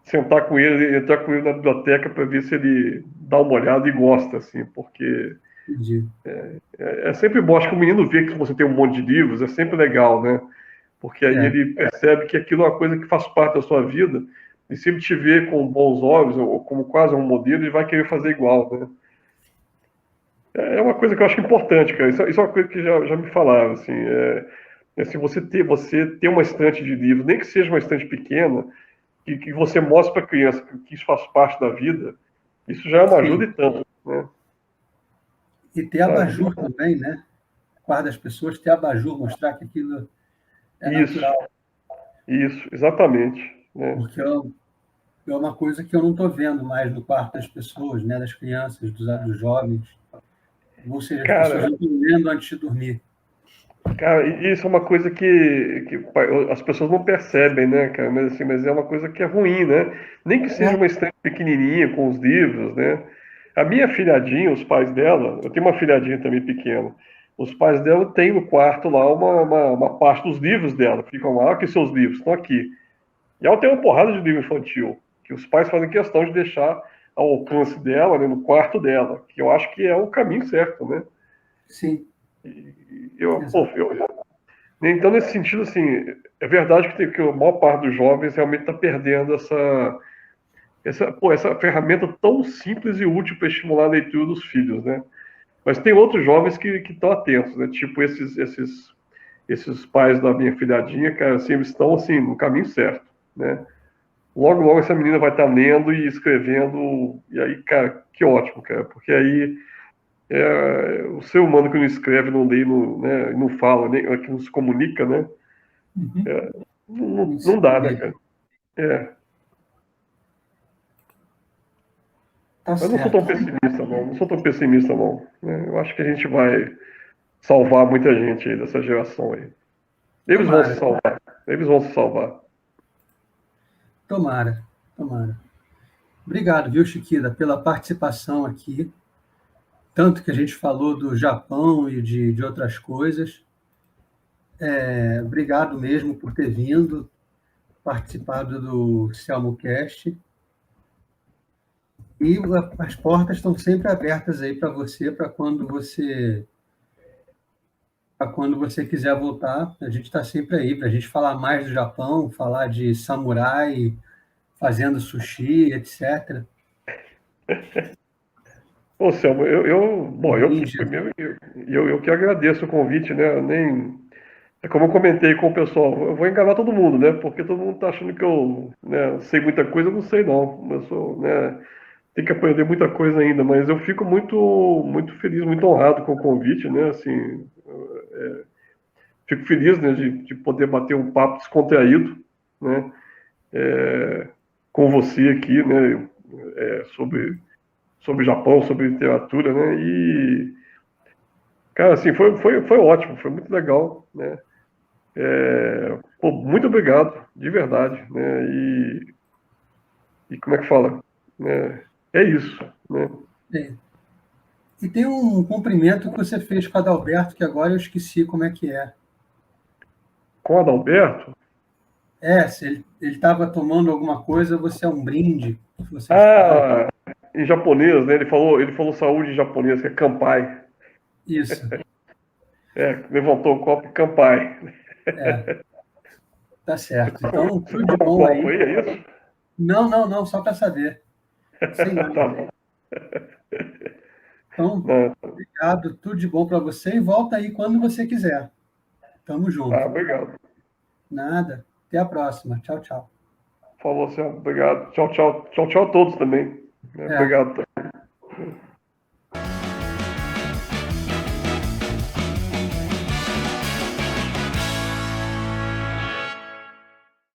Sentar com ele, entrar com ele na biblioteca para ver se ele dá uma olhada e gosta, assim, porque Entendi. é sempre bom. Acho que o menino vê que você tem um monte de livros, é sempre legal, né? Porque aí É, ele percebe que aquilo é uma coisa que faz parte da sua vida, e se ele te vê com bons olhos, ou como quase um modelo, ele vai querer fazer igual, né? É uma coisa que eu acho importante, cara. Isso é uma coisa que já me falaram, assim. Se você ter uma estante de livros, nem que seja uma estante pequena, que você mostre para a criança que isso faz parte da vida, isso já é uma ajuda sim. e tanto, né? E ter Sabe? abajur também, né? Guarda as pessoas ter abajur, mostrar que aquilo é Isso, natural. isso, exatamente, né? Porque é uma coisa que eu não estou vendo mais no quarto das pessoas, né? Das crianças, dos jovens. Ou seja, as pessoas Cara, não estão lendo antes de dormir. Cara, e isso é uma coisa que as pessoas não percebem, né, cara? Mas assim, mas é uma coisa que é ruim, né? Nem que seja É. uma estante pequenininha com os livros, né? A minha filhadinha, os pais dela, eu tenho uma filhadinha também pequena. Os pais dela têm no quarto lá uma parte dos livros dela. Ficam lá, que seus livros estão aqui. E ela tem uma porrada de livro infantil, que os pais fazem questão de deixar ao alcance dela, né, no quarto dela, que eu acho que é o caminho certo, né? Sim, Eu, pô, exato. então, nesse sentido, assim, é verdade que a maior parte dos jovens realmente está perdendo essa ferramenta tão simples e útil para estimular a leitura dos filhos, né? Mas tem outros jovens que estão atentos, né? Tipo esses pais da minha filhadinha, cara, assim, eles estão, assim, no caminho certo, né? Logo, logo essa menina vai estar lendo e escrevendo, e aí, cara, que ótimo, cara, porque aí o ser humano que não escreve, não lê, não, né, não fala, nem, que não se comunica, né? Uhum. Isso. Não dá, né, cara? É, Tá mas não sou tão certo. pessimista, não. Não sou tão pessimista, não. Né? Eu acho que a gente vai salvar muita gente aí dessa geração aí. Eles vão se Tomara, salvar. Eles vão se salvar. tomara, tomara. Obrigado, viu, Chiquida, pela participação aqui. Tanto que a gente falou do Japão e de outras coisas. Obrigado mesmo por ter vindo, participado do CelmoCast. E as portas estão sempre abertas aí para quando você quiser voltar. A gente está sempre aí para a gente falar mais do Japão, falar de samurai, fazendo sushi, etc. Ô, Selma, bom, Ninja. primeiro, eu que agradeço o convite, né? Eu nem, é como eu comentei com o pessoal, eu vou enganar todo mundo, né? Porque todo mundo tá achando que eu, né, sei muita coisa, eu não sei não. Eu sou, né, tem que aprender muita coisa ainda, mas eu fico muito feliz, muito honrado com o convite, né? Assim, fico feliz, né, de poder bater um papo descontraído, né, com você aqui, né, sobre Japão, sobre literatura, né, e, cara, assim, foi ótimo, foi muito legal, né, pô, muito obrigado, de verdade, né, e como é que fala, né, é isso, né. É. E tem um cumprimento que você fez com o Adalberto, que agora eu esqueci como é que é. Com o Adalberto, Se ele estava tomando alguma coisa, você é um brinde que vocês fazem. ah, em japonês, né, ele falou saúde em japonês, que é Kanpai, Isso, levantou o copo e Kanpai. é, tá Você certo. tá com, Então, você tudo de tá com um bom copo aí. aí, é isso? Não, não, não, só para saber. Sem nada. Tá bom. Então, né? obrigado, tudo de bom para você e volta aí quando você quiser. Tamo junto. Obrigado. Nada. Até a próxima. Tchau, tchau. Falou, Luciano. Obrigado. Tchau, tchau. Tchau, tchau a todos também. É. Obrigado.